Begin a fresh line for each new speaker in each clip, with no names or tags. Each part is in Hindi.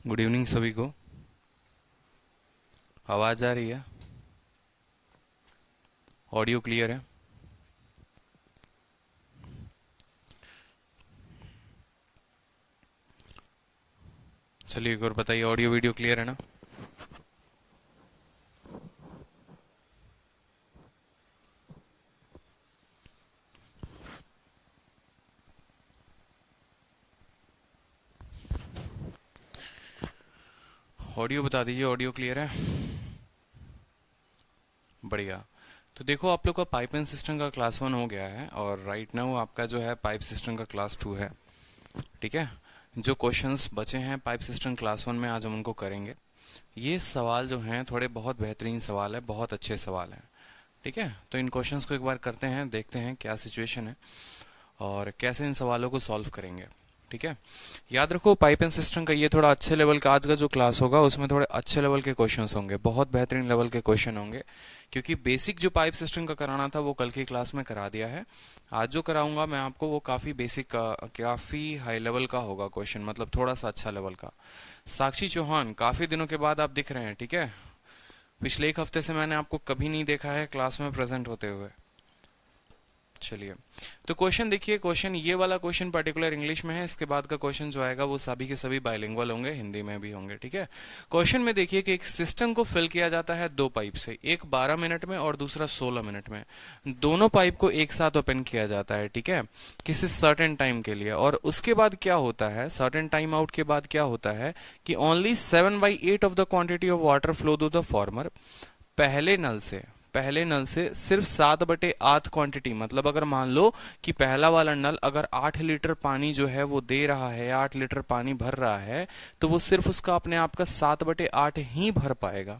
गुड इवनिंग सभी को। आवाज आ रही है? ऑडियो क्लियर है? चलिए एक और बताइए, ऑडियो वीडियो क्लियर है ना? ऑडियो बता दीजिए, ऑडियो क्लियर है? बढ़िया। तो देखो, आप लोग का पाइप एंड सिस्टम का क्लास 1 हो गया है और राइट नाउ आपका जो है पाइप सिस्टम का क्लास 2 है। ठीक है, जो क्वेश्चंस बचे हैं पाइप सिस्टम क्लास 1 में आज हम उनको करेंगे। ये सवाल जो हैं थोड़े बहुत बेहतरीन सवाल है, बहुत अच्छे सवाल हैं। ठीक है, तो इन क्वेश्चंस को एक बार करते हैं, देखते हैं क्या सिचुएशन है और कैसे इन सवालों को सॉल्व करेंगे। ठीक है, याद रखो पाइप एंड सिस्टम का ये थोड़ा अच्छे लेवल का आज का जो क्लास होगा उसमें थोड़े अच्छे लेवल के क्वेश्चंस होंगे, बहुत बेहतरीन लेवल के क्वेश्चन होंगे, क्योंकि बेसिक जो पाइप सिस्टम का कराना था वो कल की क्लास में करा दिया है। आज जो कराऊंगा मैं आपको वो काफी बेसिक का, काफी हाई लेवल का होगा क्वेश्चन, मतलब थोड़ा सा अच्छा लेवल का। साक्षी चौहान, काफी दिनों के बाद आप दिख रहे हैं। ठीक है, पिछले एक हफ्ते से मैंने आपको कभी नहीं देखा है क्लास में प्रेजेंट होते हुए। चलिए, तो क्वेश्चन देखिए, क्वेश्चन ये वाला क्वेश्चन पर्टिकुलर इंग्लिश में है, इसके बाद का क्वेश्चन जो आएगा वो सभी के सभी बाइलिंगुअल होंगे, हिंदी में भी होंगे। ठीक है, क्वेश्चन में देखिए कि एक सिस्टम को फिल किया जाता है दो पाइप से, एक 12 मिनट में और दूसरा 16 मिनट में। दोनों पाइप को एक साथ ओपन किया जाता है, ठीक है, किसी सर्टेन टाइम के लिए। और उसके बाद क्या होता है, सर्टेन टाइम आउट के बाद क्या होता है कि only 7/8 of the quantity of water flow through the former. पहले नल से सिर्फ 7/8 क्वांटिटी, मतलब अगर मान लो कि पहला वाला नल अगर 8 लीटर पानी जो है वो दे रहा है, 8 लीटर पानी भर रहा है, तो वो सिर्फ उसका अपने आप का 7/8 ही भर पाएगा।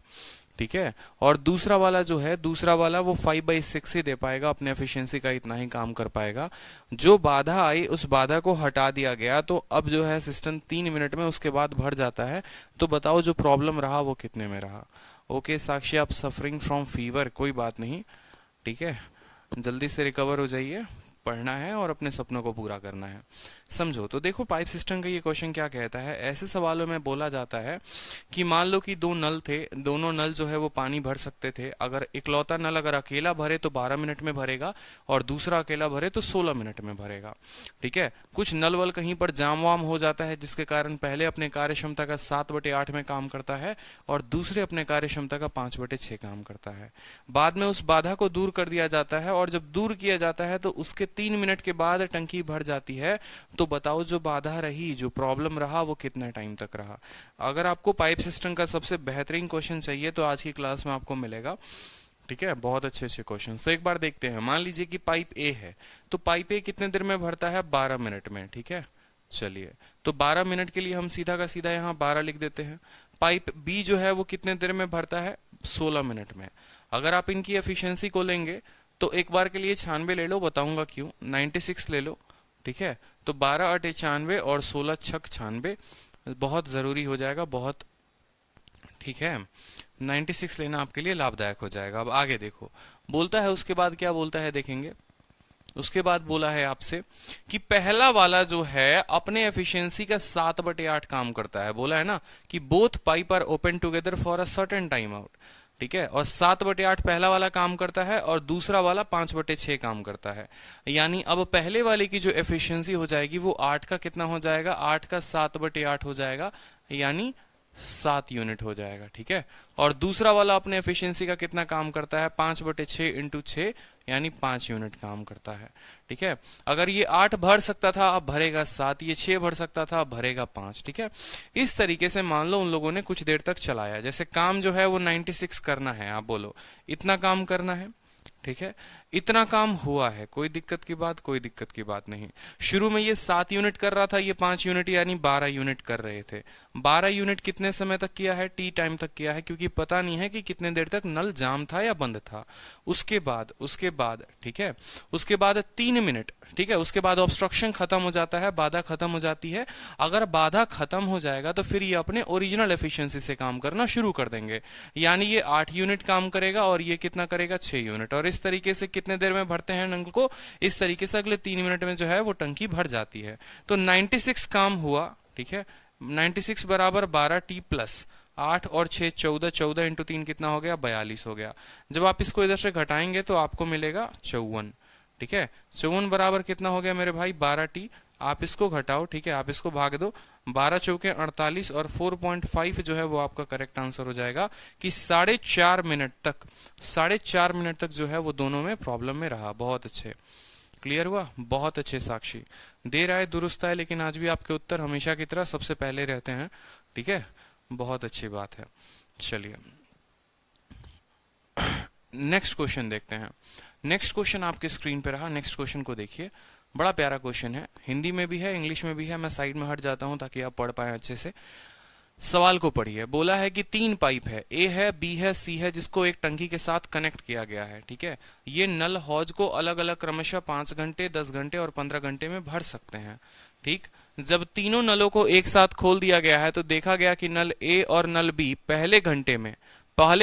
ठीक है, और दूसरा वाला जो है, दूसरा वाला वो 5/6 ही दे पाएगा, अपने एफिशिएंसी का इतना ही काम कर पाएगा। जो बाधा आई उस बाधा को हटा दिया गया, तो अब जो है सिस्टम 3 मिनट में उसके बाद भर जाता है। तो बताओ जो प्रॉब्लम रहा वो कितने में रहा। ओके साक्षी, आप सफरिंग फ्रॉम फीवर, कोई बात नहीं। ठीक है, जल्दी से रिकवर हो जाइए, पढ़ना है और अपने सपनों को पूरा करना है, समझो। तो देखो पाइप सिस्टम का ये क्वेश्चन क्या कहता है, ऐसे सवालों में बोला जाता है कि मान लो कि दो नल थे, दोनों नल जो है वो पानी भर सकते थे। अगर इकलौता नल अगर अकेला भरे तो 12 मिनट में भरेगा और दूसरा अकेला भरे तो 16 मिनट में भरेगा। ठीक है, कुछ नल वल कहीं पर जाम वाम हो जाता है जिसके कारण पहले अपने कार्य क्षमता का 7/8 में काम करता है और दूसरे अपने कार्य क्षमता का 5/6 काम करता है। बाद में उस बाधा को दूर कर दिया जाता है और जब दूर किया जाता है तो उसके 3 मिनट के बाद टंकी भर जाती है। तो बताओ जो बाधा रही, जो प्रॉब्लम रहा, वो कितने टाइम तक रहा। अगर आपको पाइप सिस्टम का सबसे बेहतरीन क्वेश्चन चाहिए तो आज की क्लास में आपको मिलेगा। ठीक है, बहुत अच्छे अच्छे क्वेश्चन। तो एक बार देखते हैं, मान लीजिए कि पाइप ए है, तो पाइप ए कितने देर में भरता है, 12 मिनट में। ठीक है, चलिए, तो 12 मिनट के लिए हम सीधा का सीधा यहाँ 12 लिख देते हैं। पाइप बी जो है वो कितने देर में भरता है, 16 मिनट में। अगर आप इनकी एफिशिएंसी को लेंगे तो एक बार के लिए 96 ले लो, बताऊंगा क्यों, 96 ले लो। ठीक है, तो 12 8 96 और 16 6 96 बहुत जरूरी हो जाएगा, बहुत। ठीक है, 96 लेना आपके लिए लाभदायक हो जाएगा। अब आगे देखो, बोलता है उसके बाद क्या बोलता है, देखेंगे। उसके बाद बोला है आपसे कि पहला वाला जो है अपने एफिशिएंसी का 7/8 काम करता है। बोला है ना कि both pipe are open together for a certain time out. ठीक है, और 7/8 पहला वाला काम करता है और दूसरा वाला 5/6 काम करता है। यानी अब पहले वाले की जो एफिशिएंसी हो जाएगी वो 8 का कितना हो जाएगा, 8 का 7/8 हो जाएगा, यानी 7 यूनिट हो जाएगा। ठीक है, और दूसरा वाला अपने एफिशिएंसी का कितना काम करता है, 5/6 इंटू 6, यानी 5 यूनिट काम करता है। ठीक है, अगर ये 8 भर सकता था अब भरेगा 7, ये 6 भर सकता था अब भरेगा 5। ठीक है, इस तरीके से मान लो उन लोगों ने कुछ देर तक चलाया। जैसे काम जो है वो 96 करना है, आप बोलो इतना काम करना है। ठीक है, इतना काम हुआ है, कोई दिक्कत की बात, कोई दिक्कत की बात नहीं। शुरू में ये 7 यूनिट कर रहा था, ये 5 यूनिट यानी 12 यूनिट कर रहे थे। 12 यूनिट कितने समय तक किया है, टी टाइम तक किया है, क्योंकि पता नहीं है कि कितने देर तक नल जाम था या बंद था। उसके बाद ठीक है, उसके बाद 3 मिनट। ठीक है, उसके बाद ऑब्स्ट्रक्शन खत्म हो जाता है, बाधा खत्म हो जाती है। अगर बाधा खत्म हो जाएगा तो फिर ये अपने ओरिजिनल एफिशिएंसी से काम करना शुरू कर देंगे, यानी ये 8 यूनिट काम करेगा और ये कितना करेगा, 6 यूनिट। और इस तरीके से कितने देर में भरते हैं नल को, इस तरीके से अगले 3 मिनट में जो है वो टंकी भर जाती है। तो 96 काम हुआ। ठीक है, 96 बराबर 12t प्लस 8 और 6 14, 14 इंटू 3 कितना हो गया, 42 हो गया। जब आप इसको इधर से घटाएंगे तो आपको मिलेगा 54। ठीक है, 54 बराबर कितना हो गया मेरे भाई, 12t। आप इसको घटाओ, ठीक है, आप इसको भाग दो, 12 चौके 48 और 4.5 जो है वो आपका करेक्ट आंसर हो जाएगा कि 4.5 मिनट तक जो है वो दोनों में प्रॉब्लम में रहा। बहुत अच्छे, क्लियर हुआ, बहुत अच्छे साक्षी। देर आए दुरुस्त आए, लेकिन आज भी आपके उत्तर हमेशा की तरह सबसे पहले रहते हैं। ठीक है, बहुत अच्छी बात है। चलिए नेक्स्ट क्वेश्चन देखते हैं। नेक्स्ट क्वेश्चन आपके स्क्रीन पे रहा, नेक्स्ट क्वेश्चन को देखिए, बड़ा प्यारा क्वेश्चन है, हिंदी में भी है इंग्लिश में भी है। मैं साइड में हट जाता हूं ताकि आप पढ़ पाए अच्छे से। सवाल को पढ़िए। बोला है कि 3 पाइप है, ए है, बी है, सी है, जिसको एक टंकी के साथ कनेक्ट किया गया है। ठीक है, ये नल हौज को अलग अलग क्रमशः 5 घंटे, 10 घंटे और 15 घंटे में भर सकते हैं। ठीक, जब तीनों नलों को एक साथ खोल दिया गया है तो देखा गया कि नल ए और नल बी पहले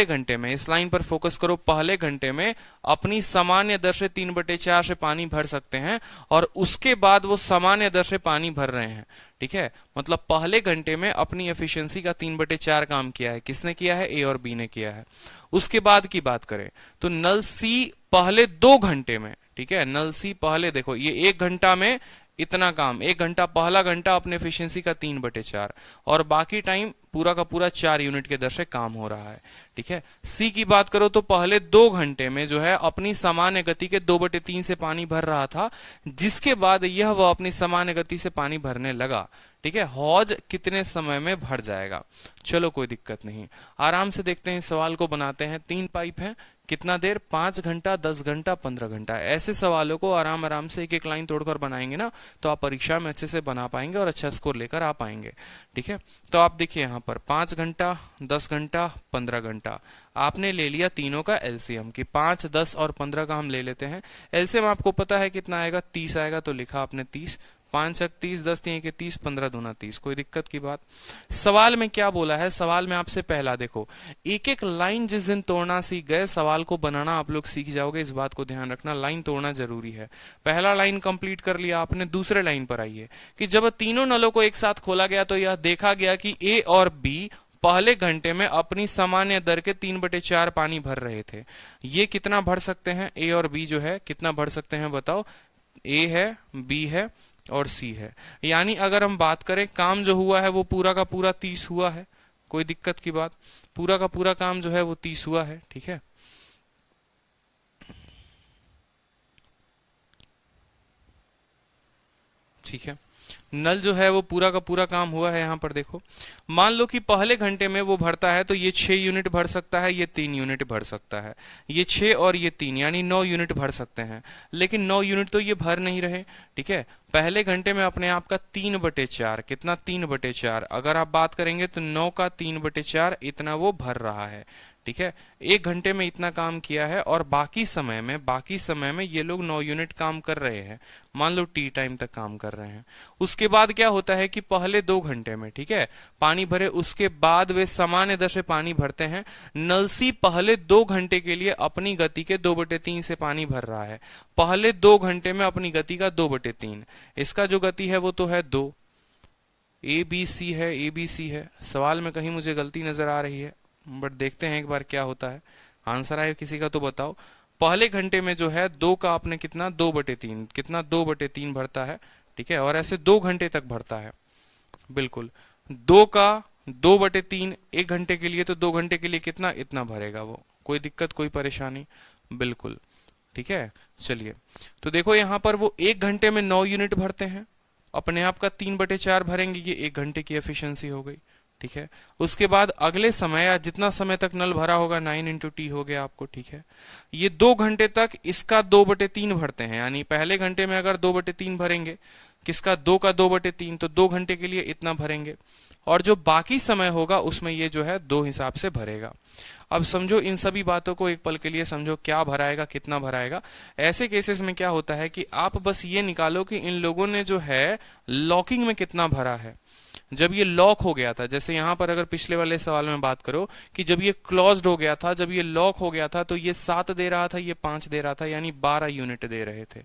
घंटे में, इस लाइन पर फोकस करो, पहले घंटे में अपनी सामान्य दर से 3/4 से पानी भर सकते हैं और उसके बाद वो सामान्य दर से पानी भर रहे हैं। ठीक है, मतलब पहले घंटे में अपनी एफिशिएंसी का 3/4 काम किया है। किसने किया है, ए और बी ने किया है। उसके बाद की बात करें तो नल सी पहले 2 घंटे में, ठीक है, नल सी पहले, देखो ये 1 घंटा में इतना काम, 1 घंटा, पहला घंटा अपने एफिशिएंसी का 3/4 और बाकी टाइम पूरा का पूरा 4 यूनिट के दर से काम हो रहा है। ठीक है, सी की बात करो तो पहले 2 घंटे में जो है अपनी सामान्य गति के 2/3 से पानी भर रहा था, जिसके बाद यह वह अपनी सामान्य गति से पानी भरने लगा। ठीक है, हौज कितने समय में भर जाएगा। चलो कोई दिक्कत नहीं, आराम से देखते हैं, सवाल को बनाते हैं। 3 पाइप है, कितना देर, 5 घंटा, 10 घंटा, 15 घंटा। ऐसे सवालों को आराम आराम से एक एक लाइन तोड़कर बनाएंगे ना तो आप परीक्षा में अच्छे से बना पाएंगे और अच्छा स्कोर लेकर आ पाएंगे। ठीक है, तो आप देखिए यहाँ पर 5 घंटा, 10 घंटा, 15 घंटा, आपने ले लिया तीनों का एलसीएम कि 5, 10 और 15 का हम ले लेते हैं। एलसीएम आपको पता है कितना आएगा, 30 आएगा, तो लिखा आपने 30। 5 छक 30, 10 3 के 30, 15 दूना 30। कोई दिक्कत की बात। सवाल में क्या बोला है, सवाल में आपसे पहला देखो, एक एक लाइन जिस दिन तोड़ना सीख गए, सवाल को बनाना आप लोग सीख जाओगे। इस बात को ध्यान रखना, लाइन तोड़ना जरूरी है। पहला लाइन कंप्लीट कर लिया आपने, दूसरे लाइन पर आइए कि जब तीनों नलों को एक साथ खोला गया तो यह देखा गया कि ए और बी पहले घंटे में अपनी सामान्य दर के 3/4 पानी भर रहे थे। ये कितना भर सकते हैं, ए और बी जो है कितना भर सकते हैं बताओ। ए है, बी है और सी है, यानी अगर हम बात करें काम जो हुआ है वो पूरा का पूरा 30 हुआ है। कोई दिक्कत की बात, पूरा का पूरा काम जो है वो 30 हुआ है। ठीक है, ठीक है, नल जो है वो पूरा का पूरा काम हुआ है। यहां पर देखो, मान लो कि पहले घंटे में वो भरता है तो ये 6 यूनिट भर सकता है, ये 3 यूनिट भर सकता है, ये 6 और ये 3 यानी 9 यूनिट भर सकते हैं। लेकिन 9 यूनिट तो ये भर नहीं रहे। ठीक है, पहले घंटे में अपने आप का 3/4, कितना, 3/4। अगर आप बात करेंगे तो 9 का 3/4 इतना वो भर रहा है। ठीक है, 1 घंटे में इतना काम किया है और बाकी समय में ये लोग 9 यूनिट काम कर रहे हैं, मान लो टी टाइम तक काम कर रहे हैं। उसके बाद क्या होता है कि पहले 2 घंटे में, ठीक है, पानी भरे, उसके बाद वे सामान्य दर से पानी भरते हैं। नल सी पहले 2 घंटे के लिए अपनी गति के 2/3 से पानी भर रहा है। पहले 2 घंटे में अपनी गति का 2/3, इसका जो गति है वो तो है 2। ए बी सी है, ए बी सी है, सवाल में कहीं मुझे गलती नजर आ रही है, बट देखते हैं एक बार क्या होता है। आंसर आए किसी का तो बताओ। पहले घंटे में जो है 2 का आपने कितना, 2/3, कितना, 2/3 भरता है। ठीक है, और ऐसे 2 घंटे तक भरता है। बिल्कुल, 2 का 2/3 1 घंटे के लिए, तो 2 घंटे के लिए कितना, इतना भरेगा वो। कोई दिक्कत, कोई परेशानी, बिल्कुल। ठीक है, चलिए तो देखो यहाँ पर वो 1 घंटे में 9 यूनिट भरते हैं, अपने आप का 3/4 भरेंगे, ये 1 घंटे की एफिशिएंसी हो गई। ठीक है, उसके बाद अगले समय या जितना समय तक नल भरा होगा 9 × t हो गया आपको। ठीक है, ये 2 घंटे तक इसका 2/3 भरते हैं, यानी पहले घंटे में अगर 2/3 भरेंगे, किसका, 2 का 2/3, तो 2 घंटे के लिए इतना भरेंगे और जो बाकी समय होगा उसमें ये जो है 2 हिसाब से भरेगा। अब समझो इन सभी बातों को एक पल के लिए समझो, क्या भराएगा, कितना भराएगा। ऐसे केसेस में क्या होता है कि आप बस ये निकालो कि इन लोगों ने जो है लॉकिंग में कितना भरा है। जब ये लॉक हो गया था, जैसे यहां पर अगर पिछले वाले सवाल में बात करो कि जब ये क्लोज्ड हो गया था, जब ये लॉक हो गया था, तो ये 7 दे रहा था, ये 5 दे रहा था, यानी 12 यूनिट दे रहे थे।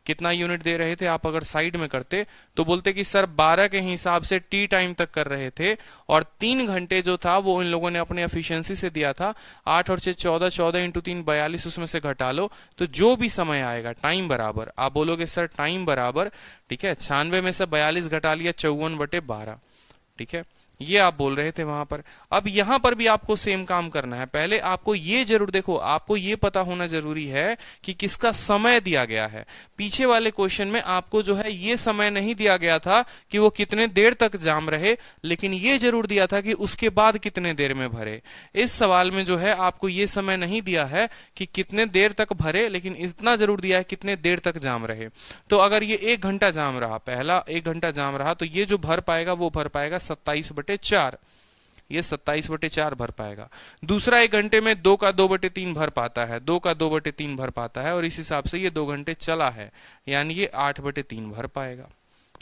कितना यूनिट दे रहे थे? आप अगर साइड में करते तो बोलते कि सर 12 के हिसाब से टी टाइम तक कर रहे थे, और 3 घंटे जो था वो इन लोगों ने अपने एफिशिएंसी से दिया था। 8 और 6 14, 14 इंटू 3 42, उसमें से घटा लो तो जो भी समय आएगा टाइम बराबर, आप बोलोगे सर टाइम बराबर, ठीक है, 96 में से 42 घटा लिया 54/12, ठीक है, ये आप बोल रहे थे वहां पर। अब यहां पर भी आपको सेम काम करना है। पहले आपको ये जरूर देखो, आपको ये पता होना जरूरी है कि किसका समय दिया गया है। पीछे वाले क्वेश्चन में आपको जो है ये समय नहीं दिया गया था कि वो कितने देर तक जाम रहे, लेकिन ये जरूर दिया था कि उसके बाद कितने देर में भरे। इस सवाल में जो है आपको ये समय नहीं दिया है कि कितने देर तक भरे, लेकिन इतना जरूर दिया है कितने देर तक जाम रहे। तो अगर ये 1 घंटा जाम रहा, पहला 1 घंटा जाम रहा, तो ये जो भर पाएगा वो भर पाएगा 27/4, ये 27/4 भर पाएगा। दूसरा 1 घंटे में 2 का 2/3 भर पाता है, 2 का 2/3 भर पाता है, और इस हिसाब से ये 2 घंटे चला है, यानी ये 8/3 भर पाएगा।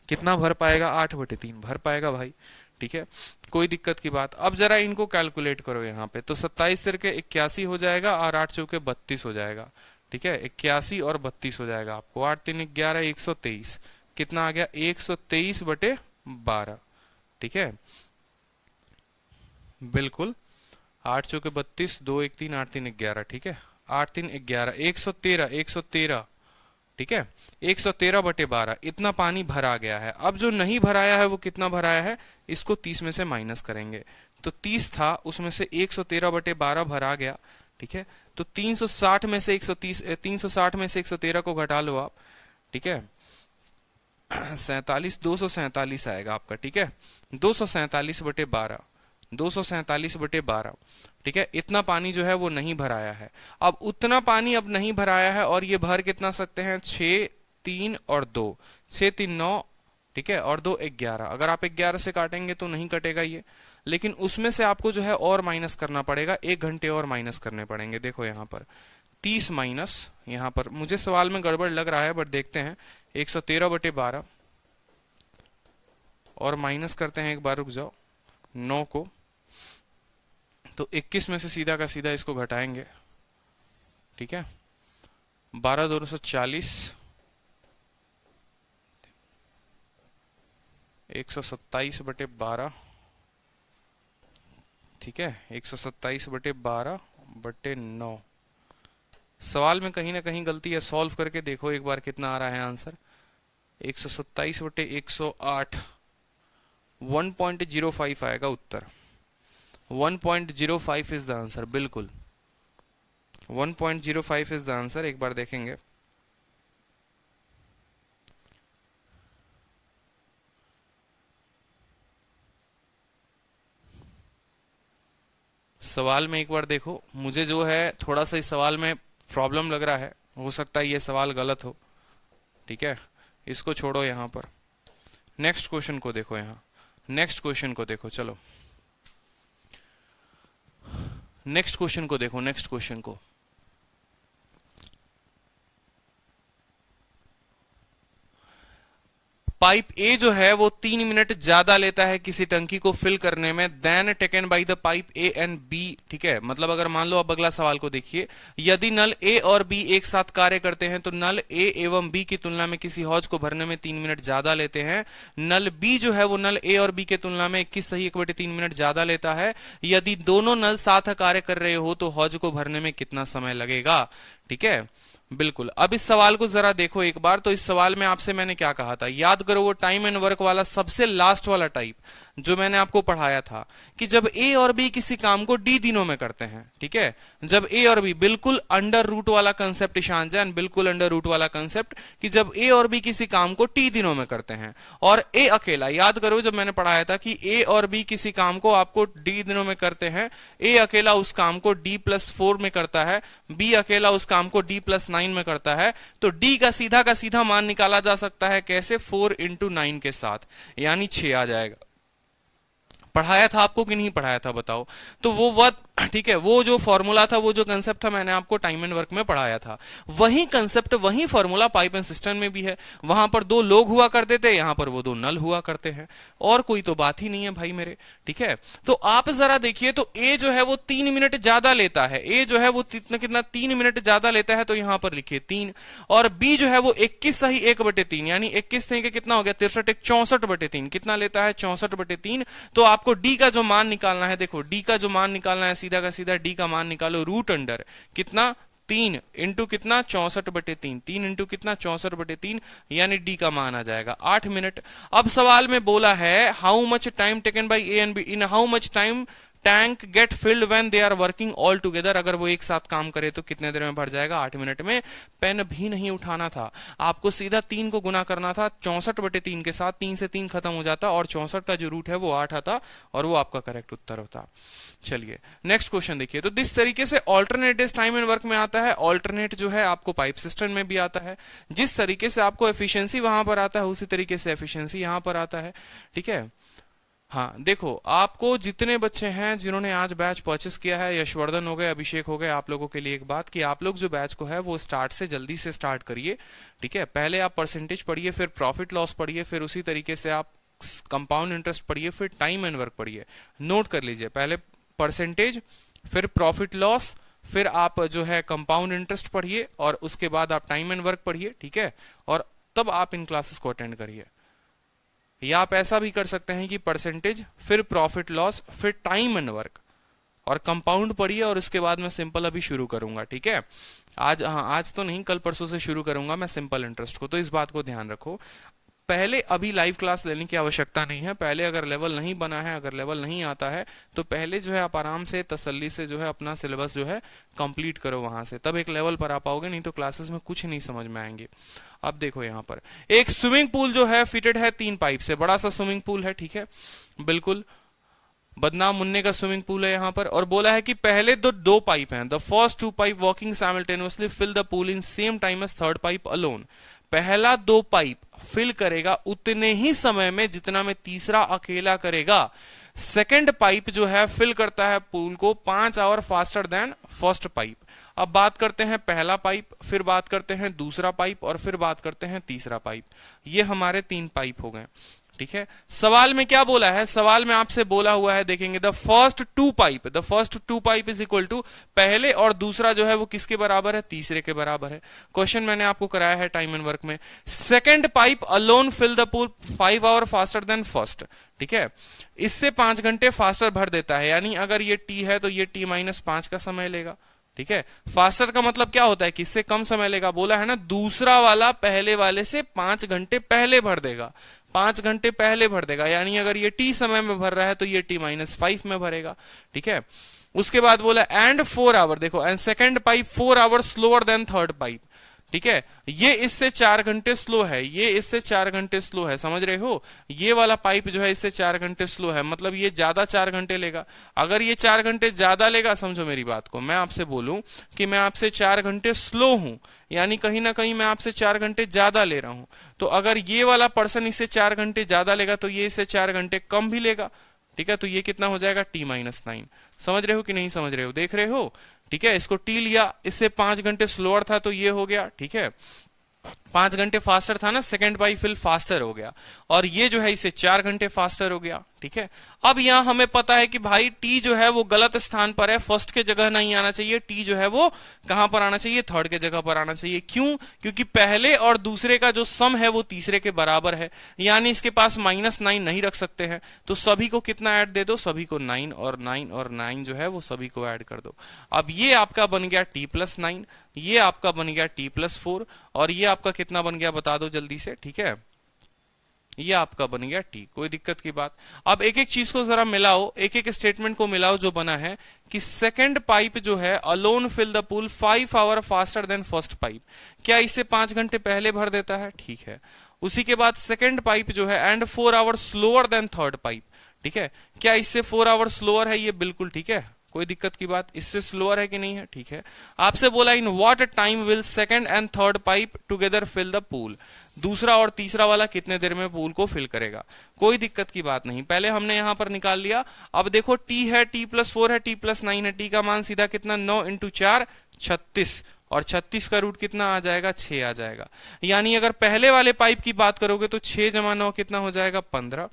कितना भर पाएगा? 8/3 भर पाएगा भाई, ठीक है, कोई दिक्कत की बात। अब जरा इनको कैलकुलेट करो यहाँ पे, तो 27 तिरके 81 हो जाएगा, और 8 चौके 32 हो जाएगा, ठीक है, 81 और 32 हो जाएगा आपको। 8 3 11, 123, कितना आ गया? 123/12, ठीक है, बिल्कुल, 8 चौके 32, 2 1 3, 8 3 11, ठीक है, 8 3 11, 113, 113, ठीक है, 113/12 इतना पानी भरा गया है। अब जो नहीं भराया है वो कितना भराया है, इसको 30 में से माइनस करेंगे, तो 30 था, उसमें से 113/12 भरा गया, ठीक है, तो 360 में से 130, 360 में से 113 को घटा लो आप, ठीक है, 47, 247 आएगा आपका, ठीक है, 247/12, 247/12, ठीक है, इतना पानी जो है वो नहीं भराया है। अब उतना पानी अब नहीं भराया है, और ये भर कितना सकते हैं? 6 3 और 2, 6 3 9, ठीक है, और 2 11। अगर आप 11 से काटेंगे तो नहीं कटेगा ये, लेकिन उसमें से आपको जो है और माइनस करना पड़ेगा, 1 घंटे और माइनस करने पड़ेंगे। देखो यहाँ पर 30 माइनस, यहाँ पर मुझे सवाल में गड़बड़ लग रहा है, बट देखते हैं, 113/12 और माइनस करते हैं, एक बार रुक जाओ, 9 को, तो 21 में से सीधा का सीधा इसको घटाएंगे, ठीक है, 12 240, 127/12, ठीक है, 127/12/9। सवाल में कहीं ना कहीं गलती है, सॉल्व करके देखो एक बार कितना आ रहा है आंसर। 127/108, 1.05 आएगा उत्तर, 1.05 इज द आंसर, बिल्कुल 1.05 इज द आंसर। एक बार देखेंगे, सवाल में एक बार देखो, मुझे जो है थोड़ा सा इस सवाल में प्रॉब्लम लग रहा है, हो सकता है ये सवाल गलत हो, ठीक है, इसको छोड़ो यहां पर, नेक्स्ट क्वेश्चन को देखो, यहां नेक्स्ट क्वेश्चन को देखो, चलो नेक्स्ट क्वेश्चन को देखो, नेक्स्ट क्वेश्चन को। पाइप ए जो है वो 3 मिनट ज्यादा लेता है किसी टंकी को फिल करने में then taken by the pipe A and B, ठीक है, मतलब अगर मान लो, अब अगला सवाल को देखिए, यदि नल ए और बी एक साथ कार्य करते हैं तो नल ए एवं बी की तुलना में किसी हौज को भरने में 3 मिनट ज्यादा लेते हैं। नल बी जो है वो नल ए और बी के तुलना में 21 मिनट ज्यादा लेता है। यदि दोनों नल साथ कार्य कर रहे हो तो हौज को भरने में कितना समय लगेगा, ठीक है, बिल्कुल। अब इस सवाल को जरा देखो एक बार, तो इस सवाल में आपसे मैंने क्या कहा था, याद करो वो टाइम एंड वर्क वाला सबसे लास्ट वाला टाइप जो मैंने आपको पढ़ाया था, कि जब ए और बी किसी काम को डी दिनों में करते हैं, ठीक है, जब ए और बी, बिल्कुल अंडर रूट वाला कंसेप्ट ईशान जैन, बिल्कुल अंडर रूट वाला कंसेप्ट, कि जब ए और बी किसी काम को टी दिनों में करते हैं, और ए अकेला, याद करो जब मैंने पढ़ाया था कि ए और बी किसी काम को आपको डी दिनों में करते हैं, ए अकेला उस काम को D+4 में करता है, बी अकेला उस काम को D+9 में करता है, तो डी का सीधा मान निकाला जा सकता है कैसे, 4 × 9 के साथ, यानी 6 आ जाएगा। पढ़ाया था आपको कि नहीं पढ़ाया था बताओ। तो वो ठीक है, वो जो फॉर्मूला था, वो जो कंसेप्ट था, मैंने आपको टाइम एंड वर्क में पढ़ाया था। वही कंसेप्ट, वही फॉर्मूला पाइप एंड सिस्टम में भी है। वहां पर 2 लोग हुआ करते थे, यहां पर वो 2 नल हुआ करते हैं, और कोई तो बात ही नहीं है भाई मेरे। ठीक है, तो आप जरा देखिए, तो ए जो है वो 3 मिनट ज्यादा लेता है, ए जो है वो कितना 3 मिनट ज्यादा लेता है, तो यहां पर लिखिए 3। और बी जो है वो 21 सही 1/3, यानी 21 नहीं के कितना हो गया 63, 64/3 कितना लेता है 64/3। तो आपको डी का जो मान निकालना है, देखो डी का जो मान निकालना है, सीधा का सीधा डी का मान निकालो, रूट अंडर कितना 3 इंटू कितना 64/3, 3 इंटू कितना 64/3, यानी डी का मान आ जाएगा 8 मिनट। अब सवाल में बोला है how much time taken by A and B, in how much time tank get filled when they are working all together. अगर वो एक साथ काम करे तो कितने देर में भर जाएगा, 8 मिनट में। पेन भी नहीं उठाना था, आपको सीधा 3 को गुना करना था 64/3 के साथ, 3 से 3 खत्म हो जाता और 64 का जो रूट है वो 8 आता, और वो आपका करेक्ट उत्तर होता। चलिए नेक्स्ट क्वेश्चन देखिए। तो जिस तरीके से alternate days time and work में आता है, ऑल्टरनेट जो है आपको पाइप सिस्टम में भी आता है। जिस तरीके से आपको एफिशिएंसी वहां पर आता है, उसी तरीके से एफिशिएंसी यहां पर आता है। ठीक है, हाँ देखो, आपको जितने बच्चे हैं जिन्होंने आज बैच परचेस किया है, यशवर्धन हो गए, अभिषेक हो गए, आप लोगों के लिए एक बात कि आप लोग जो बैच को है वो स्टार्ट से जल्दी से स्टार्ट करिए। ठीक है, पहले आप परसेंटेज पढ़िए, फिर प्रॉफिट लॉस पढ़िए, फिर उसी तरीके से आप कंपाउंड इंटरेस्ट पढ़िए, फिर टाइम एंड वर्क पढ़िए। नोट कर लीजिए, पहले परसेंटेज, फिर प्रॉफिट लॉस, फिर आप जो है कंपाउंड इंटरेस्ट पढ़िए, और उसके बाद आप टाइम एंड वर्क पढ़िए। ठीक है, और तब आप इन क्लासेस को अटेंड करिए। या आप ऐसा भी कर सकते हैं कि परसेंटेज, फिर प्रॉफिट लॉस, फिर टाइम एंड वर्क, और कंपाउंड पढ़िए, और उसके बाद मैं सिंपल अभी शुरू करूंगा। ठीक है, आज, हाँ आज तो नहीं, कल परसों से शुरू करूंगा मैं सिंपल इंटरेस्ट को, तो इस बात को ध्यान रखो। पहले अभी लाइव क्लास लेने की आवश्यकता नहीं है। पहले अगर लेवल नहीं बना है, अगर लेवल नहीं आता है, तो पहले जो है आप आराम से तसल्ली से जो है अपना सिलेबस जो है कंप्लीट करो वहां से, तब एक लेवल पर आ पाओगे, नहीं तो क्लासेस में कुछ नहीं समझ में आएंगे। अब देखो यहाँ पर एक स्विमिंग पूल जो है फिटेड है 3 पाइप से, बड़ा सा स्विमिंग पूल है। ठीक है, बिल्कुल बदनाम मुन्ने का स्विमिंग पूल है यहाँ पर, और बोला है कि पहले तो 2 पाइप हैं, the first 2 pipe working simultaneously fill the pool in same time as third pipe alone. पहला 2 पाइप फिल करेगा उतने ही समय में जितना में तीसरा अकेला करेगा। सेकंड पाइप जो है फिल करता है पूल को 5 hour faster than first pipe. अब बात करते हैं पहला पाइप, फिर बात करते हैं दूसरा पाइप, और फिर बात करते हैं तीसरा पाइप। ये हमारे 3 पाइप हो गए। ठीक है, सवाल में क्या बोला है, सवाल में आपसे बोला हुआ है, देखेंगे the first 2 pipe is equal to, पहले और दूसरा जो है वो किसके बराबर है, तीसरे के बराबर है। क्वेश्चन मैंने आपको कराया है टाइम एंड वर्क में। Second pipe alone fill the pool 5 hour faster than first. ठीक है, इससे 5 घंटे फास्टर भर देता है, यानी अगर ये टी है तो ये t-5 का समय लेगा। ठीक है, फास्टर का मतलब क्या होता है कि इससे कम समय लेगा, बोला है ना, दूसरा वाला पहले वाले से 5 घंटे पहले भर देगा, 5 घंटे पहले भर देगा, यानी अगर ये टी समय में भर रहा है तो ये t-5 में भरेगा। ठीक है, उसके बाद बोला एंड 4 आवर, देखो and second pipe 4 hour slower than third pipe. ठीक है, ये इससे 4 घंटे स्लो है, ये इससे 4 घंटे स्लो है, समझ रहे हो। ये वाला पाइप जो है इससे 4 घंटे स्लो है, मतलब ये ज्यादा 4 घंटे लेगा। अगर ये 4 घंटे ज्यादा लेगा, समझो मेरी बात को, मैं आपसे बोलूं कि मैं आपसे 4 घंटे स्लो हूं, यानी कहीं ना कहीं मैं आपसे 4 घंटे ज्यादा ले रहा हूं, तो अगर ये वाला पर्सन इससे 4 घंटे ज्यादा लेगा तो ये इससे 4 घंटे कम भी लेगा। ठीक है, तो ये कितना हो जाएगा t-9। समझ रहे हो कि नहीं समझ रहे हो, देख रहे हो। ठीक है, इसको टी लिया, इससे 5 घंटे स्लोअर था तो ये हो गया। ठीक है, 5 घंटे फास्टर था ना, सेकंड पाइप फिल फास्टर हो गया, और ये जो है इसे 4 घंटे फास्टर हो गया। ठीक है, अब यहां हमें पता है कि भाई टी जो है वो गलत स्थान पर है, फर्स्ट के जगह नहीं आना चाहिए, टी जो है वो कहां पर आना चाहिए, थर्ड के जगह पर आना चाहिए। क्यों, क्योंकि पहले और दूसरे का जो सम है वो तीसरे के बराबर है, यानी इसके पास -9 नहीं रख सकते हैं, तो सभी को कितना ऐड दे दो, सभी को 9 और 9 और 9 जो है वो सभी को ऐड कर दो। अब ये आपका बन गया t+9, ये आपका बन गया t+4, और ये आपका कितना बन गया बता दो जल्दी से। ठीक है, ये आपका बन गया टी, कोई दिक्कत की बात। अब एक एक चीज को जरा मिलाओ, एक एक स्टेटमेंट को मिलाओ जो बना है कि सेकंड पाइप जो है alone fill the pool 5 hour faster than first pipe, क्या इससे 5 घंटे पहले भर देता है, ठीक है। उसी के बाद सेकंड पाइप जो है and 4 hour slower than third pipe, ठीक है, क्या इससे 4 आवर स्लोअर है, ये बिल्कुल ठीक है, कोई दिक्कत की बात, इससे स्लोअर है कि नहीं है, ठीक है। आपसे बोला in what time will second and third pipe together fill the pool, दूसरा और तीसरा वाला कितने देर में पूल को फिल करेगा, कोई दिक्कत की बात नहीं। पहले हमने यहां पर निकाल लिया। अब देखो टी है, t+4 है, t+9 है, टी का मान सीधा कितना 9 × 4 36, और 36 का रूट कितना आ जाएगा 6 आ जाएगा। यानी अगर पहले वाले पाइप की बात करोगे तो 6 × 9 कितना हो जाएगा 15,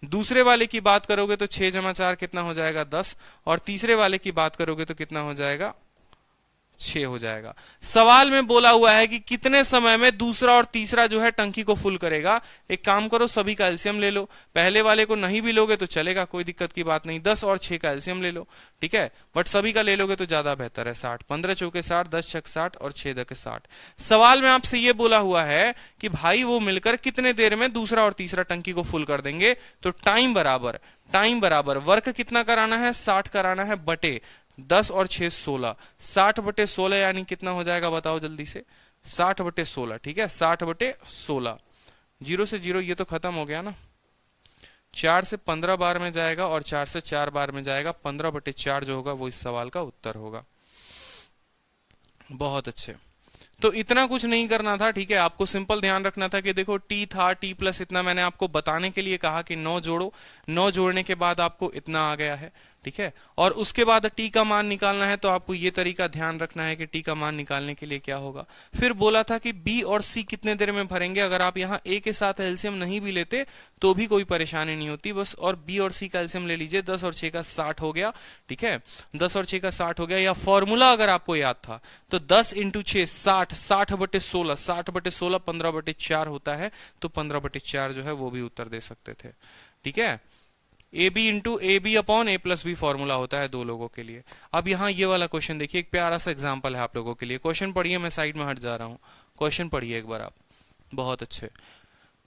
दूसरे वाले की बात करोगे तो 6 × 4 कितना हो जाएगा 10, और तीसरे वाले की बात करोगे तो कितना हो जाएगा 6 हो जाएगा। सवाल में बोला हुआ है कि कितने समय में दूसरा और तीसरा जो है टंकी को फुल करेगा। एक काम करो, सभी का एलसीएम ले लो, पहले वाले को नहीं भी लोगे तो चलेगा, कोई दिक्कत की बात नहीं, 10 और 6 का एलसीएम ले लो, ठीक है, बट सभी का ले लोगे तो ज्यादा बेहतर है। 60, 15 चौके 60, 10 छक 60 और 6 दके 60। सवाल में आपसे ये बोला हुआ है कि भाई वो मिलकर कितने देर में दूसरा और तीसरा टंकी को फुल कर देंगे, तो टाइम बराबर वर्क कितना कराना है 60 कराना है, बटे 10 और 6 16, 60/16 यानी कितना हो जाएगा बताओ जल्दी से, 60/16, ठीक है, 60/16, 0 से 0 ये तो खत्म हो गया ना, 4 से 15 बार में जाएगा और 4 से 4 बार में जाएगा, 15/4 जो होगा वो इस सवाल का उत्तर होगा। बहुत अच्छे, तो इतना कुछ नहीं करना था, ठीक है, आपको सिंपल ध्यान रखना था कि देखो टी था, टी प्लस इतना मैंने आपको बताने के लिए कहा कि 9 जोड़ो, 9 जोड़ने के बाद आपको इतना आ गया है, ठीक है, और उसके बाद टी का मान निकालना है, तो आपको ये तरीका ध्यान रखना है कि टी का मान निकालने के लिए क्या होगा। फिर बोला था कि बी और सी कितने देर में भरेंगे, अगर आप यहाँ ए के साथ एलसीएम नहीं भी लेते तो भी कोई परेशानी नहीं होती, बस और बी और सी का एलसीएम ले लीजिए, 10 और 6 का 60 हो गया, ठीक है, 10 और 6 का 60 हो गया। या फॉर्मूला अगर आपको याद था तो 10 × 6 60, 60/16, 60/16 15/4 होता है, तो 15/4 जो है वो भी उत्तर दे सकते थे, ठीक है। AB/AB/A+B फॉर्मूला होता है दो लोगों के लिए। अब यहाँ ये वाला क्वेश्चन देखिए, एक प्यारा सा एग्जांपल है आप लोगों के लिए। क्वेश्चन पढ़िए, मैं साइड में हट जा रहा हूँ, क्वेश्चन पढ़िए एक बार आप, बहुत अच्छे।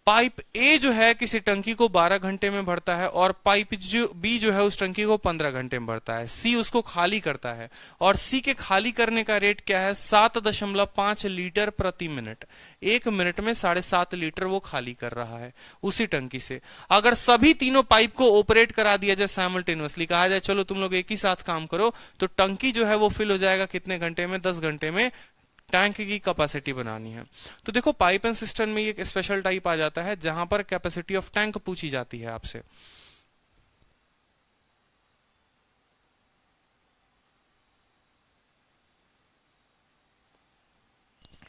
पाइप ए जो है किसी टंकी को 12 घंटे में भरता है, और पाइप जो बी जो है उस टंकी को 15 घंटे में भरता है। सी उसको खाली करता है, और सी के खाली करने का रेट क्या है 7.5 लीटर प्रति मिनट। 1 मिनट में 7.5 लीटर वो खाली कर रहा है उसी टंकी से। अगर सभी तीनों पाइप को ऑपरेट करा दिया जाए साइमल्टेनियसली, कहा जाए चलो तुम लोग एक ही साथ काम करो, तो टंकी जो है वो फिल हो जाएगा कितने घंटे में, 10 घंटे में। टैंक की कैपेसिटी बनानी है तो देखो पाइप एंड सिस्टम में एक स्पेशल टाइप आ जाता है जहां पर कैपेसिटी ऑफ टैंक पूछी जाती है आपसे।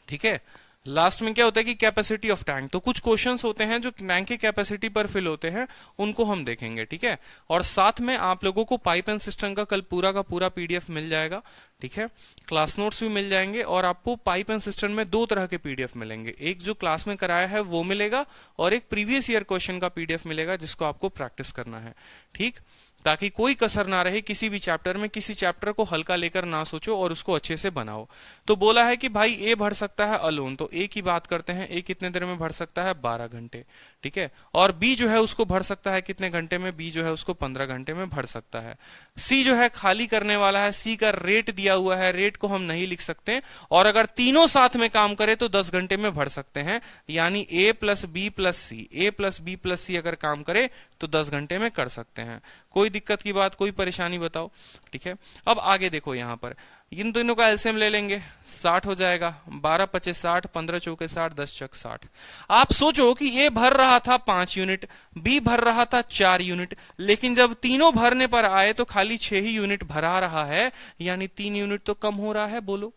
ठीक है, लास्ट में क्या होता है कि कैपेसिटी ऑफ टैंक, तो कुछ क्वेश्चंस होते हैं जो टैंक की कैपेसिटी पर फिल होते हैं, उनको हम देखेंगे, ठीक है। और साथ में आप लोगों को पाइप एंड सिस्टम का कल पूरा का पूरा पीडीएफ मिल जाएगा, ठीक है, क्लास नोट्स भी मिल जाएंगे, और आपको पाइप एंड सिस्टम में 2 तरह के पीडीएफ मिलेंगे, एक जो क्लास में कराया है वो मिलेगा, और एक प्रीवियस ईयर क्वेश्चन का पीडीएफ मिलेगा जिसको आपको प्रैक्टिस करना है, ठीक, ताकि कोई कसर ना रहे किसी भी चैप्टर में, किसी चैप्टर को हल्का लेकर ना सोचो और उसको अच्छे से बनाओ। तो बोला है कि भाई ए भर सकता है अलोन, तो ए की बात करते हैं, ए कितने देर में भर सकता है 12 घंटे, ठीक है, और बी जो है उसको भर सकता है कितने घंटे में, बी जो है उसको 15 घंटे में भर सकता है। सी जो है खाली करने वाला है, सी का रेट दिया हुआ है, रेट को हम नहीं लिख सकते, और अगर तीनों साथ में काम करे तो 10 घंटे में भर सकते हैं, यानी ए प्लस बी प्लस सी, ए प्लस बी प्लस सी अगर काम करे तो 10 घंटे में कर सकते हैं। कोई दिक्कत की बात, कोई परेशानी बताओ, ठीक है। अब आगे देखो, यहां पर इन दोनों का एलसीएम ले लेंगे, 60 हो जाएगा, 12 × 5 = 60, 15 चौके 60, 10 छक 60। आप सोचो कि ए भर रहा था 5 यूनिट, बी भर रहा था 4 यूनिट, लेकिन जब तीनों भरने पर आए तो खाली 6 ही यूनिट भरा रहा है, यानी 3 यूनिट तो कम हो रहा है। बोलो,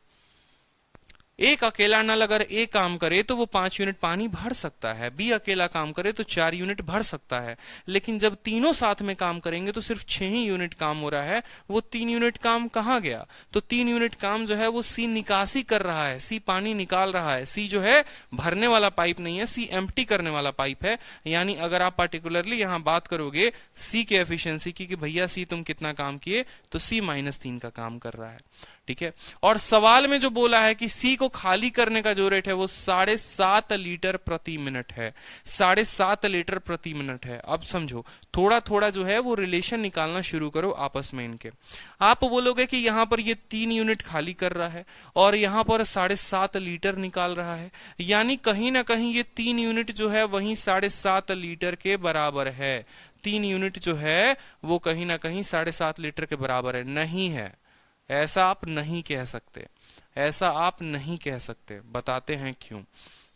एक अकेला नल अगर ए काम करे तो वो 5 यूनिट पानी भर सकता है, बी अकेला काम करे तो 4 यूनिट भर सकता है, लेकिन जब तीनों साथ में काम करेंगे तो सिर्फ 6 ही यूनिट काम हो रहा है। वो 3 यूनिट काम कहाँ गया, तो 3 यूनिट काम जो है वो सी निकासी कर रहा है, सी पानी निकाल रहा है। सी जो है भरने वाला पाइप नहीं है, सी एम्प्टी करने वाला पाइप है। यानी अगर आप पार्टिकुलरली यहां बात करोगे सी के एफिशिएंसी की कि भैया सी तुम कितना काम किए, तो सी -3 का काम कर रहा है, ठीक है। और सवाल में जो बोला है कि सी को खाली करने का जो रेट है वो 7.5 लीटर प्रति मिनट है, 7.5 लीटर प्रति मिनट है। अब समझो, थोड़ा थोड़ा जो है वो रिलेशन निकालना शुरू करो आपस में इनके। आप बोलोगे कि यहां पर ये 3 यूनिट खाली कर रहा है और यहां पर 7.5 लीटर निकाल रहा है, यानी कहीं ना कहीं ये 3 यूनिट जो है वही 7.5 लीटर के बराबर है। 3 यूनिट जो है वो कहीं ना कहीं 7.5 लीटर के बराबर है। नहीं है, ऐसा आप नहीं कह सकते, ऐसा आप नहीं कह सकते, बताते हैं क्यों।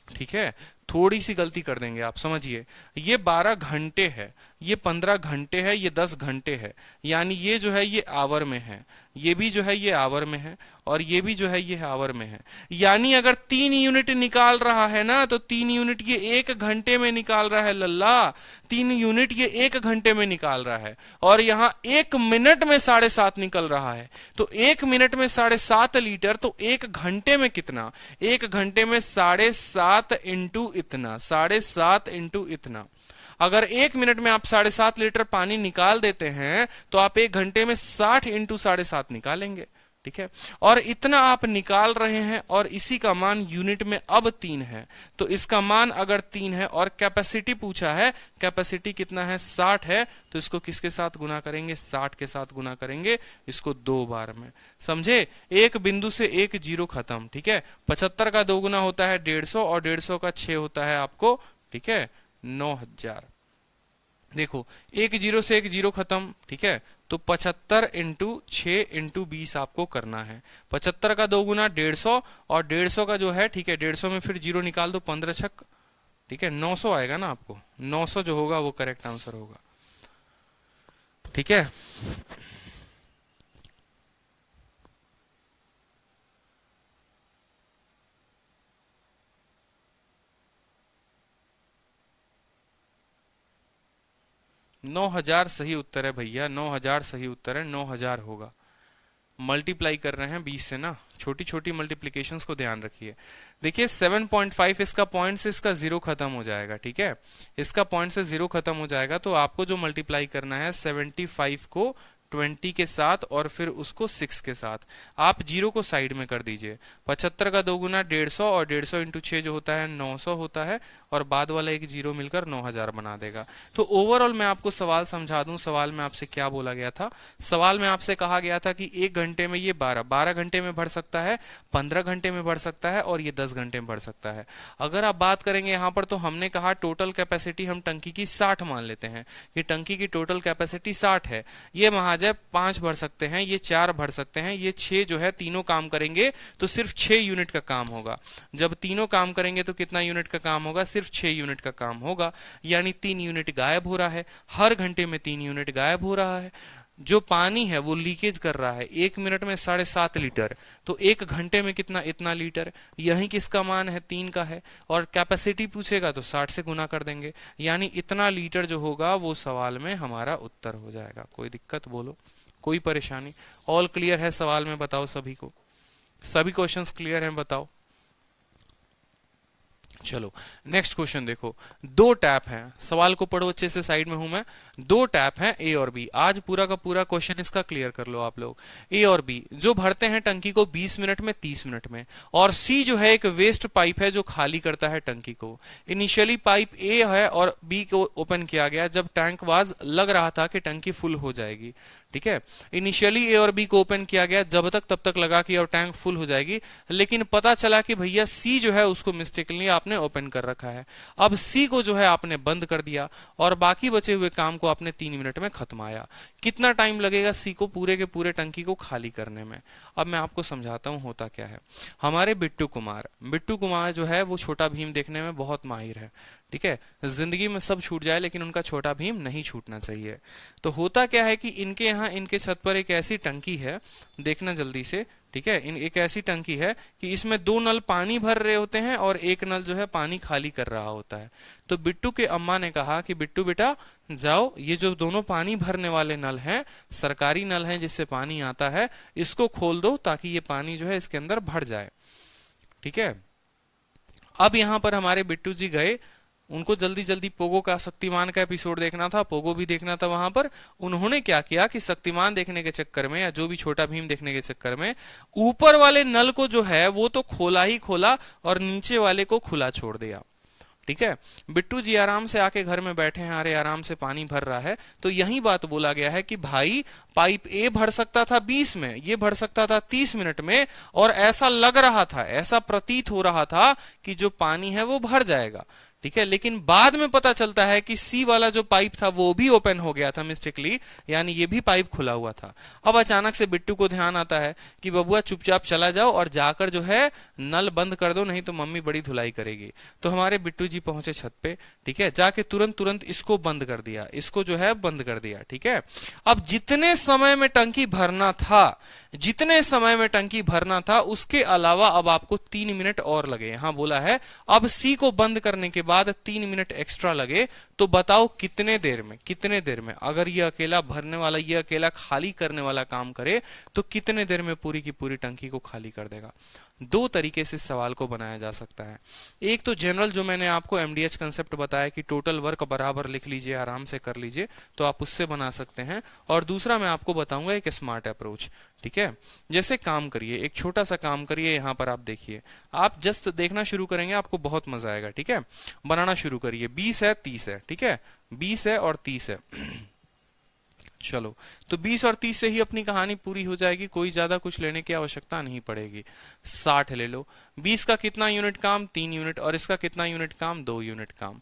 ठीक है, थोड़ी सी गलती कर देंगे आप, समझिए। ये 12 घंटे है, ये 15 घंटे है, ये 10 घंटे है, यानी ये जो है ये आवर में है, ये भी जो है ये आवर में है, और ये भी जो है ये आवर में है। यानी अगर 3 यूनिट निकाल रहा है ना, तो 3 यूनिट ये 1 घंटे में निकाल रहा है लल्ला, 3 यूनिट ये 1 घंटे में निकाल रहा है, और यहां 1 मिनट में 7.5 निकल रहा है। तो 1 मिनट में 7.5 लीटर, तो 1 घंटे में कितना? 1 घंटे में 7.5 इंटू इतना, 7.5 इंटू इतना। अगर 1 मिनट में आप 7.5 लीटर पानी निकाल देते हैं, तो आप 1 घंटे में 60 इंटू 7.5 निकालेंगे। ठीक है, और इतना आप निकाल रहे हैं, और इसी का मान यूनिट में अब 3 है। तो इसका मान अगर 3 है, और कैपेसिटी पूछा है, कैपेसिटी कितना है? 60 है, तो इसको किसके साथ गुना करेंगे? 60 के साथ गुना करेंगे, इसको 2 बार में। समझे? एक बिंदु से एक जीरो खत्म। ठीक है, 75 का 2 गुना होता है 150, और 150 का 6 होता है आपको, ठीक है, 9000। देखो, एक जीरो से एक जीरो खत्म। ठीक है, तो 75 इंटू 6 इंटू 20 आपको करना है। 75 का 2 गुना 150, और 150 का जो है, ठीक है, 150 में फिर जीरो निकाल दो, 15 छक, ठीक है, 900 आएगा ना आपको। 900 जो होगा वो करेक्ट आंसर होगा। ठीक है, नौ हजार सही उत्तर है भैया, 9000 सही उत्तर है, 9000 होगा। मल्टीप्लाई कर रहे हैं 20 से ना, छोटी छोटी मल्टीप्लीकेशंस को ध्यान रखिए। देखिए 7.5 इसका पॉइंट से इसका जीरो खत्म हो जाएगा। ठीक है, इसका पॉइंट से जीरो खत्म हो जाएगा, तो आपको जो मल्टीप्लाई करना है 75 को 20 के साथ, और फिर उसको 6 के साथ। आप जीरो को साइड में कर दीजिए। 75 का 2 गुना 150, और 150 इंटू 6 जो होता है 900 होता है, और बाद वाला एक जीरो मिलकर 9000 बना देगा। तो ओवरऑल मैं आपको सवाल समझा दूं। सवाल में आपसे क्या बोला गया था? सवाल में आपसे कहा गया था कि 1 घंटे में ये 12 घंटे में भर सकता है, 15 घंटे में भर सकता है, और ये 10 घंटे में भर सकता है। अगर आप बात करेंगे यहाँ पर, तो हमने कहा टोटल कैपेसिटी हम टंकी की 60 मान लेते हैं कि टंकी की टोटल कैपेसिटी 60 है। ये महाजन 5 भर सकते हैं, ये 4 भर सकते हैं, ये 6 जो है, तीनों काम करेंगे तो सिर्फ 6 यूनिट का काम होगा। जब तीनों काम करेंगे तो कितना यूनिट का काम होगा? सिर्फ 6 यूनिट का काम होगा। यानी 3 यूनिट गायब हो रहा है, हर घंटे में 3 यूनिट गायब हो रहा है। जो पानी है वो लीकेज कर रहा है। 1 मिनट में 7.5 लीटर, तो 1 घंटे में कितना? इतना लीटर। यही किसका मान है? 3 का है। और कैपेसिटी पूछेगा तो 60 से गुना कर देंगे, यानी इतना लीटर जो होगा वो सवाल में हमारा उत्तर हो जाएगा। कोई दिक्कत बोलो, कोई परेशानी? ऑल क्लियर है सवाल में? बताओ सभी को, सभी क्वेश्चंस क्लियर हैं? बताओ। चलो नेक्स्ट क्वेश्चन देखो। 2 टैप हैं, सवाल को पढ़ो अच्छे से, साइड में हूं मैं। 2 टैप हैं ए और बी। आज पूरा का पूरा क्वेश्चन इसका क्लियर कर लो आप लोग। ए और बी जो भरते हैं टंकी को 20 मिनट में, 30 मिनट में। और सी जो है एक वेस्ट पाइप है जो खाली करता है टंकी को। इनिशियली पाइप ए है और बी को ओपन किया गया जब टैंक वाज लग रहा था कि टंकी फुल हो जाएगी। ठीक है, इनिशियली ए और बी को ओपन किया गया जब तक तब तक लगा कि अब टैंक फुल हो जाएगी, लेकिन पता चला कि भैया सी जो है उसको मिस्टेकली आपने ओपन कर रखा है। अब सी को जो है आपने बंद कर दिया, और बाकी बचे हुए काम को आपने 3 मिनट में खत्माया। कितना टाइम लगेगा सी को पूरे के पूरे टंकी को खाली करने में? अब मैं आपको समझाता हूं होता क्या है। हमारे बिट्टू कुमार जो है वो छोटा भीम देखने में बहुत माहिर है। ठीक है, जिंदगी में सब छूट जाए लेकिन उनका छोटा भीम नहीं छूटना चाहिए। तो होता क्या है कि इनके यहाँ इनके छत पर एक ऐसी टंकी है, देखना जल्दी से। ठीक है, एक ऐसी टंकी है कि इसमें 2 नल पानी भर रहे होते हैं और एक नल जो है पानी खाली कर रहा होता है। तो बिट्टू के अम्मा ने कहा कि बिट्टू बेटा जाओ, ये जो दोनों पानी भरने वाले नल हैं, सरकारी नल हैं जिससे पानी आता है, इसको खोल दो ताकि ये पानी जो है इसके अंदर भर जाए। ठीक है, अब यहां पर हमारे बिट्टू जी गए, उनको जल्दी जल्दी पोगो का शक्तिमान का एपिसोड देखना था, पोगो भी देखना था। वहां पर उन्होंने क्या किया कि शक्तिमान देखने के चक्कर में, या जो भी छोटा भीम देखने के चक्कर में, ऊपर वाले नल को जो है वो तो खोला ही खोला और नीचे वाले को खुला छोड़ दिया। ठीक है, बिट्टू जी आराम से आके घर में बैठे हैं, अरे आराम से पानी भर रहा है। तो यही बात बोला गया है कि भाई पाइप ए भर सकता था 20 में, ये भर सकता था 30 मिनट में, और ऐसा लग रहा था, ऐसा प्रतीत हो रहा था कि जो पानी है वो भर जाएगा। ठीक है। लेकिन बाद में पता चलता है कि सी वाला जो पाइप था वो भी ओपन हो गया था मिस्टेकली, यानी ये भी पाइप खुला हुआ था। अब अचानक से बिट्टू को ध्यान आता है कि बबुआ चुपचाप चला जाओ और जाकर जो है नल बंद कर दो, नहीं तो मम्मी बड़ी धुलाई करेगी। तो हमारे बिट्टू जी पहुंचे छत पे, ठीक है, जाके तुरंत तुरंत इसको बंद कर दिया, इसको जो है बंद कर दिया, ठीक है। अब जितने समय में टंकी भरना था, जितने समय में टंकी भरना था उसके अलावा अब आपको 3 मिनट और लगे। यहां बोला है अब सी को बंद करने के बाद 3 मिनट एक्स्ट्रा लगे, तो बताओ कितने देर में, कितने देर में अगर ये अकेला भरने वाला, ये अकेला खाली करने वाला काम करे तो कितने देर में पूरी की पूरी टंकी को खाली कर देगा। दो तरीके से सवाल को बनाया जा सकता है। एक तो जनरल जो मैंने आपको एमडीएच कंसेप्ट बताया कि टोटल वर्क बराबर लिख लीजिए, आराम से कर लीजिए, तो आप उससे बना सकते हैं। और दूसरा मैं आपको बताऊंगा एक स्मार्ट अप्रोच, ठीक है। जैसे काम करिए, एक छोटा सा काम करिए, यहां पर आप देखिए, आप जस्ट देखना शुरू करेंगे आपको बहुत मजा आएगा, ठीक है। बनाना शुरू करिए, 20 है 30 है, ठीक है, 20 है और 30 है। चलो, तो 20 और 30 से ही अपनी कहानी पूरी हो जाएगी, कोई ज्यादा कुछ लेने की आवश्यकता नहीं पड़ेगी। 60 ले लो, 20 का कितना यूनिट काम, 3 यूनिट, और इसका कितना यूनिट काम, 2 यूनिट काम।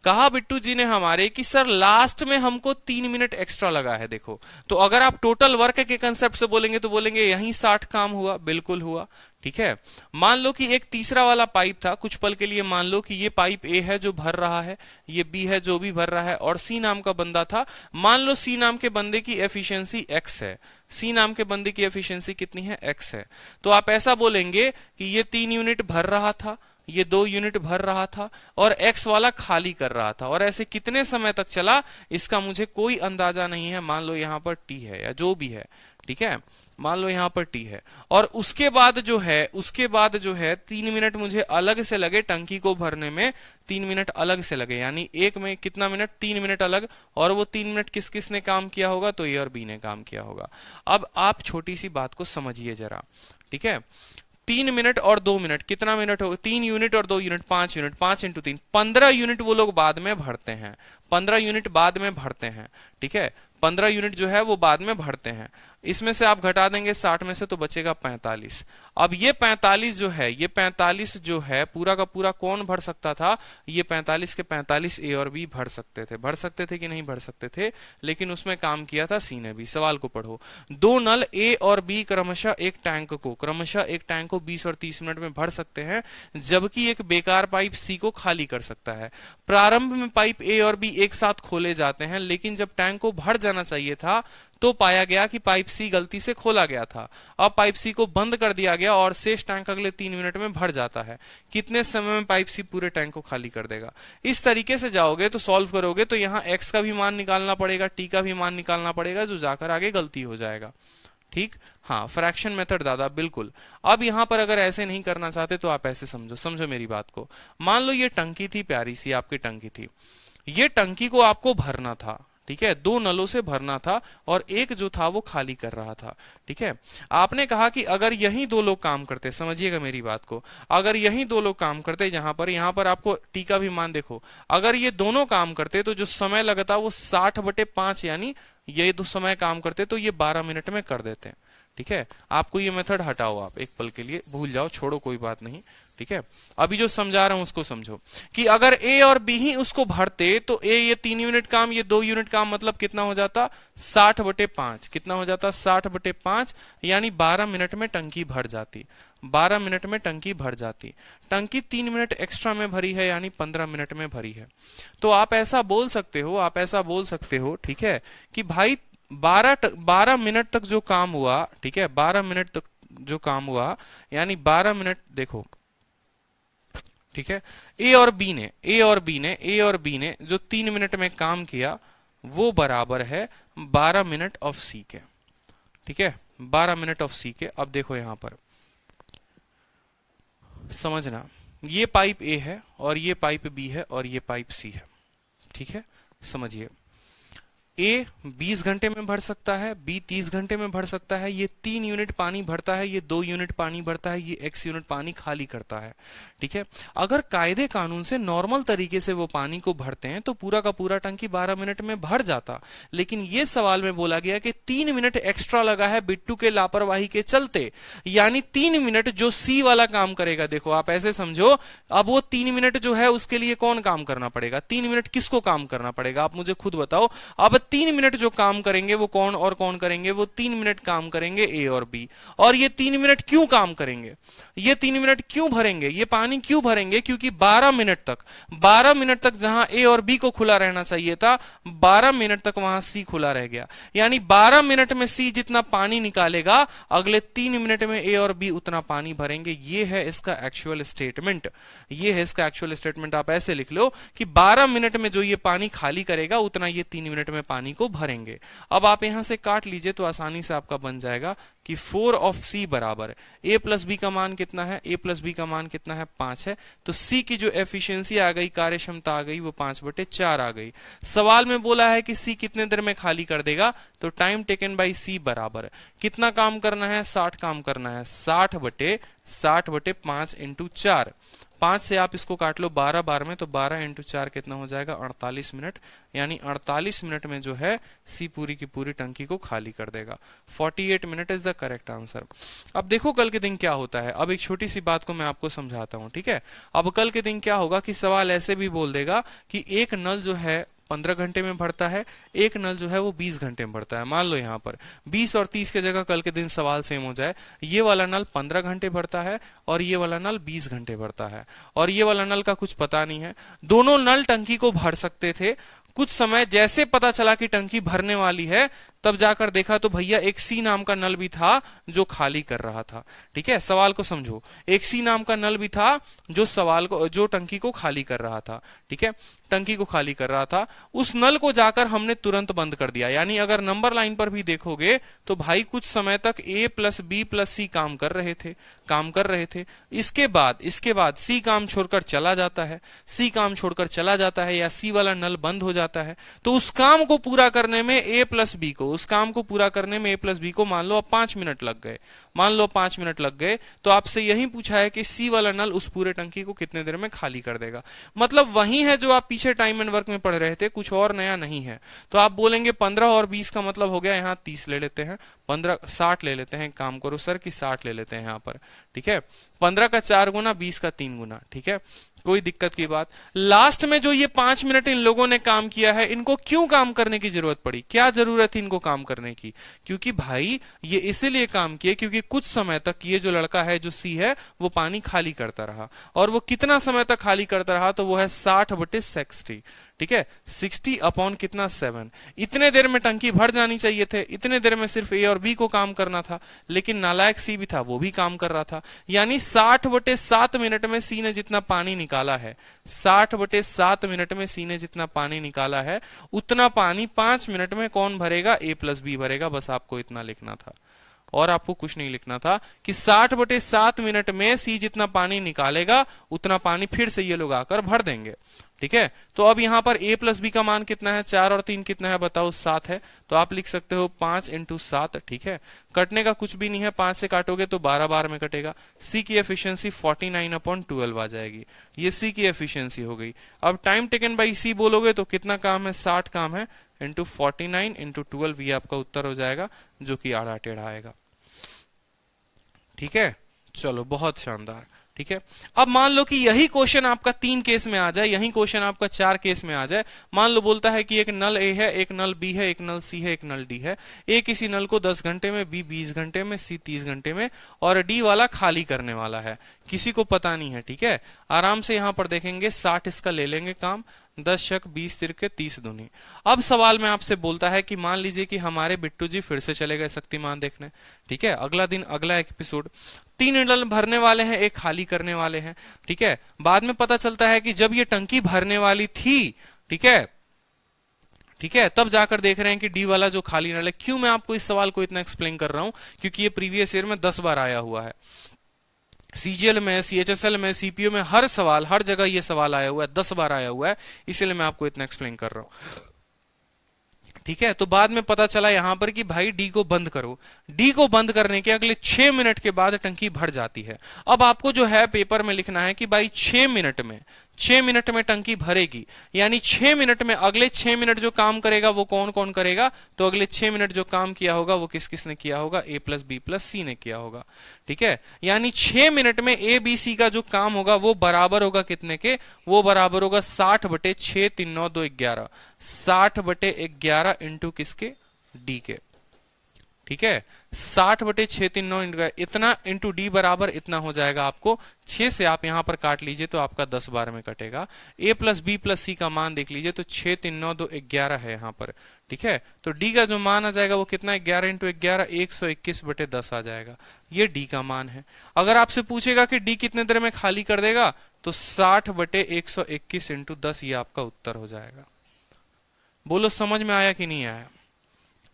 कहा बिट्टू जी ने हमारे कि सर लास्ट में हमको 3 मिनट एक्स्ट्रा लगा है। देखो, तो अगर आप टोटल वर्क के कंसेप्ट से बोलेंगे तो बोलेंगे यहीं 60 काम हुआ, बिल्कुल हुआ, ठीक है। मान लो कि एक तीसरा वाला पाइप था, कुछ पल के लिए मान लो कि ये पाइप ए है जो भर रहा है, ये बी है जो भी भर रहा है, और सी नाम का बंदा था। मान लो सी नाम के बंदे की एफिशिएंसी एक्स है, सी नाम के बंदे की एफिशिएंसी कितनी है, एक्स है। तो आप ऐसा बोलेंगे कि ये 3 यूनिट भर रहा था, ये 2 यूनिट भर रहा था, और एक्स वाला खाली कर रहा था, और ऐसे कितने समय तक चला इसका मुझे कोई अंदाजा नहीं है। मान लो यहां पर टी है या जो भी है, ठीक है, मान लो यहां पर टी है, और उसके बाद जो है 3 मिनट मुझे अलग से लगे टंकी को भरने में, 3 मिनट अलग से लगे, यानी एक में कितना मिनट, 3 मिनट अलग। और वो 3 मिनट किस किस ने काम किया होगा, तो ए और बी ने काम किया होगा। अब आप छोटी सी बात को समझिए जरा, ठीक है। 3 मिनट और 2 मिनट, कितना मिनट होगा, 3 यूनिट और 2 यूनिट, 5 यूनिट, 5 इंटू 3, 15 यूनिट वो लोग बाद में भरते हैं, 15 यूनिट बाद में भरते हैं, ठीक है। 15 यूनिट जो है वो बाद में भरते हैं। इसमें से आप घटा देंगे 60 में से तो बचेगा 45। अब ये 45 जो है, ये 45 जो है पूरा का पूरा कौन भर सकता था, ये 45 के 45 ए और बी भर सकते थे कि नहीं भर सकते थे, लेकिन उसमें काम किया था सी ने भी। सवाल को पढ़ो, 2 नल ए और बी क्रमशः एक टैंक को 20 और 30 मिनट में भर सकते हैं, जबकि एक बेकार पाइप सी को खाली कर सकता है। प्रारंभ में पाइप ए और बी एक साथ खोले जाते हैं, लेकिन जब टैंक को भर जाना चाहिए था तो पाया गया कि पाइप सी गलती से खोला गया था। अब पाइप सी को बंद कर दिया गया और शेष टैंक अगले 3 मिनट में भर जाता है। कितने समय में पाइप सी पूरे टैंक को खाली कर देगा। इस तरीके से जाओगे तो सॉल्व करोगे तो यहाँ एक्स का भी मान निकालना पड़ेगा, टी का भी मान निकालना पड़ेगा, जो जाकर आगे गलती हो जाएगा। ठीक, हाँ, फ्रैक्शन मेथड दादा, बिल्कुल। अब यहां पर अगर ऐसे नहीं करना चाहते तो आप ऐसे समझो मेरी बात को। मान लो ये टंकी थी, प्यारी सी आपकी टंकी थी, ये टंकी को आपको भरना था, ठीक है, 2 नलों से भरना था और एक जो था वो खाली कर रहा था, ठीक है। आपने कहा कि अगर यही 2 लोग काम करते, समझिएगा मेरी बात को, अगर यही 2 लोग काम करते, यहां पर आपको टी का भी मान देखो, अगर ये दोनों काम करते तो जो समय लगता वो 60/5, यानी ये 2 समय काम करते तो ये 12 मिनट में कर देते, ठीक है। आपको ये मेथड हटाओ, आप एक पल के लिए भूल जाओ, छोड़ो, कोई बात नहीं, ठीक है। अभी जो समझा रहा हूं उसको समझो कि अगर ए और बी ही उसको भरते तो ए ये 3 यूनिट काम, ये 2 यूनिट काम, मतलब कितना हो जाता, 60/5। कितना हो जाता, 60/5, यानी 12 मिनट में टंकी भर जाती, 12 मिनट में टंकी भर जाती। टंकी 3 मिनट एक्स्ट्रा में भरी है, यानी 15 मिनट में भरी है। तो आप ऐसा बोल सकते हो, ठीक है, कि भाई 12 मिनट तक जो काम हुआ, ठीक है, 12 मिनट तक जो काम हुआ, यानी 12 मिनट, देखो, ठीक है, ए और बी ने जो 3 मिनट में काम किया वो बराबर है 12 मिनट ऑफ सी के, ठीक है, 12 मिनट ऑफ सी के। अब देखो यहां पर समझना, ये पाइप ए है और ये पाइप बी है और ये पाइप सी है, ठीक है, समझिए। ए 20 घंटे में भर सकता है, बी 30 घंटे में भर सकता है, ये 3 यूनिट पानी भरता है, ये 2 यूनिट पानी भरता है, ये x यूनिट पानी खाली करता है। ठीक है, अगर कायदे कानून से नॉर्मल तरीके से वो पानी को भरते हैं तो पूरा का पूरा टंकी 12 मिनट में भर जाता, लेकिन ये सवाल में बोला गया कि 3 मिनट एक्स्ट्रा लगा है बिट्टू के लापरवाही के चलते, यानी 3 मिनट जो सी वाला काम करेगा। देखो आप ऐसे समझो, अब वो 3 मिनट जो है उसके लिए कौन काम करना पड़ेगा, 3 मिनट किसको काम करना पड़ेगा, आप मुझे खुद बताओ। अब 3 मिनट जो काम करेंगे वो कौन और कौन करेंगे, वो 3 मिनट काम करेंगे ए और बी। और ये 3 मिनट क्यों काम करेंगे, ये 3 मिनट क्यों भरेंगे, ये पानी क्यों भरेंगे, क्योंकि 12 मिनट तक जहां ए और बी को खुला रहना चाहिए था, 12 मिनट तक वहां सी खुला रह गया। यानी 12 मिनट में सी जितना पानी निकालेगा, अगले 3 मिनट में ए और बी उतना पानी भरेंगे। ये है इसका एक्चुअल स्टेटमेंट, ये है इसका एक्चुअल स्टेटमेंट। आप ऐसे लिख लो कि 12 मिनट में जो ये पानी खाली करेगा उतना ये 3 मिनट में पानी को भरेंगे। अब आप यहां से काट लीजिए तो आसानी से आपका बन जाएगा कि 4 ऑफ सी बराबर ए प्लस बी का मान कितना है, ए प्लस बी का मान कितना है, 5 है। तो सी की जो एफिशिएंसी आ गई, कार्य क्षमता आ गई, वो 5/4 आ गई। सवाल में बोला है कि सी कितने देर में खाली कर देगा, तो टाइम टेकन बाई सी बराबर कितना काम करना है, 60 काम करना है, 60/5 इंटू 4। 5 से आप इसको काट लो 12 बार में, तो 12 इंटू 4 कितना हो जाएगा, 48 मिनट। यानी 48 मिनट में जो है सी पूरी की पूरी टंकी को खाली कर देगा। 48 minute is the correct answer. अब देखो कल के दिन क्या होता है। अब एक छोटी सी बात को मैं आपको समझाता हूं, ठीक है। अब कल के दिन क्या होगा कि सवाल ऐसे भी बोल देगा कि एक नल जो है 15 घंटे में भरता है, एक नल जो है वो 20 घंटे में भरता है। मान लो यहाँ पर 20 और 30 के जगह कल के दिन सवाल सेम हो जाए, ये वाला नल 15 घंटे भरता है और ये वाला नल 20 घंटे भरता है, और ये वाला नल का कुछ पता नहीं है। दोनों नल टंकी को भर सकते थे। कुछ समय जैसे पता चला कि टंकी भरने वाली है, तब जाकर देखा तो भैया एक सी नाम का नल भी था जो खाली कर रहा था। ठीक है, सवाल को समझो, एक सी नाम का नल भी था जो टंकी को खाली कर रहा था। ठीक है, टंकी को खाली कर रहा था। उस नल को जाकर हमने तुरंत बंद कर दिया। यानी अगर नंबर लाइन पर भी देखोगे तो भाई कुछ समय तक ए प्लस बी प्लस सी काम कर रहे थे। इसके बाद सी काम छोड़कर चला जाता है, या सी वाला नल बंद हो जाता है। तो उस काम को पूरा करने में ए प्लस बी को मान लो अब 5 मिनट लग गए। तो आपसे यही पूछा है कि सी वाला नल उस पूरे टंकी को कितने देर में खाली कर देगा। मतलब वही है जो आप पीछे टाइम एंड वर्क में पढ़ रहे थे, कुछ और नया नहीं है। तो आप बोलेंगे 15 और 20 का मतलब हो गया, यहाँ 30 ले लेते हैं, 15 60 ले लेते हैं। काम करो सर कि 60 ले लेते हैं यहाँ पर। ठीक है, 15 का 4 गुना, 20 का 3 गुना। ठीक है, कोई दिक्कत की बात। लास्ट में जो ये 5 मिनट इन लोगों ने काम किया है, इनको क्यों काम करने की जरूरत पड़ी, क्या जरूरत थी इनको काम करने की? क्योंकि भाई ये इसीलिए काम किए क्योंकि कुछ समय तक ये जो लड़का है जो सी है वो पानी खाली करता रहा। और वो कितना समय तक खाली करता रहा, तो वो है 60/60। ठीक है, 60 अपॉन कितना 7। इतने देर में टंकी भर जानी चाहिए थे, इतने देर में सिर्फ ए और बी को काम करना था, लेकिन नालायक सी भी था, वो भी काम कर रहा था। यानी 60/7 मिनट में सी ने जितना पानी निकाला है, 60/7 मिनट में सी ने जितना पानी निकाला है, उतना पानी 5 मिनट में कौन भरेगा, ए प्लस बी भरेगा। बस आपको इतना लिखना था और आपको कुछ नहीं लिखना था कि 60/7 मिनट में सी जितना पानी निकालेगा उतना पानी फिर से ये लोग आकर भर देंगे। ठीक है, तो अब यहां पर a प्लस बी का मान कितना है, 4 और 3 कितना है बताओ, 7 है। तो आप लिख सकते हो 5 इंटू 7। ठीक है, कटने का कुछ भी नहीं है, 5 से काटोगे तो 12 बार में कटेगा। c की एफिशिएंसी 49/12 आ जाएगी। ये c की एफिशिएंसी हो गई। अब टाइम टेकन बाई c बोलोगे तो कितना काम है, 60 काम है, इंटू 49 इंटू 12, ये आपका उत्तर हो जाएगा, जो कि आड़ा टेढ़ा आएगा। ठीक है, चलो बहुत शानदार। ठीक है, अब मान लो कि यही क्वेश्चन आपका 3 केस में आ जाए, यही क्वेश्चन आपका 4 केस में आ जाए। मान लो बोलता है कि एक नल ए है, एक नल बी है, एक नल सी है, एक नल डी है। ए किसी नल को 10 घंटे में, बी 20 घंटे में, सी 30 घंटे में, और डी वाला खाली करने वाला है, किसी को पता नहीं है। ठीक है, आराम से यहां पर देखेंगे, 60 इसका ले लेंगे काम, 10 शक 20 तिरके 30 दूनी। अब सवाल में आपसे बोलता है कि मान लीजिए कि हमारे बिट्टू जी फिर से चले गए शक्तिमान देखने। ठीक है, अगला दिन अगला एपिसोड, 3 नल भरने वाले हैं, एक खाली करने वाले हैं। ठीक है, बाद में पता चलता है कि जब ये टंकी भरने वाली थी, ठीक है, तब जाकर देख रहे हैं कि डी वाला जो खाली नल है। क्यों मैं आपको इस सवाल को इतना एक्सप्लेन कर रहा हूं, क्योंकि ये प्रीवियस ईयर में 10 बार आया हुआ है। सीजीएल में, सीएचएसएल में, सीपीओ में, हर जगह ये सवाल आया हुआ है, 10 बार आया हुआ है, इसलिए मैं आपको इतना एक्सप्लेन कर रहा हूं। ठीक है, तो बाद में पता चला यहां पर कि भाई डी को बंद करो। डी को बंद करने के अगले 6 मिनट के बाद टंकी भर जाती है। अब आपको जो है पेपर में लिखना है कि भाई 6 मिनट में टंकी भरेगी, यानी 6 मिनट में अगले 6 मिनट जो काम करेगा वो कौन कौन करेगा, तो अगले 6 मिनट जो काम किया होगा वो किस किस ने किया होगा, ए प्लस बी प्लस सी ने किया होगा। ठीक है, यानी 6 मिनट में ए बी सी का जो काम होगा वो बराबर होगा कितने के, वो बराबर होगा 60/6 3 9 2 11, 60/11 इंटू किसके, डी के। ठीक है, 60/6 3 9 इतना इंटू डी बराबर इतना हो जाएगा आपको। 6 से आप यहां पर काट लीजिए तो आपका 10 बार में कटेगा। ए प्लस बी प्लस सी का मान देख लीजिए तो 6 3 9 2 11 है यहां पर। ठीक है, तो डी का जो मान आ जाएगा वो कितना है, 11 इंटू 11 121/10 आ जाएगा। ये डी का मान है। अगर आपसे पूछेगा कि डी कितने देर में खाली कर देगा, तो 60/121 इंटू 10 ये आपका उत्तर हो जाएगा। बोलो समझ में आया कि नहीं आया,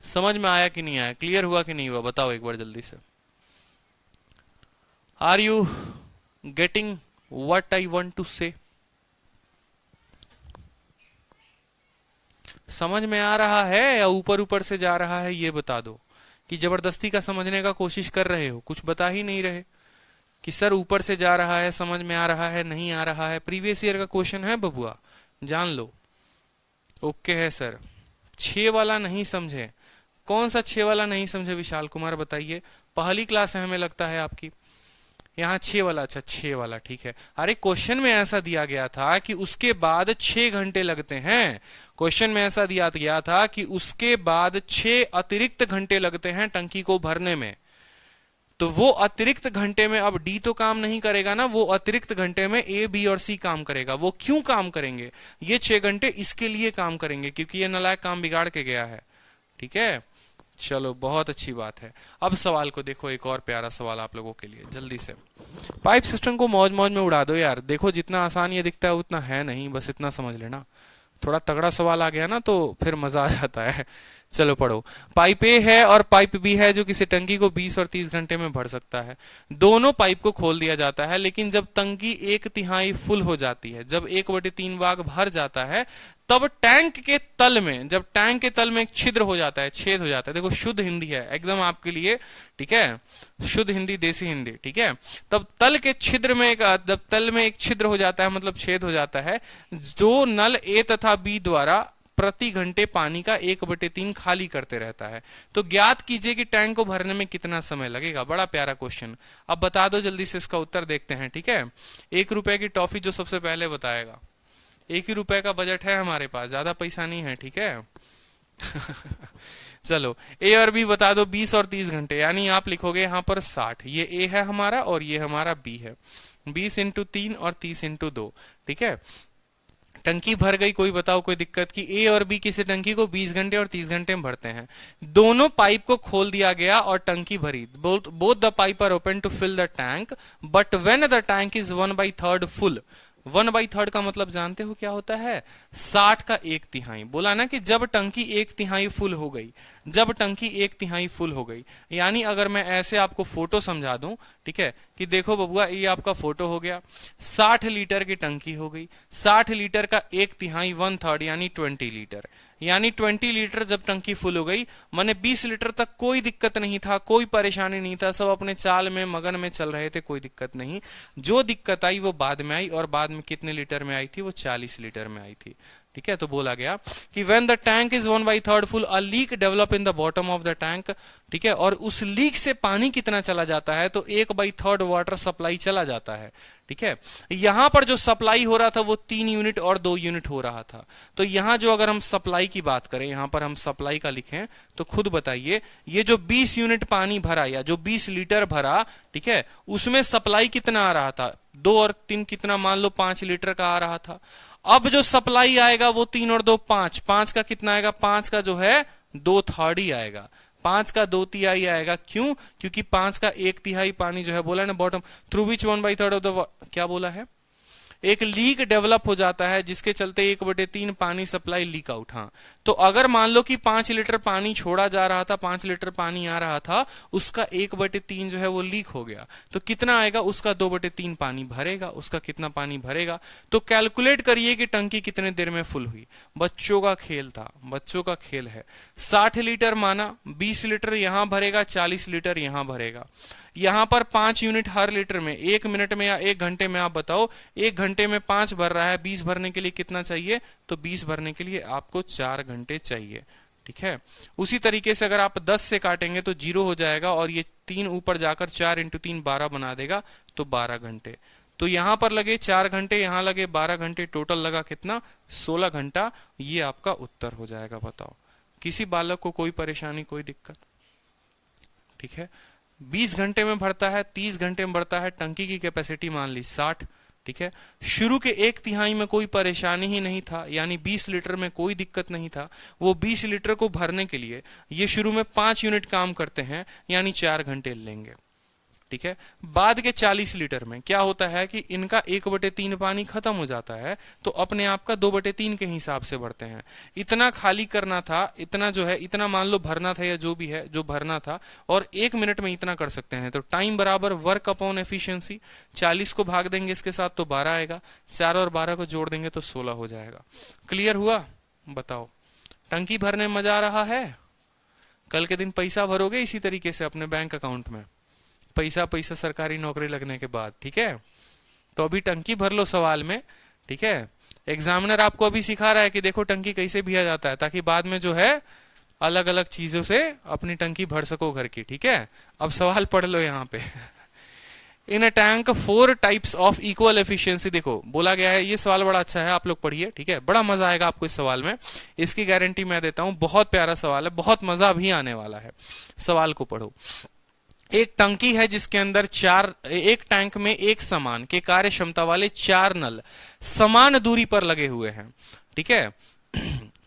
समझ में आया कि नहीं आया, क्लियर हुआ कि नहीं हुआ, बताओ एक बार जल्दी से। Are you getting what I want to say? समझ में आ रहा है या ऊपर ऊपर से जा रहा है, ये बता दो। कि जबरदस्ती का समझने का कोशिश कर रहे हो, कुछ बता ही नहीं रहे कि सर ऊपर से जा रहा है, समझ में आ रहा है, नहीं आ रहा है। प्रीवियस ईयर का क्वेश्चन है बबुआ, जान लो। ओके है सर। 6 वाला नहीं समझे, कौन सा 6 वाला नहीं समझे विशाल कुमार, बताइए। पहली क्लास है हमें लगता है आपकी, यहाँ 6 वाला। अच्छा 6 वाला, ठीक है। अरे क्वेश्चन में ऐसा दिया गया था कि उसके बाद 6 घंटे लगते हैं। क्वेश्चन में ऐसा दिया गया था कि उसके बाद 6 अतिरिक्त घंटे लगते हैं टंकी को भरने में। तो वो अतिरिक्त घंटे में अब डी तो काम नहीं करेगा ना, वो अतिरिक्त घंटे में ए बी और सी काम करेगा। वो क्यों काम करेंगे, ये 6 घंटे इसके लिए काम करेंगे क्योंकि ये नालायक काम बिगाड़ के गया है। ठीक है, चलो बहुत अच्छी बात है। अब सवाल को देखो, एक और प्यारा सवाल आप लोगों के लिए जल्दी से। पाइप सिस्टम को मौज मौज में उड़ा दो यार। देखो जितना आसान ये दिखता है उतना है नहीं, बस इतना समझ लेना। थोड़ा तगड़ा सवाल आ गया ना तो फिर मजा आ जाता है। चलो पढ़ो। पाइप ए है और पाइप बी है जो किसी टंकी को 20 और 30 घंटे में भर सकता है। दोनों पाइप को खोल दिया जाता है, लेकिन जब टंकी 1/3 फुल हो जाती है, जब 1/3 भाग भर जाता है, तब टैंक के तल में, जब टैंक के तल में एक छिद्र हो जाता है, छेद हो जाता है। देखो शुद्ध हिंदी है एकदम आपके लिए, ठीक है, शुद्ध हिंदी, देसी हिंदी, ठीक है। तब तल के छिद्र में जब तल में एक छिद्र हो जाता है, मतलब छेद हो जाता है, जो नल ए तथा बी द्वारा प्रति घंटे पानी का 1/3 खाली करते रहता है। तो ज्ञात कीजिए कि टैंक को भरने में कितना समय लगेगा। बड़ा प्यारा क्वेश्चन। अब बता दो जल्दी से, इसका उत्तर देखते हैं। ठीक है, 1 रुपए की टॉफी जो सबसे पहले बताएगा। 1 ही रुपए का बजट है हमारे पास, ज्यादा पैसा नहीं है, ठीक है। चलो ए और बी बता दो, 20 और 30 घंटे, यानी आप लिखोगे यहां पर 60। ये ए है हमारा और ये हमारा बी है। 20 इंटू 3 और 30 इंटू 2, ठीक है। टंकी भर गई, कोई बताओ कोई दिक्कत की। ए और बी किसी टंकी को 20 घंटे और 30 घंटे में भरते हैं। दोनों पाइप को खोल दिया गया और टंकी भरी। Both the pipe are open to fill the tank, but when the tank is 1/3 full. 1/3 का मतलब जानते हो क्या होता है, 60 का 1/3। बोला ना कि जब टंकी 1/3 फुल हो गई, जब टंकी 1/3 फुल हो गई, यानी अगर मैं ऐसे आपको फोटो समझा दूं, ठीक है, कि देखो बबुआ ये आपका फोटो हो गया, 60 लीटर की टंकी हो गई, 60 लीटर का 1/3 1/3 यानी 20 लीटर, यानी 20 लीटर जब टंकी फुल हो गई, माने 20 लीटर तक कोई दिक्कत नहीं था, कोई परेशानी नहीं था, सब अपने चाल में मगन में चल रहे थे, कोई दिक्कत नहीं। जो दिक्कत आई वो बाद में आई, और बाद में कितने लीटर में आई थी, वो 40 लीटर में आई थी। ठीक है, तो बोला गया कि when the tank is 1/3 full, a leak develop in the bottom of the tank. ठीक है, और उस लीक से पानी कितना चला जाता है, तो 1/3 वाटर सप्लाई चला जाता है। ठीक है, यहां पर जो सप्लाई हो रहा था वो 3 यूनिट और 2 यूनिट हो रहा था। तो यहां जो अगर हम सप्लाई की बात करें, यहां पर हम सप्लाई का लिखें, तो खुद बताइए, ये जो 20 यूनिट पानी भरा या जो 20 लीटर भरा, ठीक है, उसमें सप्लाई कितना आ रहा था, 2 और 3 कितना, मान लो 5 लीटर का आ रहा था। अब जो सप्लाई आएगा वो 3 और 2 5, 5 का कितना आएगा, 5 का जो है 2/3 ही आएगा, 5 का 2/3 आएगा। क्यों, क्योंकि 5 का 1/3 पानी जो है, बोला ना bottom through which 1/3 of the, क्या बोला है, एक लीक डेवलप हो जाता है जिसके चलते 1/3 पानी सप्लाई लीक आउट। हाँ, तो अगर मान लो कि 5 लीटर पानी छोड़ा जा रहा था, 5 लीटर पानी आ रहा था, उसका 1/3 जो है वो लीक हो गया, तो कितना आएगा? उसका 2/3 पानी भरेगा। उसका कितना पानी भरेगा? तो कैलकुलेट करिए कि टंकी कितने देर में फुल हुई। बच्चों का खेल था, बच्चों का खेल है। 60 लीटर माना, 20 लीटर यहां भरेगा, 40 लीटर यहां भरेगा। यहां पर 5 यूनिट हर लीटर में, 1 मिनट में या 1 घंटे में आप बताओ, 1 घंटे में 5 भर रहा है, 20 भरने के लिए कितना चाहिए? तो 20 भरने के लिए आपको 4 घंटे चाहिए। ठीक है, उसी तरीके से अगर आप 10 से काटेंगे तो 0 हो जाएगा, और ये 3 ऊपर जाकर 4 × 3 12 बना देगा, तो 12 घंटे। तो यहां पर लगे 4 घंटे, यहां लगे 12 घंटे, टोटल लगा कितना? 16 घंटा। ये आपका उत्तर हो जाएगा। बताओ, किसी बालक को कोई परेशानी, कोई दिक्कत? ठीक है, 20 घंटे में भरता है, 30 घंटे में भरता है। टंकी की कैपेसिटी मान ली 60। ठीक है, शुरू के 1/3 में कोई परेशानी ही नहीं था, यानी 20 लीटर में कोई दिक्कत नहीं था। वो 20 लीटर को भरने के लिए ये शुरू में 5 यूनिट काम करते हैं, यानी 4 घंटे लेंगे। ठीक है, बाद के 40 लीटर में क्या होता है कि इनका 1/3 पानी खत्म हो जाता है, तो अपने आप का 2/3 के हिसाब से भरते हैं। इतना खाली करना था, इतना जो है, इतना मान लो भरना था, या जो भी है जो भरना था, और 1 मिनट में इतना कर सकते हैं। तो टाइम बराबर वर्क अपॉन एफिशिएंसी। 40 को भाग देंगे इसके साथ तो 12 आएगा, 4 और 12 को जोड़ देंगे तो 16 हो जाएगा। क्लियर हुआ? बताओ, टंकी भरने में मजा आ रहा है? कल के दिन पैसा भरोगे इसी तरीके से अपने बैंक अकाउंट में, पैसा पैसा सरकारी नौकरी लगने के बाद। ठीक है, तो अभी टंकी भर लो सवाल में। ठीक है, एग्जामिनर आपको अभी सिखा रहा है कि देखो टंकी कैसे भरा जाता है, ताकि बाद में जो है अलग अलग चीजों से अपनी टंकी भर सको घर की। ठीक है, अब सवाल पढ़ लो यहाँ पे। In a tank 4 types of equal efficiency. देखो बोला गया है, ये सवाल बड़ा अच्छा है, आप लोग पढ़िए। ठीक है, बड़ा मजा आएगा आपको इस सवाल में, इसकी गारंटी मैं देता हूं। बहुत प्यारा सवाल है, बहुत मजा भी आने वाला है। सवाल को पढ़ो। एक टंकी है जिसके अंदर एक टैंक में एक समान के कार्य क्षमता वाले 4 नल समान दूरी पर लगे हुए हैं। ठीक है,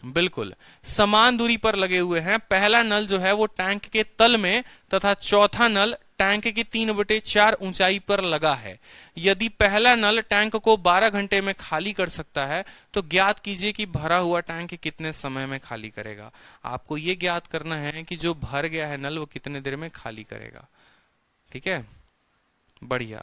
बिल्कुल समान दूरी पर लगे हुए हैं। पहला नल जो है वो टैंक के तल में, तथा चौथा नल टैंक की 3/4 ऊंचाई पर लगा है। यदि पहला नल टैंक को 12 घंटे में खाली कर सकता है, तो ज्ञात कीजिए कि भरा हुआ टैंक कितने समय में खाली करेगा। आपको यह ज्ञात करना है कि जो भर गया है नल वो कितने देर में खाली करेगा। ठीक है, बढ़िया।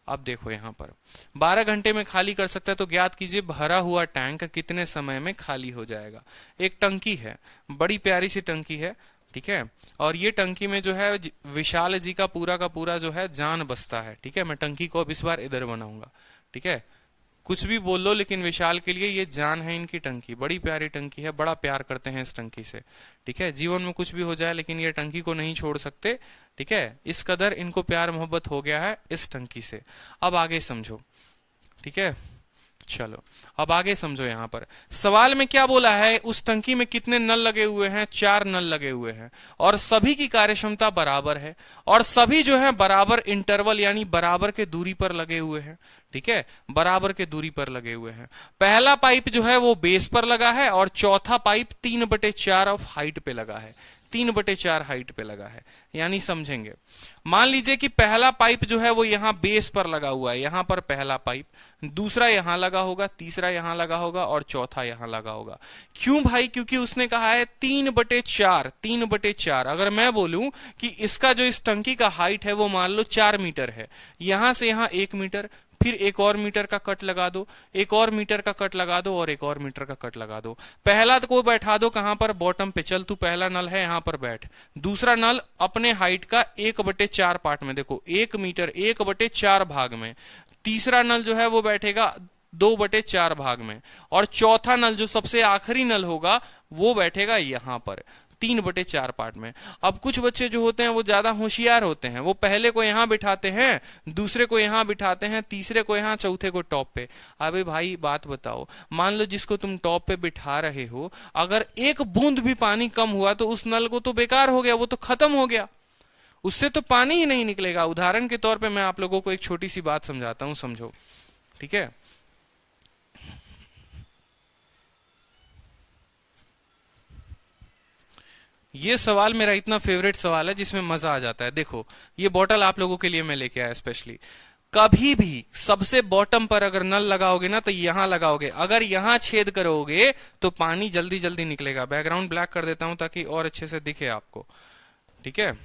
अब देखो यहां पर 12 घंटे में खाली कर सकता है, तो ज्ञात कीजिए भरा हुआ टैंक कितने समय में खाली हो जाएगा। एक टंकी है, बड़ी प्यारी सी टंकी है। ठीक है, और ये टंकी में जो है विशाल जी का पूरा जो है जान बसता है। ठीक है, मैं टंकी को अब इस बार इधर बनाऊंगा। ठीक है, कुछ भी बोल लो, लेकिन विशाल के लिए ये जान है इनकी टंकी। बड़ी प्यारी टंकी है, बड़ा प्यार करते हैं इस टंकी से। ठीक है, जीवन में कुछ भी हो जाए लेकिन ये टंकी को नहीं छोड़ सकते। ठीक है, इस कदर इनको प्यार मोहब्बत हो गया है इस टंकी से। अब आगे समझो। ठीक है, चलो अब आगे समझो। यहां पर सवाल में क्या बोला है, उस टंकी में कितने नल लगे हुए हैं? 4 नल लगे हुए हैं, और सभी की कार्यक्षमता बराबर है, और सभी जो है बराबर इंटरवल यानी बराबर के दूरी पर लगे हुए हैं। ठीक है, बराबर के दूरी पर लगे हुए हैं। पहला पाइप जो है वो बेस पर लगा है, और चौथा पाइप 3/4 ऑफ हाइट पे लगा है। 3/4 हाइट पे लगा है, यानी समझेंगे। मान लीजिए कि पहला पाइप जो है वो यहां बेस पर लगा हुआ है, यहां पर पहला पाइप, दूसरा यहां लगा होगा, तीसरा यहां लगा होगा, और चौथा यहां लगा होगा। क्यों भाई? क्योंकि उसने कहा है 3/4। 3/4 अगर मैं बोलूं कि इसका जो इस टंकी का हाइट है वो मान लो 4 मीटर है, यहां से यहां 1 मीटर, फिर 1 और मीटर का कट लगा दो, 1 और मीटर का कट लगा दो, और 1 और मीटर का कट लगा दो। पहला को बैठा दो कहां पर? बॉटम पे। चल तू पहला नल है यहां पर बैठ। दूसरा नल अपने हाइट का 1/4 पार्ट में, देखो 1 मीटर 1/4 भाग में। तीसरा नल जो है वो बैठेगा 2/4 भाग में, और चौथा नल जो सबसे आखिरी नल होगा वो बैठेगा यहां पर 3/4 पार्ट में। अब कुछ बच्चे जो होते हैं वो ज्यादा होशियार होते हैं, वो पहले को यहां बिठाते हैं, दूसरे को यहां बिठाते हैं, तीसरे को यहां, चौथे को टॉप पे। अबे भाई बात बताओ, मान लो जिसको तुम टॉप पे बिठा रहे हो, अगर एक बूंद भी पानी कम हुआ तो उस नल को तो बेकार हो गया, वो तो खत्म हो गया, उससे तो पानी ही नहीं निकलेगा। उदाहरण के तौर पे मैं आप लोगों को एक छोटी सी बात समझाता हूं, समझो। ठीक है, ये सवाल मेरा इतना फेवरेट सवाल है जिसमें मजा आ जाता है। देखो ये बॉटल आप लोगों के लिए मैं लेके आया स्पेशली। कभी भी सबसे बॉटम पर अगर नल लगाओगे ना तो यहां लगाओगे, अगर यहां छेद करोगे तो पानी जल्दी जल्दी निकलेगा। बैकग्राउंड ब्लैक कर देता हूं ताकि और अच्छे से दिखे आपको, ठीक है।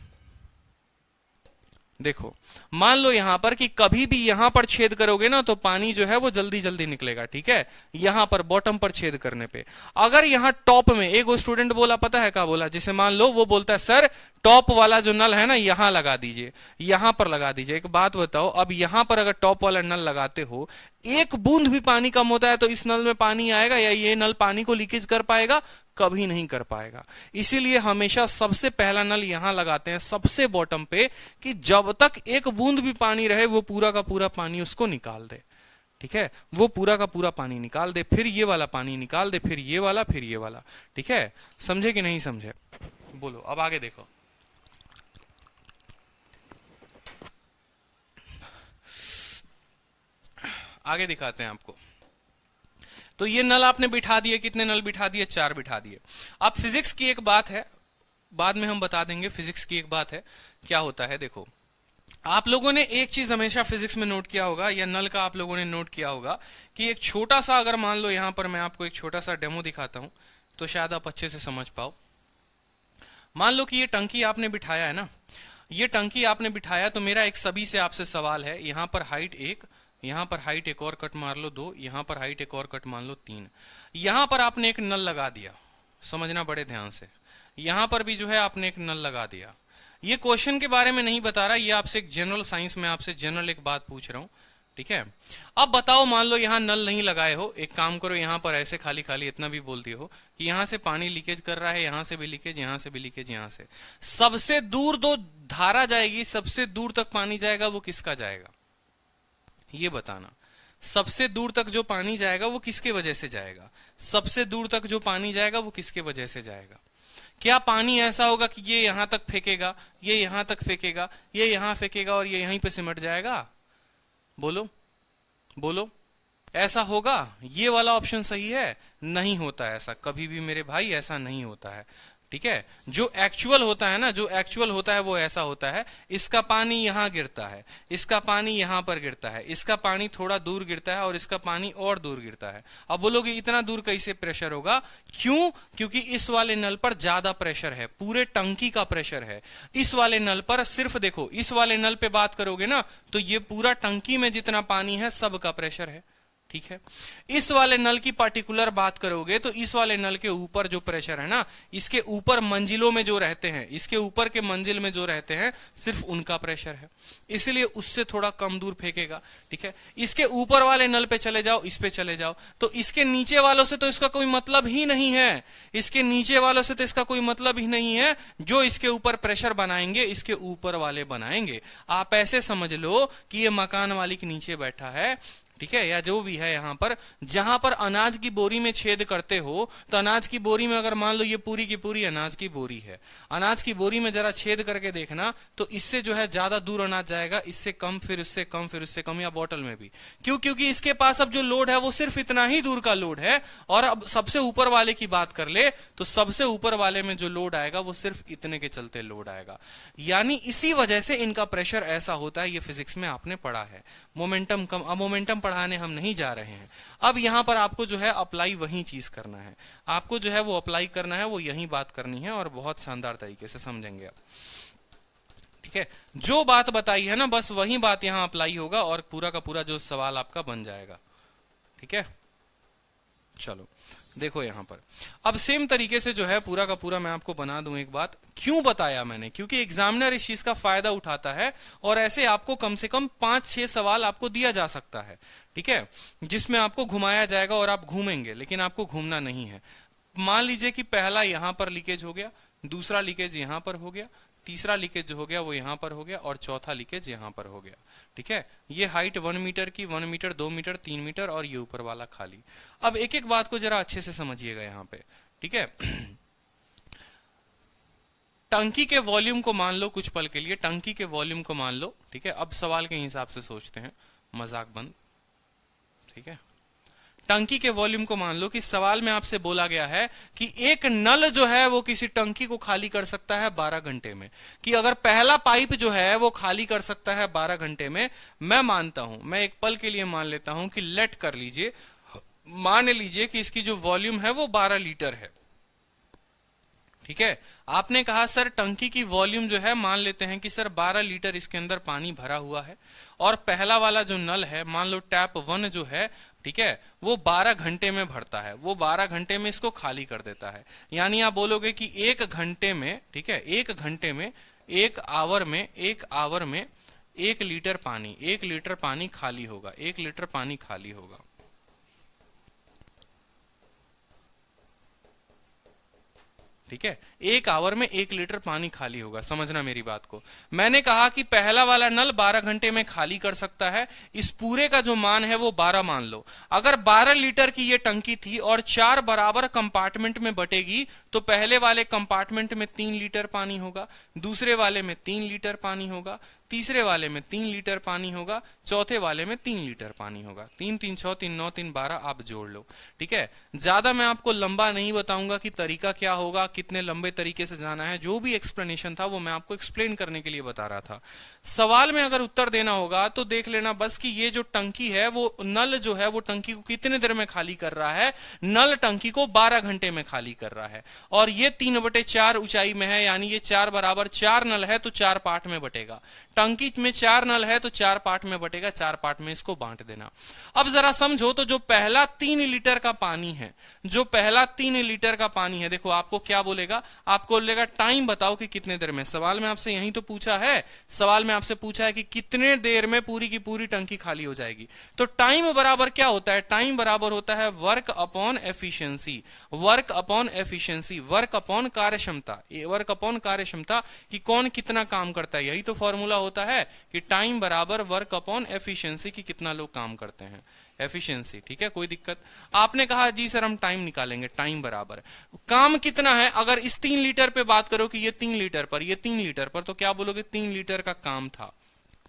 देखो मान लो यहां पर कि कभी भी यहां पर छेद करोगे ना तो पानी जो है वो जल्दी जल्दी निकलेगा, ठीक है। यहां पर बॉटम पर छेद करने पे अगर यहां टॉप में, एक वो स्टूडेंट बोला, पता है क्या बोला, जैसे मान लो वो बोलता है सर टॉप वाला जो नल है ना यहां लगा दीजिए, यहां पर लगा दीजिए। एक बात बताओ, अब यहां पर अगर टॉप वाला नल लगाते हो, एक बूंद भी पानी कम होता है तो इस नल में पानी आएगा या ये नल पानी को लीकेज कर पाएगा? कभी नहीं कर पाएगा। इसीलिए हमेशा सबसे पहला नल यहां लगाते हैं सबसे बॉटम पे, कि जब तक एक बूंद भी पानी रहे वो पूरा का पूरा पानी उसको निकाल दे, ठीक है। वो पूरा का पूरा पानी निकाल दे, फिर ये वाला पानी निकाल दे, फिर ये वाला, फिर ये वाला, ठीक है। समझे कि नहीं समझे? बोलो अब आगे देखो। आगे दिखाते हैं आपको। तो ये नल आपने बिठा दिए, कितने नल बिठा दिए? 4 बिठा दिए। अब फिजिक्स की एक बात है, बाद में हम बता देंगे, फिजिक्स की एक बात है क्या होता है। देखो आप लोगों ने एक चीज हमेशा फिजिक्स में नोट किया होगा, या नल का आप लोगों ने नोट किया होगा कि एक छोटा सा, अगर मान लो यहां पर मैं आपको एक छोटा सा डेमो दिखाता हूं तो शायद आप अच्छे से समझ पाओ। मान लो कि ये टंकी आपने बिठाया है ना, ये टंकी आपने बिठाया, तो मेरा एक सभी से आपसे सवाल है, यहां पर हाइट 1, यहां पर हाइट एक और कट मार लो 2, यहां पर हाइट एक और कट मान लो 3, यहां पर आपने एक नल लगा दिया, समझना बड़े ध्यान से, यहां पर भी जो है आपने एक नल लगा दिया। ये क्वेश्चन के बारे में नहीं बता रहा, ये आपसे एक जनरल साइंस में आपसे जनरल एक बात पूछ रहा हूं, ठीक है। अब बताओ मान लो यहां नल नहीं लगाए हो, एक काम करो, यहां पर ऐसे खाली खाली इतना भी बोल दिए हो कि यहां से पानी लीकेज कर रहा है, यहां से भी लीकेज, यहां से भी लीकेज, यहां से सबसे दूर दो धारा जाएगी, सबसे दूर तक पानी जाएगा, वो किसका जाएगा ये बताना। सबसे दूर तक जो पानी जाएगा वो किसके वजह से जाएगा? सबसे दूर तक जो पानी जाएगा वो किसके वजह से जाएगा? क्या पानी ऐसा होगा कि ये यहां तक फेंकेगा, ये यहां तक फेंकेगा, ये यहां फेंकेगा और ये यहीं पे सिमट जाएगा? बोलो बोलो, ऐसा होगा? ये वाला ऑप्शन सही है? नहीं होता ऐसा, कभी भी मेरे भाई ऐसा नहीं होता है, ठीक है। जो एक्चुअल होता है ना, जो एक्चुअल होता है वो ऐसा होता है, इसका पानी यहां गिरता है, इसका पानी यहां पर गिरता है, इसका पानी थोड़ा दूर गिरता है और इसका पानी और दूर गिरता है। अब बोलोगे इतना दूर कैसे प्रेशर होगा? क्यों? क्योंकि इस वाले नल पर ज्यादा प्रेशर है, पूरे टंकी का प्रेशर है। इस वाले नल पर सिर्फ देखो, इस वाले नल पे बात करोगे ना तो ये पूरा टंकी में जितना पानी है सबका प्रेशर है, ठीक है। इस वाले नल की पर्टिकुलर बात करोगे तो इस वाले नल के ऊपर जो प्रेशर है ना, इसके ऊपर मंजिलों में जो रहते हैं, इसके ऊपर के मंजिल में जो रहते हैं सिर्फ उनका प्रेशर है, इसलिए उससे थोड़ा कम दूर फेंकेगा, ठीक है। इसके ऊपर वाले नल पे चले जाओ, इस पे चले जाओ, तो इसके नीचे वालों से तो इसका कोई मतलब ही नहीं है, इसके नीचे वालों से तो इसका कोई मतलब ही नहीं है। जो इसके ऊपर प्रेशर बनाएंगे इसके ऊपर वाले बनाएंगे। आप ऐसे समझ लो कि ये मकान मालिक के नीचे बैठा है, ठीक है, या जो भी है यहां पर, जहां पर अनाज की बोरी में छेद करते हो तो अनाज की बोरी में अगर मान लो ये पूरी की पूरी अनाज की बोरी है, अनाज की बोरी में जरा छेद करके देखना तो इससे जो है ज्यादा दूर अनाज जाएगा, इससे कम, फिर उससे कम, फिर उससे कम, या बॉटल में भी। क्यों? क्योंकि इसके पास अब जो लोड है वो सिर्फ इतना ही दूर का लोड है। और अब सबसे ऊपर वाले की बात कर ले तो सबसे ऊपर वाले में जो लोड आएगा वो सिर्फ इतने के चलते लोड आएगा, यानी इसी वजह से इनका प्रेशर ऐसा होता है। ये फिजिक्स में आपने पढ़ा है। मोमेंटम कम, अब मोमेंटम पढ़ाने हम नहीं जा रहे हैं। अब यहां पर आपको जो है अप्लाई वही चीज करना है, आपको जो है वो अप्लाई करना है, वो यही बात करनी है और बहुत शानदार तरीके से समझेंगे आप, ठीक है। जो बात बताई है ना बस वही बात यहां अप्लाई होगा और पूरा का पूरा जो सवाल आपका बन जाएगा, ठीक है। चलो देखो यहां पर अब सेम तरीके से जो है पूरा का पूरा मैं आपको बना दूं। एक बात क्यों बताया मैंने, क्योंकि एग्जामिनर इस चीज का फायदा उठाता है और ऐसे आपको कम से कम 5-6 सवाल आपको दिया जा सकता है, ठीक है, जिसमें आपको घुमाया जाएगा और आप घूमेंगे, लेकिन आपको घूमना नहीं है। मान लीजिए कि पहला यहां पर लीकेज हो गया, दूसरा लीकेज यहां पर हो गया, तीसरा लीकेज जो हो गया वो यहां पर हो गया और चौथा लीकेज यहां पर हो गया, ठीक है। ये हाइट 1 मीटर की, 1 मीटर, 2 मीटर, 3 मीटर और ये ऊपर वाला खाली। अब एक एक बात को जरा अच्छे से समझिएगा यहां पे, ठीक है। टंकी के वॉल्यूम को मान लो कुछ पल के लिए, टंकी के वॉल्यूम को मान लो, ठीक है। अब सवाल के हिसाब से सोचते हैं, मजाक बंद, ठीक है। टंकी के वॉल्यूम को मान लो कि सवाल में आपसे बोला गया है कि एक नल जो है वो किसी टंकी को खाली कर सकता है 12 घंटे में, कि अगर पहला पाइप जो है वो खाली कर सकता है 12 घंटे में। मैं मानता हूं, मैं एक पल के लिए मान लेता हूं कि लेट कर लीजिए, मान लीजिए कि इसकी जो वॉल्यूम है वो 12 लीटर है। ठीक है, आपने कहा सर टंकी की वॉल्यूम जो है, मान लेते हैं कि सर 12 लीटर इसके अंदर पानी भरा हुआ है, और पहला वाला जो नल है, मान लो टैप 1 जो है, ठीक है, वो 12 घंटे में भरता है, वो 12 घंटे में इसको खाली कर देता है। यानी आप बोलोगे कि 1 घंटे में, ठीक है, 1 घंटे में, 1 आवर में 1 लीटर पानी, 1 लीटर पानी खाली होगा, 1 लीटर पानी खाली होगा। ठीक है, 1 आवर में 1 लीटर पानी खाली होगा, समझना मेरी बात को। मैंने कहा कि पहला वाला नल 12 घंटे में खाली कर सकता है, इस पूरे का जो मान है वो 12 मान लो। अगर 12 लीटर की ये टंकी थी और 4 बराबर कंपार्टमेंट में बटेगी, तो पहले वाले कंपार्टमेंट में 3 लीटर पानी होगा, दूसरे वाले में 3 लीटर पानी होगा, तीसरे वाले में 3 लीटर पानी होगा, चौथे वाले में 3 लीटर पानी होगा। 3 3 6 3 9 3 12 आप जोड़ लो। ठीक है, ज्यादा मैं आपको लंबा नहीं बताऊंगा कि तरीका क्या होगा, कितने लंबे तरीके से जाना है। जो भी एक्सप्लेनेशन था वो मैं आपको एक्सप्लेन करने के लिए बता रहा था। सवाल में अगर उत्तर देना होगा तो देख लेना बस कि ये जो टंकी है, वो नल जो है वो टंकी को कितने देर में खाली कर रहा है। नल टंकी को 12 घंटे में खाली कर रहा है, और ये 3/4 ऊंचाई में है, यानी ये 4 बराबर 4 नल है तो 4 पार्ट में बटेगा। टंकी में 4 नल है तो 4 पार्ट में बटेगा, 4 पार्ट में इसको बांट देना। अब जरा समझो तो जो पहला 3 लीटर का पानी है, जो पहला 3 लीटर का पानी है, देखो आपको क्या बोलेगा, आपको बोलेगा टाइम बताओ कि कितने देर में। सवाल में आपसे यही तो पूछा है, सवाल में आपसे पूछा है कि कितने देर में पूरी की पूरी टंकी खाली हो जाएगी। तो टाइम बराबर क्या होता है, टाइम बराबर होता है work upon efficiency, work upon efficiency, work upon कार्यक्षमता, वर्क अपॉन कार्यक्षमता कि कौन कितना काम करता है। यही तो फॉर्मूला होता है कि टाइम बराबर वर्क अपॉन एफिशिएंसी की कितना लोग काम करते हैं, एफिशिएंसी। ठीक है, कोई दिक्कत। आपने कहा जी सर हम टाइम निकालेंगे, टाइम बराबर काम कितना है। अगर इस 3 लीटर पे बात करो कि ये 3 लीटर पर, ये 3 लीटर पर, तो क्या बोलोगे 3 लीटर का काम था।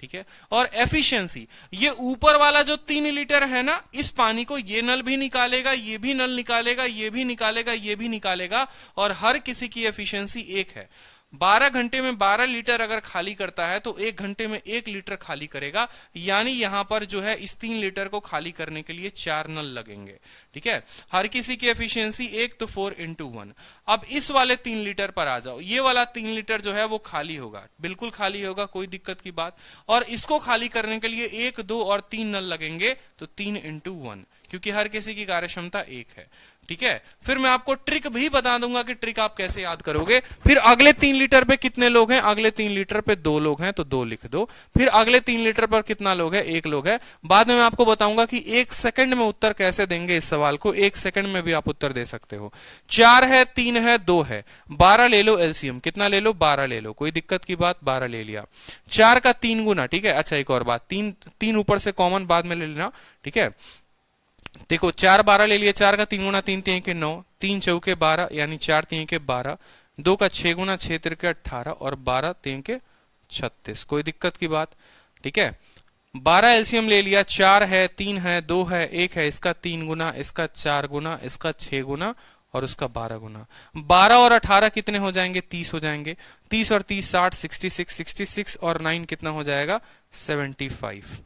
ठीक है, और एफिशिएंसी, ये ऊपर वाला जो 3 लीटर है ना, इस पानी को ये नल भी निकालेगा, ये भी नल निकालेगा, ये भी निकालेगा, ये भी निकालेगा, और हर किसी की एफिशिएंसी 1 है। 12 घंटे में 12 लीटर अगर खाली करता है तो 1 घंटे में 1 लीटर खाली करेगा, यानी यहां पर जो है इस 3 लीटर को खाली करने के लिए 4 नल लगेंगे। ठीक है, हर किसी की एफिशिएंसी 1, तो 4 × 1। अब इस वाले 3 लीटर पर आ जाओ, ये वाला 3 लीटर जो है वो खाली होगा, बिल्कुल खाली होगा, कोई दिक्कत की बात। और इसको खाली करने के लिए 1, 2 और 3 नल लगेंगे, तो 3 × 1, क्योंकि हर किसी की कार्यक्षमता 1 है। ठीक है, फिर मैं आपको ट्रिक भी बता दूंगा कि ट्रिक आप कैसे याद करोगे। फिर अगले 3 लीटर पे कितने लोग हैं, अगले 3 लीटर पे 2 लोग हैं तो 2 लिख दो। फिर अगले 3 लीटर पर कितना लोग है, 1 लोग है। बाद में मैं आपको बताऊंगा कि 1 सेकंड में उत्तर कैसे देंगे इस सवाल को, 1 सेकंड में भी आप उत्तर दे सकते हो। 4 है, 3 है, 2 है, 12 ले लो एलसीएम, कितना ले लो, 12 ले लो, कोई दिक्कत की बात, 12 ले लिया। 4 का 3 गुना, ठीक है। अच्छा एक और बात, 3 ऊपर से कॉमन बाद में ले लेना। ठीक है, देखो 4 12 ले लिया, 4 का 3 गुना 3 3 के 9, 3 चौके 12, यानी 4 3 के 12, 2 का 6 गुना 6 3 के 18, और 12 3 के 36, कोई दिक्कत की बात। ठीक है, 12 एलसीएम ले लिया, 4 है, 3 है, 2 है, 1 है, इसका 3 गुना, इसका 4 गुना, इसका 6 गुना और उसका 12 गुना। 12 और 18 कितने हो जाएंगे, 30 हो जाएंगे। 30 और 30 60, 66, 66 और 9 कितना हो जाएगा, 75।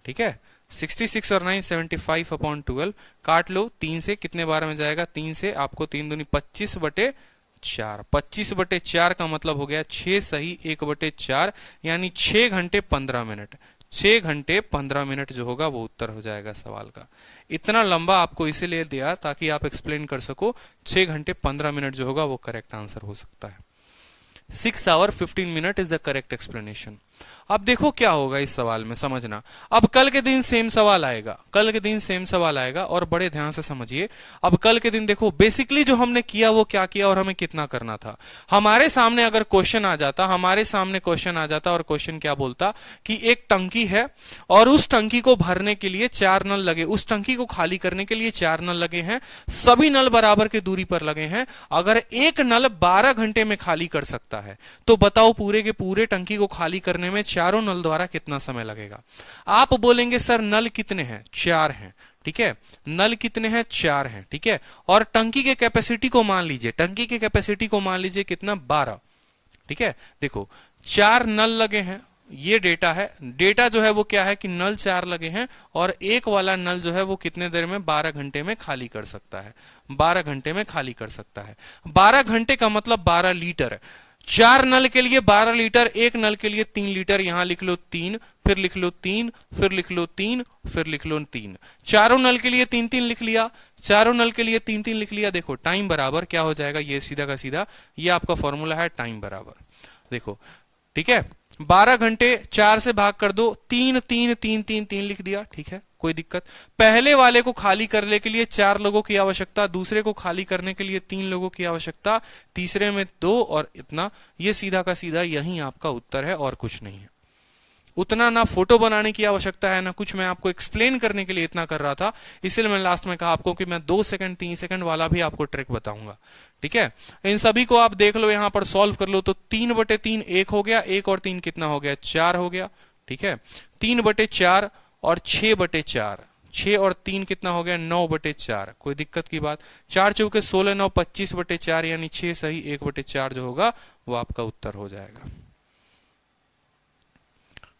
ठीक है, 66 और 9 75/12 काट लो 3 से, कितने बार में जाएगा, 3 से आपको 3 दूनी 25/4, 25/4 का मतलब हो गया 6 सही 1/4, यानी 6 घंटे 15 मिनट, 6 घंटे 15 मिनट जो होगा वो उत्तर हो जाएगा सवाल का। इतना लंबा आपको इसीलिए दिया ताकि आप एक्सप्लेन कर सको, 6 घंटे 15 मिनट जो होगा वो करेक्ट आंसर हो सकता है। 6 hours 15 minutes is the correct explanation. अब देखो क्या होगा इस सवाल में, समझना। अब कल के दिन सेम सवाल आएगा, कल के दिन सेम सवाल आएगा, और बड़े ध्यान से समझिए। अब कल के दिन देखो बेसिकली जो हमने किया वो क्या किया और हमें कितना करना था। हमारे सामने अगर क्वेश्चन आ जाता, हमारे सामने क्वेश्चन आ जाता और क्वेश्चन क्या बोलता कि एक टंकी है और उस टंकी को भरने के लिए 4 नल लगे, उस टंकी को खाली करने के लिए 4 नल लगे हैं, सभी नल बराबर की दूरी पर लगे हैं। अगर एक नल 12 घंटे में खाली कर सकता है तो बताओ पूरे के पूरे टंकी को खाली करने में चारों नल द्वारा कितना समय लगेगा। आप बोलेंगे सर नल कितने हैं, 4 हैं। ठीक है, नल कितने हैं, 4 हैं, ठीक है, और टंकी के कैपेसिटी को मान लीजिए, टंकी के कैपेसिटी को मान लीजिए कितना, 12, ठीक है। देखो 4 नल लगे हैं, ये डेटा है, डेटा जो है वो क्या है कि नल 4 लगे हैं और एक वाला नल जो है वो कितने देर में, 12 घंटे में खाली कर सकता है, 12 घंटे में खाली कर सकता है। 12 घंटे का मतलब 12 लीटर, 4 नल के लिए 12 लीटर, एक नल के लिए 3 लीटर, यहां लिख लो 3, फिर लिख लो 3, फिर लिख लो 3, फिर लिख लो 3, चारों नल के लिए 3-3 लिख लिया, चारों नल के लिए 3-3 लिख लिया। देखो टाइम बराबर क्या हो जाएगा, ये सीधा का सीधा ये आपका फॉर्मूला है, टाइम बराबर, देखो ठीक है, 12 घंटे 4 से भाग कर दो, 3 लिख दिया, ठीक है, कोई दिक्कत। पहले वाले को खाली करने के लिए 4 लोगों की आवश्यकता, दूसरे को खाली करने के लिए 3 लोगों की आवश्यकता, तीसरे में 2 और इतना, ये सीधा का सीधा यही आपका उत्तर है और कुछ नहीं है। उतना ना फोटो बनाने की आवश्यकता है ना कुछ, मैं आपको एक्सप्लेन करने के लिए इतना कर रहा था, इसलिए मैं लास्ट में कहा आपको कि मैं 2 सेकंड 3 सेकंड वाला भी आपको ट्रिक बताऊंगा, ठीक है। इन सभी को आप देख लो, यहां पर सॉल्व कर लो, तो 3/3 1 हो गया, 1 और 3 कितना हो गया, 4 हो गया, ठीक है। 3/4 और 6/4, 6 और 3 कितना हो गया, 9/4, कोई दिक्कत की बात। 4 चौके 16, 9 25/4 यानी 6 सही, 1/4 जो होगा वो आपका उत्तर हो जाएगा।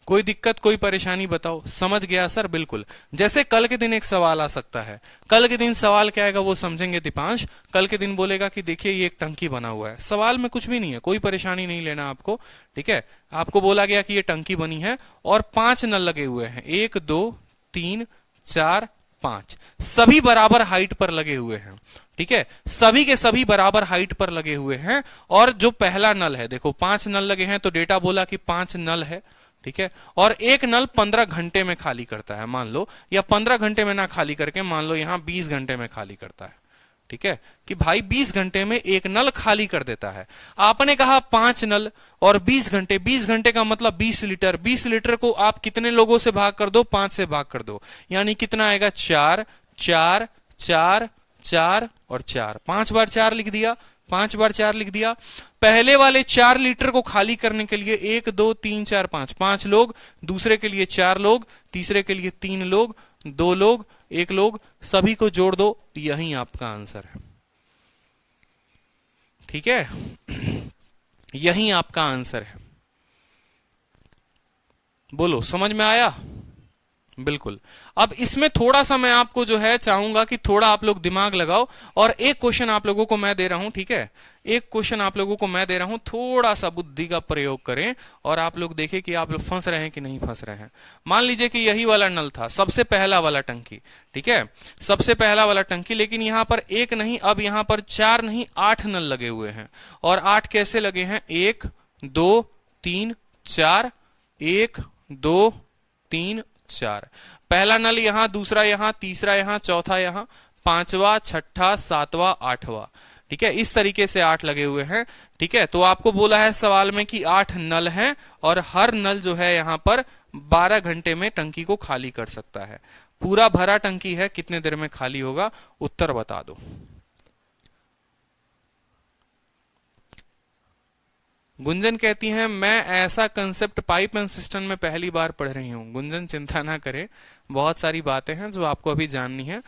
कोई दिक्कत कोई परेशानी बताओ, समझ गया सर, बिल्कुल। जैसे कल के दिन एक सवाल आ सकता है, कल के दिन सवाल क्या आएगा वो समझेंगे दीपांश। कल के दिन बोलेगा कि देखिए ये एक टंकी बना हुआ है, सवाल में कुछ भी नहीं है, कोई परेशानी नहीं लेना आपको, ठीक है। आपको बोला गया कि ये टंकी बनी है और 5 नल लगे हुए हैं, 1 2 3 4 5, सभी बराबर हाइट पर लगे हुए हैं, ठीक है, सभी के सभी बराबर हाइट पर लगे हुए हैं। और जो पहला नल है, देखो 5 नल लगे हैं तो डेटा बोला कि 5 नल है, ठीक है, और एक नल 15 घंटे में खाली करता है मान लो, या 15 घंटे में ना खाली करके मान लो यहां 20 घंटे में खाली करता है, ठीक है, कि भाई 20 घंटे में एक नल खाली कर देता है। आपने कहा 5 नल और 20 घंटे, 20 घंटे का मतलब 20 लीटर, 20 लीटर को आप कितने लोगों से भाग कर दो, 5 से भाग कर दो, यानी कितना आएगा, 4 4 4 4 और 4, 5 बार 4 लिख दिया, 5 बार 4 लिख दिया। पहले वाले 4 लीटर को खाली करने के लिए 1 2 3 4 5, 5 लोग, दूसरे के लिए 4 लोग, तीसरे के लिए 3 लोग, 2 लोग, 1 लोग, सभी को जोड़ दो, यही आपका आंसर है, ठीक है, यही आपका आंसर है। बोलो समझ में आया, बिल्कुल। अब इसमें थोड़ा सा मैं आपको जो है चाहूंगा कि थोड़ा आप लोग दिमाग लगाओ, और एक क्वेश्चन आप लोगों को मैं दे रहा हूं, ठीक है, एक क्वेश्चन आप लोगों को मैं दे रहा हूं, थोड़ा सा बुद्धि का प्रयोग करें और आप लोग देखें कि आप लोग फंस रहे हैं कि नहीं फंस रहे हैं। मान लीजिए कि यही वाला नल था, सबसे पहला वाला टंकी, ठीक है, सबसे पहला वाला टंकी, लेकिन यहां पर एक नहीं, अब यहां पर 4 नहीं 8 नल लगे हुए हैं। और 8 कैसे लगे हैं, 1 2 3 4, 1 2 3 4, पहला नल यहां, दूसरा यहां, तीसरा यहां, चौथा यहां, 5वां 6ठा 7वां 8वां, ठीक है, इस तरीके से 8 लगे हुए हैं, ठीक है। तो आपको बोला है सवाल में कि 8 नल हैं और हर नल जो है यहां पर 12 घंटे में टंकी को खाली कर सकता है। पूरा भरा टंकी है, कितने देर में खाली होगा, उत्तर बता दो। गुंजन कहती हैं मैं ऐसा कंसेप्ट पाइप एंड सिस्टम में पहली बार पढ़ रही हूं। गुंजन चिंता ना करें, बहुत सारी बातें हैं जो आपको अभी जाननी है,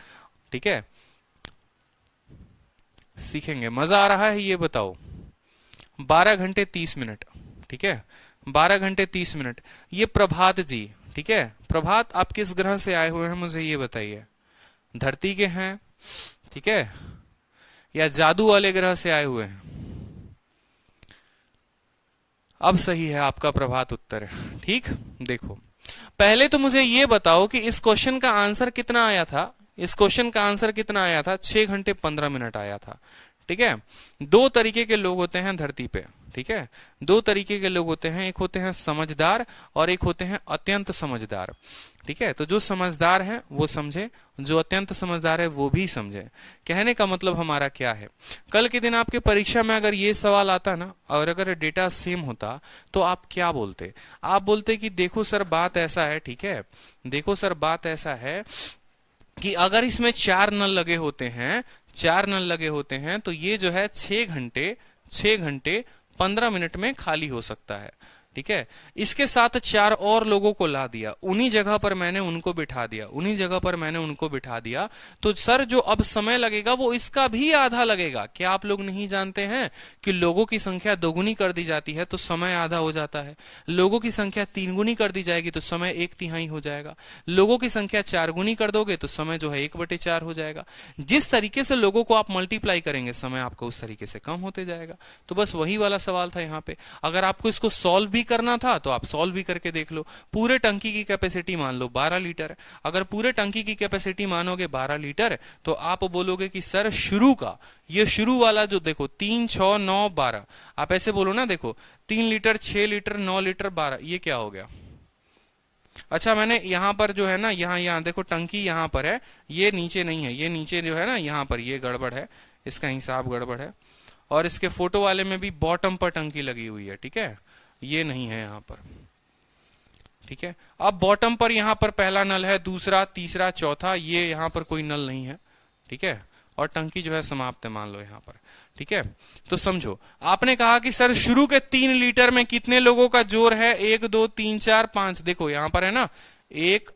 ठीक है, सीखेंगे। मजा आ रहा है ये बताओ। 12 घंटे 30 मिनट, ठीक है, 12 घंटे 30 मिनट। ये प्रभात जी, ठीक है, प्रभात आप किस ग्रह से आए हुए हैं मुझे ये बताइए, धरती के हैं, ठीक है, या जादू वाले ग्रह से आए हुए हैं। अब सही है आपका प्रभात उत्तर है, ठीक। देखो पहले तो मुझे ये बताओ कि इस क्वेश्चन का आंसर कितना आया था, इस क्वेश्चन का आंसर कितना आया था, 6 घंटे 15 मिनट आया था, ठीक है। 2 तरीके के लोग होते हैं धरती पे, ठीक है, 2 तरीके के लोग होते हैं, एक होते हैं समझदार और एक होते हैं अत्यंत समझदार, ठीक है। तो जो समझदार हैं वो समझे, जो अत्यंत समझदार है वो भी समझे। कहने का मतलब हमारा क्या है, कल के दिन आपके परीक्षा में अगर ये सवाल आता ना और अगर डेटा सेम होता तो आप क्या बोलते, आप बोलते कि देखो सर बात ऐसा है, ठीक है, देखो सर बात ऐसा है कि अगर इसमें 4 नल लगे होते हैं, 4 नल लगे होते हैं तो ये जो है 6 घंटे 15 मिनट में खाली हो सकता है, ठीक है। इसके साथ 4 और लोगों को ला दिया, उन्हीं जगह पर मैंने उनको बिठा दिया, उन्हीं जगह पर मैंने उनको बिठा दिया। तो सर जो अब समय लगेगा वो इसका भी आधा लगेगा। क्या आप लोग नहीं जानते हैं कि लोगों की संख्या दोगुनी कर दी जाती है तो समय आधा हो जाता है, लोगों की संख्या 3 गुनी कर दी जाएगी तो समय 1/3 हो जाएगा, लोगों की संख्या 4 गुनी कर दोगे तो समय जो है 1/4 हो जाएगा। जिस तरीके से लोगों को आप मल्टीप्लाई करेंगे समय आपका उस तरीके से कम होते जाएगा। तो बस वही वाला सवाल था यहाँ पे। अगर आपको इसको सॉल्व भी करना था तो आप सॉल्व भी करके देख लो। पूरे टंकी की कैपेसिटी मान लो 12 लीटर। अगर पूरे टंकी की कैपेसिटी मानोगे 12 लीटर तो आप बोलोगे कि सर शुरू का, ये शुरू वाला जो देखो 3, 6, 9, 12, आप ऐसे बोलो ना, देखो 3 लीटर, 6 लीटर, 9 लीटर, 12, ये क्या हो गया? अच्छा मैंने यहाँ पर जो है ना, यहाँ देखो टंकी यहाँ पर है, ये नीचे नहीं है, ये नीचे जो है ना यहाँ पर ये गड़बड़ है, इसका हिसाब गड़बड़ है। और इसके फोटो वाले में भी बॉटम पर टंकी लगी हुई है, ठीक है, ये नहीं है यहाँ पर, ठीक है। अब बॉटम पर यहाँ पर पहला नल है, दूसरा, तीसरा, चौथा, ये यहाँ पर कोई नल नहीं है, ठीक है। और टंकी जो है समाप्त है मान लो यहाँ पर, ठीक है। तो समझो, आपने कहा कि सर शुरू के 3 लीटर में कितने लोगों का जोर है? 1, 2, 3, 4, 5, देखो यहाँ पर है ना 1,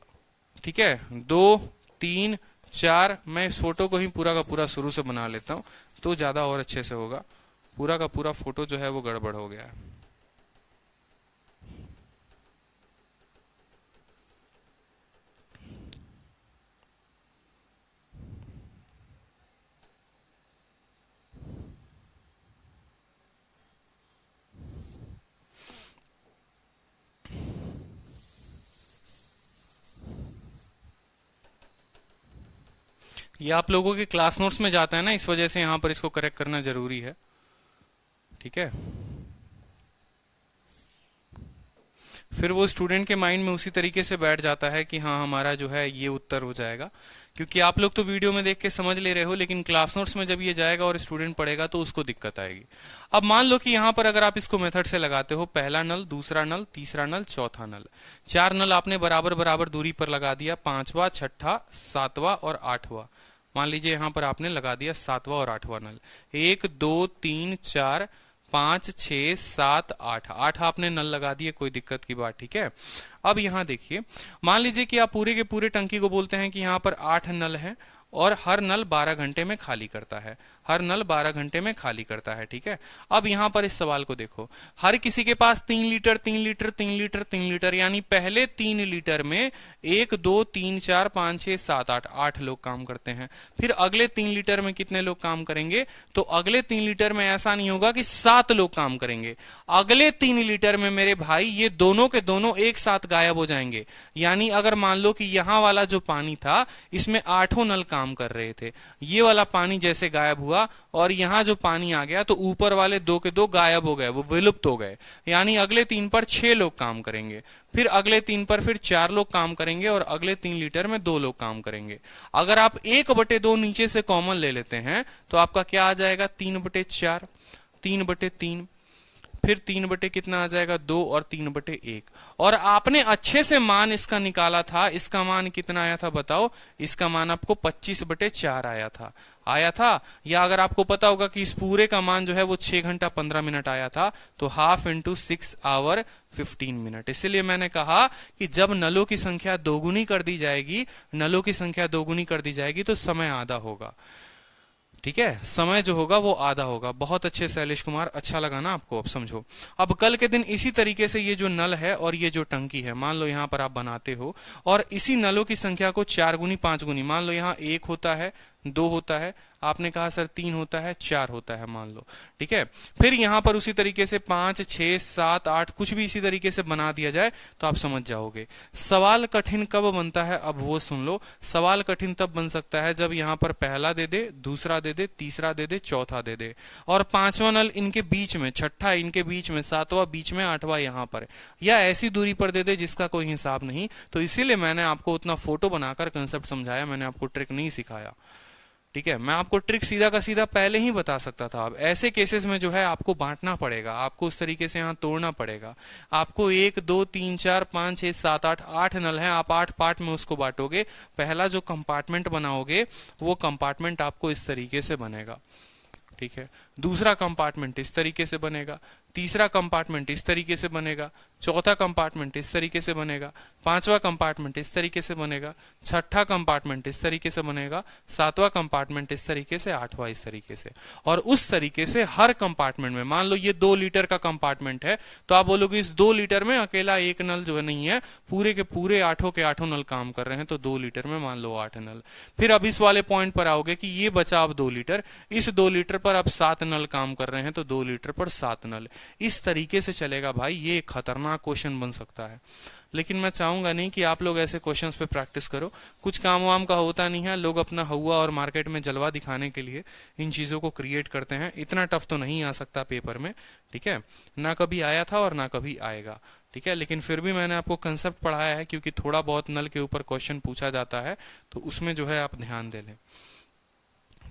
ठीक है, 2, 3, 4। मैं इस फोटो को ही पूरा का पूरा शुरू से बना लेता हूं तो ज्यादा और अच्छे से होगा। पूरा का पूरा फोटो जो है वो गड़बड़ हो गया है। ये आप लोगों के क्लास नोट्स में जाता है ना, इस वजह से यहां पर इसको करेक्ट करना जरूरी है, ठीक है। फिर वो स्टूडेंट के माइंड में उसी तरीके से बैठ जाता है कि हाँ हमारा जो है ये उत्तर हो जाएगा। क्योंकि आप लोग तो वीडियो में देख के समझ ले रहे हो, लेकिन क्लास नोट्स में जब ये जाएगा और स्टूडेंट पढ़ेगा तो उसको दिक्कत आएगी। अब मान लो कि यहाँ पर अगर आप इसको मेथड से लगाते हो, पहला नल, दूसरा नल, तीसरा नल, चौथा नल, 4 नल आपने बराबर बराबर दूरी पर लगा दिया, 5वां, 6ठा, 7वां और 8वां। मान लीजिए यहां पर आपने लगा दिया 7वां और 8वां नल। 1, 2, 3, 4, 5, 6, 7, 8, 8 आपने नल लगा दिए, कोई दिक्कत की बात, ठीक है। अब यहां देखिए, मान लीजिए कि आप पूरे के पूरे टंकी को बोलते हैं कि यहां पर 8 नल है और हर नल 12 घंटे में खाली करता है, हर नल 12 घंटे में खाली करता है, ठीक है। अब यहां पर इस सवाल को देखो, हर किसी के पास 3 लीटर 3 लीटर 3 लीटर 3 लीटर, यानी पहले 3 लीटर में 1, 2, 3, 4, 5, 6, 7, 8, 8 लोग काम करते हैं। फिर अगले 3 लीटर में कितने लोग काम करेंगे? तो अगले 3 लीटर में ऐसा नहीं होगा कि 7 लोग काम करेंगे, अगले 3 लीटर में मेरे भाई ये दोनों के दोनों एक साथ गायब हो जाएंगे। यानी अगर मान लो कि यहां वाला जो पानी था इसमें 8 नल काम कर रहे थे, ये वाला पानी जैसे गायब हुआ और यहां जो पानी आ गया तो ऊपर वाले 2 के 2 गायब हो गए, वो विलुप्त हो गए। यानी अगले 3 पर 6 लोग काम करेंगे, फिर अगले 3 पर फिर 4 लोग काम करेंगे और अगले 3 लीटर में 2 लोग काम करेंगे। अगर आप 1/2 नीचे से कॉमन ले लेते हैं तो आपका क्या आ जाएगा? 3/4, 3/3, फिर 3 कितना आ जाएगा? 2 और 3/1। और आपने अच्छे से मान इसका निकाला था, इसका मान कितना आया था बताओ? इसका मान आपको 25/4 आया था। या अगर आपको पता होगा कि इस पूरे का मान जो है वो 6 घंटा 15 मिनट आया था, तो हाफ इंटू 6 आवर 15 मिनट। इसलिए मैंने कहा कि जब नलों की संख्या दोगुनी कर दी जाएगी, नलों की संख्या दोगुनी कर दी जाएगी तो समय आधा होगा, ठीक है, समय जो होगा वो आधा होगा। बहुत अच्छे शैलेश कुमार, अच्छा लगा ना आपको? अब समझो, अब कल के दिन इसी तरीके से ये जो नल है और ये जो टंकी है, मान लो यहां पर आप बनाते हो और इसी नलों की संख्या को 4 गुनी 5 गुनी, मान लो यहां 1 होता है, 2 होता है, आपने कहा सर 3 होता है, 4 होता है मान लो, ठीक है। फिर यहां पर उसी तरीके से 5, 6, 7, 8 कुछ भी इसी तरीके से बना दिया जाए तो आप समझ जाओगे। सवाल कठिन कब बनता है? अब वो सुन लो, सवाल कठिन तब बन सकता है जब यहां पर पहला दे दे, दूसरा दे दे, तीसरा दे दे, चौथा दे दे और 5वां नल इनके बीच में, 6ठा इनके बीच में, 7वां बीच में, 8वां यहां पर, या ऐसी दूरी पर दे दे जिसका कोई हिसाब नहीं। तो इसीलिए मैंने आपको उतना फोटो बनाकर कंसेप्ट समझाया, मैंने आपको ट्रिक नहीं सिखाया, ठीक है। मैं आपको ट्रिक सीधा का सीधा पहले ही बता सकता था। अब ऐसे केसेस में जो है आपको बांटना पड़ेगा, आपको उस तरीके से यहां तोड़ना पड़ेगा। आपको 1, 2, 3, 4, 5, 6, 7, 8, 8 नल है, आप 8 पार्ट में उसको बांटोगे। पहला जो कंपार्टमेंट बनाओगे वो कंपार्टमेंट आपको इस तरीके से बनेगा, ठीक है। दूसरा कंपार्टमेंट इस तरीके से बनेगा, तीसरा कंपार्टमेंट इस तरीके से बनेगा, चौथा कंपार्टमेंट इस तरीके से बनेगा, पांचवा कंपार्टमेंट इस तरीके से बनेगा, छठा कंपार्टमेंट इस तरीके से बनेगा, सातवां कंपार्टमेंट इस तरीके से, आठवां इस तरीके से। और उस तरीके से हर कंपार्टमेंट में, मान लो ये 2 लीटर का कंपार्टमेंट है, तो आप बोलोगे इस 2 लीटर में अकेला एक नल जो है नहीं है, पूरे के पूरे आठों के आठों नल काम कर रहे हैं, तो 2 लीटर में मान लो 8 नल। फिर अब इस वाले पॉइंट पर आओगे कि ये बचा अब 2 लीटर, इस 2 लीटर पर अब 7 नल काम कर रहे हैं, तो 2 लीटर पर 7 नल। इस तरीके से चलेगा भाई, ये खतरनाक क्वेश्चन बन सकता है। लेकिन मैं चाहूंगा नहीं कि आप लोग ऐसे क्वेश्चंस पे प्रैक्टिस करो, कुछ काम वाम का होता नहीं है, लोग अपना हुआ और मार्केट में जलवा दिखाने के लिए इन चीजों को क्रिएट करते हैं। इतना टफ तो नहीं आ सकता पेपर में, ठीक है, ना कभी आया था और ना कभी आएगा, ठीक है। लेकिन फिर भी मैंने आपको कंसेप्ट पढ़ाया है, क्योंकि थोड़ा बहुत नल के ऊपर क्वेश्चन पूछा जाता है, तो उसमें जो है आप ध्यान दे लें,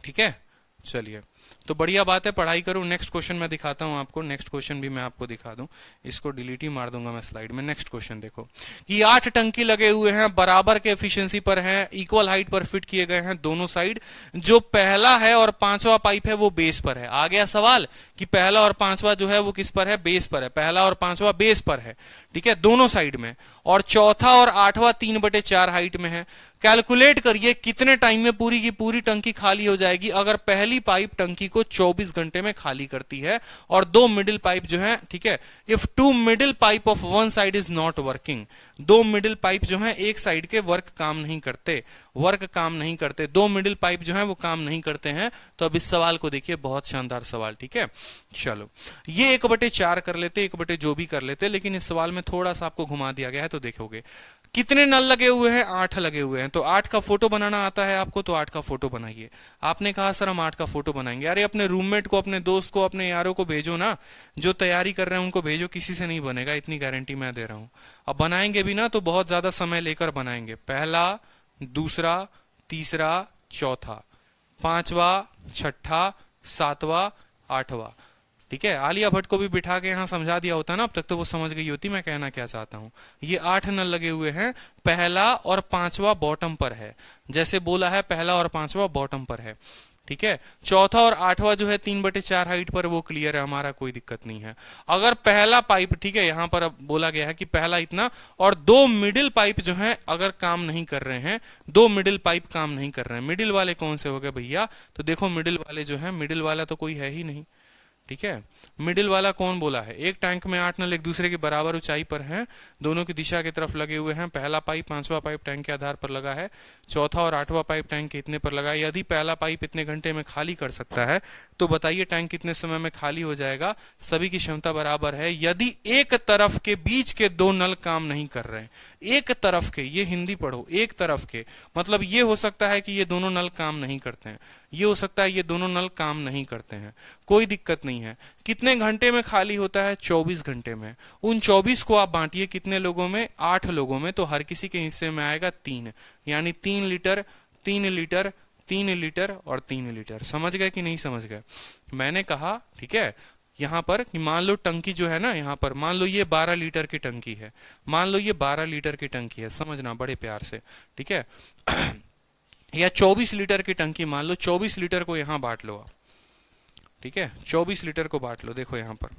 ठीक है। चलिए, तो बढ़िया बात है, पढ़ाई करो। नेक्स्ट क्वेश्चन मैं दिखाता हूं आपको, नेक्स्ट क्वेश्चन भी मैं आपको दिखा दूं, इसको डिलीट ही मार दूंगा मैं स्लाइड में। नेक्स्ट क्वेश्चन देखो कि 8 टंकी लगे हुए हैं, बराबर के एफिशिएंसी पर हैं, इक्वल हाइट पर फिट किए गए हैं दोनों साइड। जो पहला है और 5वां पाइप है वो बेस पर है। आ गया सवाल कि पहला और 5वां जो है वो किस पर है, बेस पर है। पहला और 5वां बेस पर है, ठीक है, दोनों साइड में। और चौथा और 8वां 3/4 हाइट में है। कैलकुलेट करिए कितने टाइम में पूरी की पूरी टंकी खाली हो जाएगी अगर पहली पाइप टंकी को 24 घंटे में खाली करती है और 2 मिडिल पाइप जो है, ठीक है, if 2 middle pipe of one side is not working, 2 middle pipe जो है एक साइड के वर्क काम नहीं करते, 2 मिडिल पाइप जो है वो काम नहीं करते हैं। तो अब इस सवाल को देखिए, बहुत शानदार सवाल, ठीक है। चलो, ये 1/4 कर लेते, 1 जो भी कर लेते, लेकिन इस सवाल में थोड़ा सा आपको घुमा दिया गया है। तो देखोगे कितने नल लगे हुए हैं, 8 लगे हुए हैं। तो 8 का फोटो बनाना आता है आपको, तो 8 का फोटो बनाइए। आपने कहा सर हम 8 का फोटो बनाएंगे, अरे अपने रूममेट को, अपने दोस्त को, अपने यारों को भेजो ना, जो तैयारी कर रहे हैं उनको भेजो, किसी से नहीं बनेगा, इतनी गारंटी मैं दे रहा हूं। अब बनाएंगे भी ना तो बहुत ज्यादा समय लेकर बनाएंगे। पहला, दूसरा, तीसरा, चौथा, 5वां, 6ठा, 7वां, 8वां, ठीक है। आलिया भट्ट को भी बिठा के यहां समझा दिया होता ना, अब तक तो वो समझ गई होती मैं कहना क्या चाहता हूं। ये 8 नल लगे हुए हैं, पहला और 5वां बॉटम पर है, जैसे बोला है पहला और 5वां बॉटम पर है, ठीक है। चौथा और 8वां जो है 3/4 हाइट पर, वो क्लियर है, हमारा कोई दिक्कत नहीं है। अगर पहला पाइप, ठीक है, यहां पर अब बोला गया है कि पहला इतना, और 2 मिडिल पाइप जो है अगर काम नहीं कर रहे हैं, 2 मिडिल पाइप काम नहीं कर रहे हैं। मिडिल वाले कौन से हो गए भैया, तो देखो मिडिल वाले जो है, मिडिल वाला तो कोई है ही नहीं, ठीक है। मिडिल वाला कौन बोला है, एक टैंक में 8 नल एक दूसरे के बराबर ऊंचाई पर हैं, दोनों की दिशा की तरफ लगे हुए हैं। पहला पाइप 5वां पाइप टैंक के आधार पर लगा है, चौथा और 8वां पाइप टैंक के इतने पर लगा है। यदि पहला पाइप इतने घंटे में खाली कर सकता है, तो बताइए टैंक कितने समय में खाली हो जाएगा। सभी की क्षमता बराबर है। यदि एक तरफ के बीच के 2 नल काम नहीं कर रहे हैं, एक तरफ के, ये हिंदी पढ़ो, एक तरफ के, मतलब ये हो सकता है कि ये दोनों नल काम नहीं करते हैं, ये हो सकता है ये दोनों नल काम नहीं करते हैं, कोई दिक्कत नहीं है। कितने घंटे में खाली होता है, 24 घंटे में। उन 24 को आप बांटिए कितने लोगों में, 8 लोगों में, तो हर किसी के हिस्से में आएगा 3, यानी 3 लीटर, 3 लीटर, 3 लीटर और 3 लीटर। समझ गए कि नहीं समझ गए। मैंने कहा, ठीक है, यहां पर कि मान लो टंकी जो है ना, यहां पर मान लो ये 12 लीटर की टंकी है, मान लो ये 12 लीटर की टंकी है, समझना बड़े प्यार से, ठीक है। या 24 लीटर की टंकी मान लो, 24 लीटर को यहां बांट लो आप, ठीक है, 24 लीटर को बांट लो। देखो यहां पर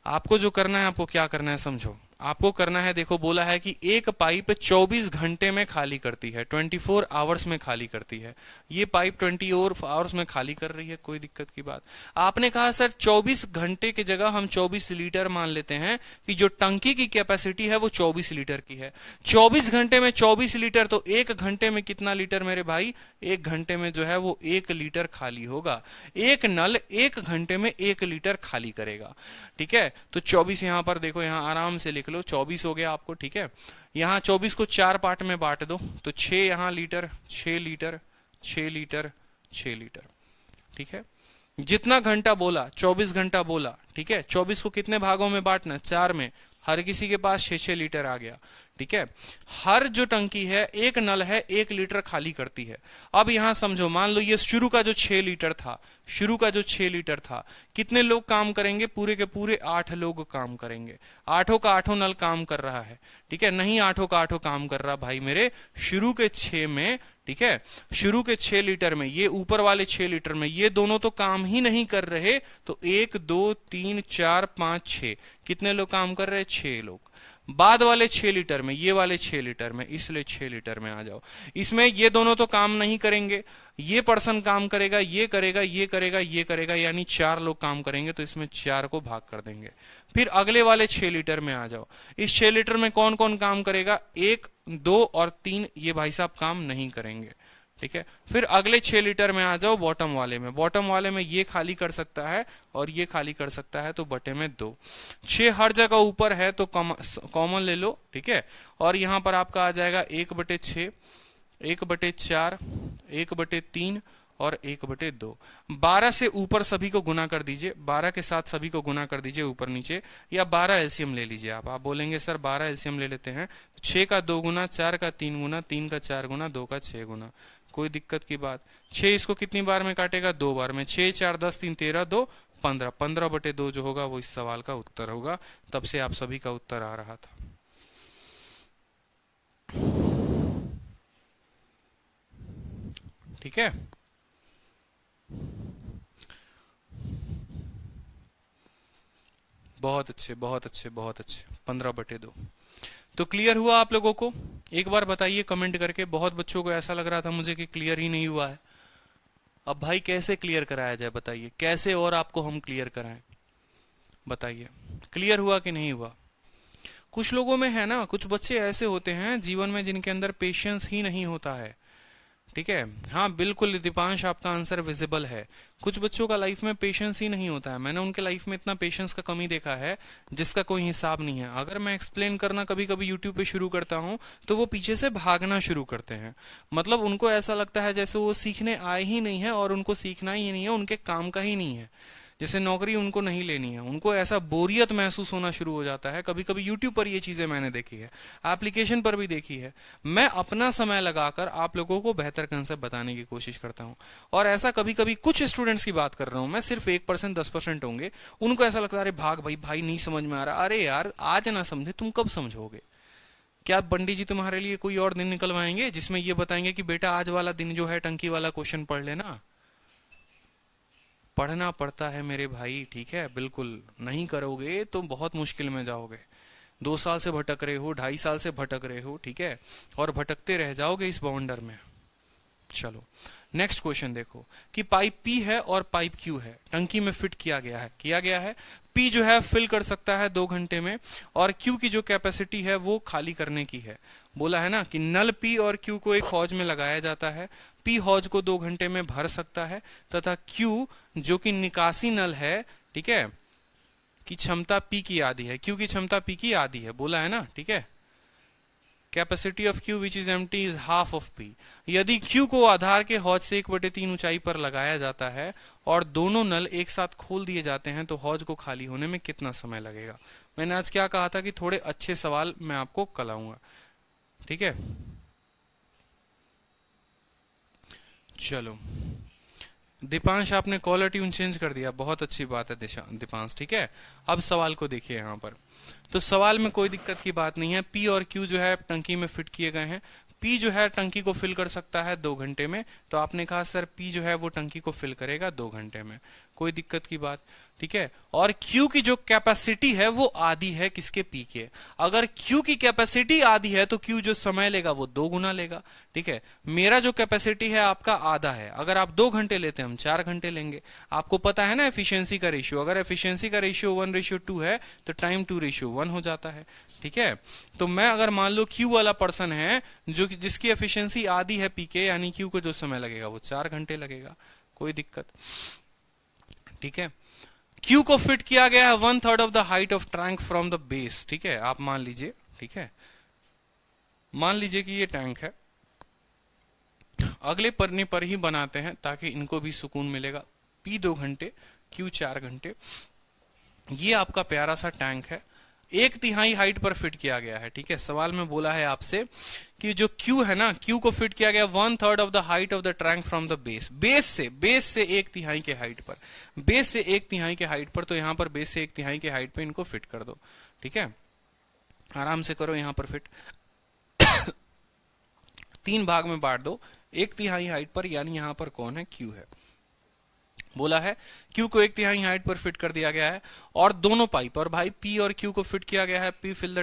आपको जो करना है, आपको क्या करना है समझो, आपको करना है, देखो बोला है कि एक पाइप 24 घंटे में खाली करती है, 24 आवर्स में खाली करती है। ये पाइप 24 आवर्स में खाली कर रही है, कोई दिक्कत की बात। आपने कहा सर 24 घंटे की जगह हम 24 लीटर मान लेते हैं कि जो टंकी की कैपेसिटी है वो 24 लीटर की है। 24 घंटे में 24 लीटर, तो 1 घंटे में कितना लीटर मेरे भाई, 1 घंटे में जो है वो 1 लीटर खाली होगा। एक नल 1 घंटे में 1 लीटर खाली करेगा, ठीक है। तो 24 यहां पर देखो, यहां आराम से लिख लो, 24 हो गया आपको, ठीक है। यहां 24 को 4 पार्ट में बांट दो, तो 6 यहां लीटर, 6 लीटर, 6 लीटर, 6 लीटर, ठीक है। जितना घंटा बोला, 24 घंटा बोला, ठीक है। 24 को कितने भागों में बांटना, 4 में, हर किसी के पास 6-6 लीटर आ गया, ठीक है। हर जो टंकी है, एक नल है, 1 लीटर खाली करती है। अब यहां समझो, मान लो ये शुरू का जो 6 लीटर था, शुरू का जो 6 लीटर था, कितने लोग काम करेंगे, पूरे के पूरे 8 लोग काम करेंगे। 8 का 8 नल काम कर रहा है, ठीक है। नहीं 8 का 8 काम कर रहा भाई मेरे, शुरू के 6 में, ठीक है। शुरू के 6 लीटर में, ये ऊपर वाले 6 लीटर में, ये दोनों तो काम ही नहीं कर रहे, तो 1 2 3 4 5 6, कितने लोग काम कर रहे? 6 लोग। बाद वाले 6 लीटर में, ये वाले 6 लीटर में, इसलिए 6 लीटर में आ जाओ। इसमें ये दोनों तो काम नहीं करेंगे, ये पर्सन काम करेगा, ये करेगा, ये करेगा, ये करेगा, यानी 4 लोग काम करेंगे, तो इसमें 4 को भाग कर देंगे। फिर अगले वाले 6 लीटर में आ जाओ। इस 6 लीटर में कौन कौन काम करेगा? 1 2 और 3, ये भाई साहब काम नहीं करेंगे, ठीक है। फिर अगले 6 लीटर में आ जाओ बॉटम वाले में। बॉटम वाले में ये खाली कर सकता है और ये खाली कर सकता है, तो बटे में 2। 6 हर जगह ऊपर है तो कॉमन ले लो, ठीक है। और यहां पर आपका आ जाएगा 1/6, 1/4, 1/3 और 1/2। 12 से ऊपर सभी को गुना कर दीजिए, 12 के साथ सभी को गुना कर दीजिए ऊपर नीचे, या 12 एलसीएम ले लीजिए आप बोलेंगे सर 12 एलसीएम ले लेते हैं। 6 का 2 गुना, 4 का 3 गुना, 3 का 4 गुना, 2 का 6 गुना, कोई दिक्कत की बात। 6 इसको कितनी बार में काटेगा? 2 बार में। 6 4 10 3 13 2 15, 15/2 जो होगा वो इस सवाल का उत्तर होगा। तब से आप सभी का उत्तर आ रहा था। ठीक है, बहुत अच्छे, बहुत अच्छे, बहुत अच्छे। 15/2 तो क्लियर हुआ आप लोगों को? एक बार बताइए कमेंट करके। बहुत बच्चों को ऐसा लग रहा था मुझे कि क्लियर ही नहीं हुआ है। अब भाई कैसे क्लियर कराया जाए बताइए, कैसे और आपको हम क्लियर कराएं? बताइए क्लियर हुआ कि नहीं हुआ? कुछ लोगों में है ना, कुछ बच्चे ऐसे होते हैं जीवन में जिनके अंदर पेशेंस ही नहीं होता है, ठीक है। हाँ बिल्कुल दीपांश, आपका आंसर विजिबल है। कुछ बच्चों का लाइफ में पेशेंस ही नहीं होता है। मैंने उनके लाइफ में इतना पेशेंस का कमी देखा है जिसका कोई हिसाब नहीं है। अगर मैं एक्सप्लेन करना कभी कभी यूट्यूब पे शुरू करता हूँ तो वो पीछे से भागना शुरू करते हैं। मतलब उनको ऐसा लगता है जैसे वो सीखने आए ही नहीं है और उनको सीखना ही नहीं है, उनके काम का ही नहीं है, जैसे नौकरी उनको नहीं लेनी है। उनको ऐसा बोरियत महसूस होना शुरू हो जाता है। कभी कभी यूट्यूब पर ये चीजें मैंने देखी है, एप्लीकेशन पर भी देखी है। मैं अपना समय लगाकर आप लोगों को बेहतर कंसेप्ट बताने की कोशिश करता हूं। और ऐसा कभी कभी कुछ स्टूडेंट्स की बात कर रहा हूं मैं, सिर्फ 1% 10% होंगे, उनको ऐसा लगता है अरे भाग भाई, भाई नहीं समझ में आ रहा। अरे यार आज ना समझे तुम कब समझोगे? क्या पंडित जी तुम्हारे लिए कोई और दिन निकलवाएंगे जिसमें ये बताएंगे कि बेटा आज वाला दिन जो है टंकी वाला क्वेश्चन पढ़ लेना? पढ़ना पड़ता है मेरे भाई, ठीक है। बिल्कुल नहीं करोगे तो बहुत मुश्किल में जाओगे। 2 साल से भटक रहे हो, 2.5 साल से भटक रहे हो, ठीक है, और भटकते रह जाओगे इस बाउंडर में। चलो नेक्स्ट क्वेश्चन देखो कि पाइप पी है और पाइप क्यू है, टंकी में फिट किया गया है। पी जो है फिल कर सकता है 2 घंटे में, और क्यू की जो कैपेसिटी है वो खाली करने की है। बोला है ना कि नल पी और क्यू को एक हौज में लगाया जाता है। पी हौज को 2 घंटे में भर सकता है, तथा क्यू जो कि निकासी नल है, ठीक है, की क्षमता पी की आधी है। क्यू की क्षमता पी की आधी है, बोला है ना, ठीक है। Capacity of Q which is empty is half of P. यदि क्यू को आधार के हौज से 1/3 ऊंचाई पर लगाया जाता है और दोनों नल एक साथ खोल दिए जाते हैं तो हौज को खाली होने में कितना समय लगेगा? मैंने आज क्या कहा था कि थोड़े अच्छे सवाल मैं आपको कराऊंगा, ठीक है। चलो दीपांश, आपने कॉलर ट्यून चेंज कर दिया, बहुत अच्छी बात है दीपांश, ठीक है। अब सवाल को देखिए यहाँ पर। तो सवाल में कोई दिक्कत की बात नहीं है। पी और क्यू जो है टंकी में फिट किए गए हैं। पी जो है टंकी को फिल कर सकता है 2 घंटे में, तो आपने कहा सर पी जो है वो टंकी को फिल करेगा 2 घंटे में, कोई दिक्कत की बात, ठीक है। और क्यू की जो कैपेसिटी है वो आधी है किसके? पी के। अगर क्यू की कैपेसिटी आधी है तो क्यू जो समय लेगा वो 2 गुना लेगा, ठीक है। मेरा जो कैपेसिटी है आपका आधा है, अगर आप 2 घंटे लेते हैं हम 4 घंटे लेंगे। आपको पता है ना एफिशिएंसी का रेशियो, अगर एफिशिएंसी का रेशियो 1:2 है तो टाइम टू रेशियो 1 हो जाता है, ठीक है। तो मैं अगर मान लो क्यू वाला पर्सन है जो जिसकी एफिशिएंसी आधी है पी के, यानी क्यू को जो समय लगेगा वो 4 घंटे लगेगा, कोई दिक्कत, ठीक है। क्यू को फिट किया गया है 1/3 of the height of tank from the base, ठीक है। आप मान लीजिए, ठीक है, मान लीजिए कि ये टैंक है। अगले पन्ने पर ही बनाते हैं ताकि इनको भी सुकून मिलेगा। पी 2 घंटे, क्यू 4 घंटे। ये आपका प्यारा सा टैंक है, 1/3 हाइट पर फिट किया गया है, ठीक है। सवाल में बोला है आपसे कि जो क्यू है ना, क्यू को फिट किया गया 1/3 of the height of the tank from the base. Base से 1/3 के हाइट पर, बेस से 1/3 के हाइट पर। तो यहां पर बेस से 1/3 के हाइट पे इनको फिट कर दो, ठीक है। आराम से करो यहां पर फिट। तीन भाग में बांट दो, 1/3 हाइट पर, यानी यहां पर कौन है, क्यू है। बोला है क्यू को 1/3 हाइट पर फिट कर दिया गया है और दोनों पाइप, और भाई पी और क्यू को फिट किया गया है। P fill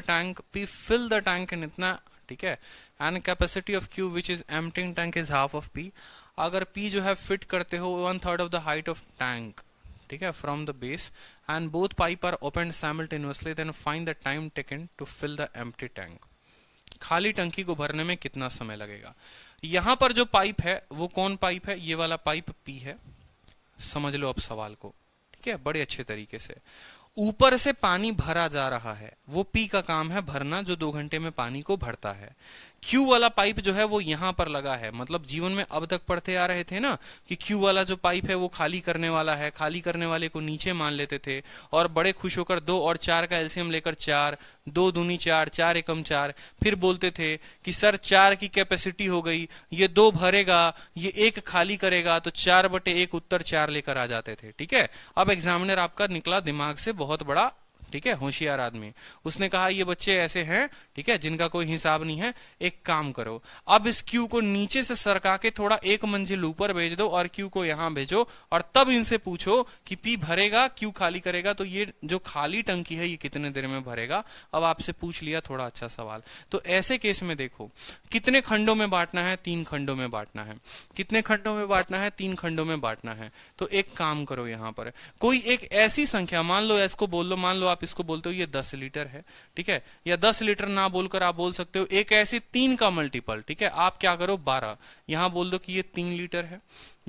the tank in इतना, ठीक है, and capacity of Q which is emptying tank is half of P. अगर पी जो है फिट करते हो 1/3 of the height of tank, ठीक है, from the base, and both pipe are open simultaneously, then find the time taken to fill the empty tank. खाली टंकी को भरने में कितना समय लगेगा। यहां पर जो पाइप है वो कौन पाइप है, ये वाला पाइप पी है। समझ लो अब सवाल को, ठीक है, बड़े अच्छे तरीके से। ऊपर से पानी भरा जा रहा है, वो पी का काम है भरना, जो 2 घंटे में पानी को भरता है। क्यू वाला पाइप जो है वो यहां पर लगा है, मतलब जीवन में अब तक पढ़ते आ रहे थे ना कि क्यू वाला जो पाइप है वो खाली करने वाला है, खाली करने वाले को नीचे मान लेते थे और बड़े खुश होकर 2 और 4 का एलसीएम लेकर 4, 2 दूनी 4, 4 एकम 4, फिर बोलते थे कि सर 4 की कैपेसिटी हो गई, ये 2 भरेगा, ये 1 खाली करेगा, तो 4/1 उत्तर 4 लेकर आ जाते थे। ठीक है, अब एग्जामिनर आपका निकला दिमाग से बहुत बड़ा, ठीक है, होशियार आदमी। उसने कहा ये बच्चे ऐसे हैं, ठीक है, जिनका कोई हिसाब नहीं है, एक काम करो, अब इस क्यू को नीचे से सरका के थोड़ा 1 मंजिल ऊपर भेज दो और क्यू को यहां भेजो, और तब इनसे पूछो कि पी भरेगा, क्यू खाली करेगा, तो ये जो खाली टंकी है ये कितने देर में भरेगा। अब आपसे पूछ लिया थोड़ा अच्छा सवाल। तो ऐसे केस में देखो कितने खंडों में बांटना है, 3 खंडों में बांटना है। कितने खंडों में बांटना है, 3 खंडों में बांटना है। तो एक काम करो, यहां पर कोई एक ऐसी संख्या, मान लो इसको बोल लो, मान लो आप इसको बोलते हो ये 10 लीटर है, ठीक है, या 10 लीटर ना बोलकर आप बोल सकते हो एक ऐसी 3 का मल्टीपल, ठीक है, आप क्या करो 12, यहां बोल दो कि ये 3 लीटर है,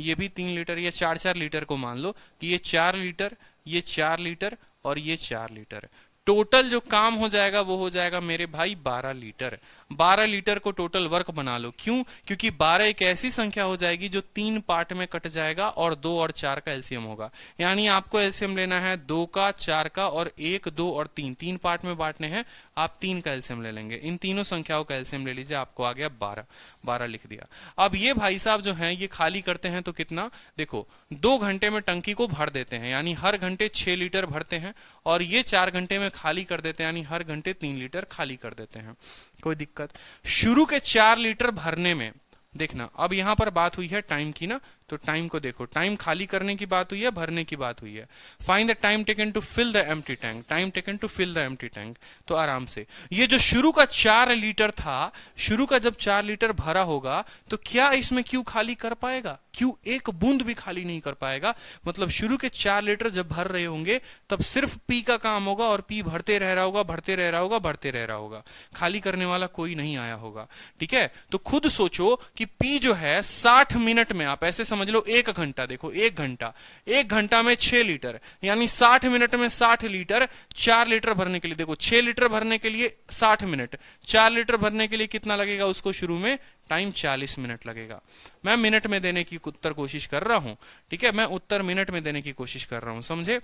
ये भी 3 लीटर, ये 4-4 लीटर को मान लो कि ये 4 लीटर, ये 4 लीटर और ये 4 लीटर। टोटल जो काम हो जाएगा वो हो जाएगा मेरे भाई 12 लीटर। 12 लीटर को टोटल वर्क बना लो। क्यों? क्योंकि 12 एक ऐसी संख्या हो जाएगी जो 3 पार्ट में कट जाएगा और 2 और 4 का एलसीएम होगा। यानी आपको एलसीएम लेना है 2 का, 4 का और 1, 2 और 3, 3 पार्ट में बांटने हैं, आप 3 का एलसीएम ले लेंगे। इन तीनों संख्याओं का एलसीएम ले लीजिए, आपको आ गया 12। 12 लिख दिया। अब ये भाई साहब जो हैं ये खाली करते हैं तो कितना, देखो 2 घंटे में टंकी को भर देते हैं, यानी हर घंटे 6 लीटर भरते हैं, और ये 4 घंटे में खाली कर देते हैं, यानी हर घंटे 3 लीटर खाली कर देते हैं। कोई दिक्कत? शुरू के 4 लीटर भरने में देखना, अब यहां पर बात हुई है टाइम की ना, तो टाइम को देखो, टाइम खाली करने की बात हुई है, भरने की बात हुई है। Find the time taken to fill the empty tank, time taken to fill the empty tank. तो आराम से ये जो शुरू का 4 लीटर था, शुरू का जब 4 लीटर भरा होगा तो क्या इसमें क्यू खाली कर पाएगा? क्यू एक बूंद भी खाली नहीं कर पाएगा। मतलब शुरू के 4 लीटर जब भर रहे होंगे तब सिर्फ पी का काम होगा, और पी भरते रह रहा होगा, भरते रह रहा होगा, भरते रह रहा होगा, खाली करने वाला कोई नहीं आया होगा। ठीक है, तो खुद सोचो कि पी जो है 60 मिनट में, आप ऐसे समझ लो 1 घंटा, देखो 1 घंटा, 1 घंटा में 6 लीटर, यानी 60 मिनट में 60 लीटर। 4 लीटर भरने के लिए देखो, 6 लीटर भरने के लिए 60 मिनट, 4 लीटर भरने के लिए कितना लगेगा उसको, शुरू में टाइम 40 मिनट लगेगा। मैं मिनट में देने की उत्तर कोशिश कर रहा हूं, ठीक है, मैं उत्तर मिनट में देने की कोशिश कर रहा हूं, समझे?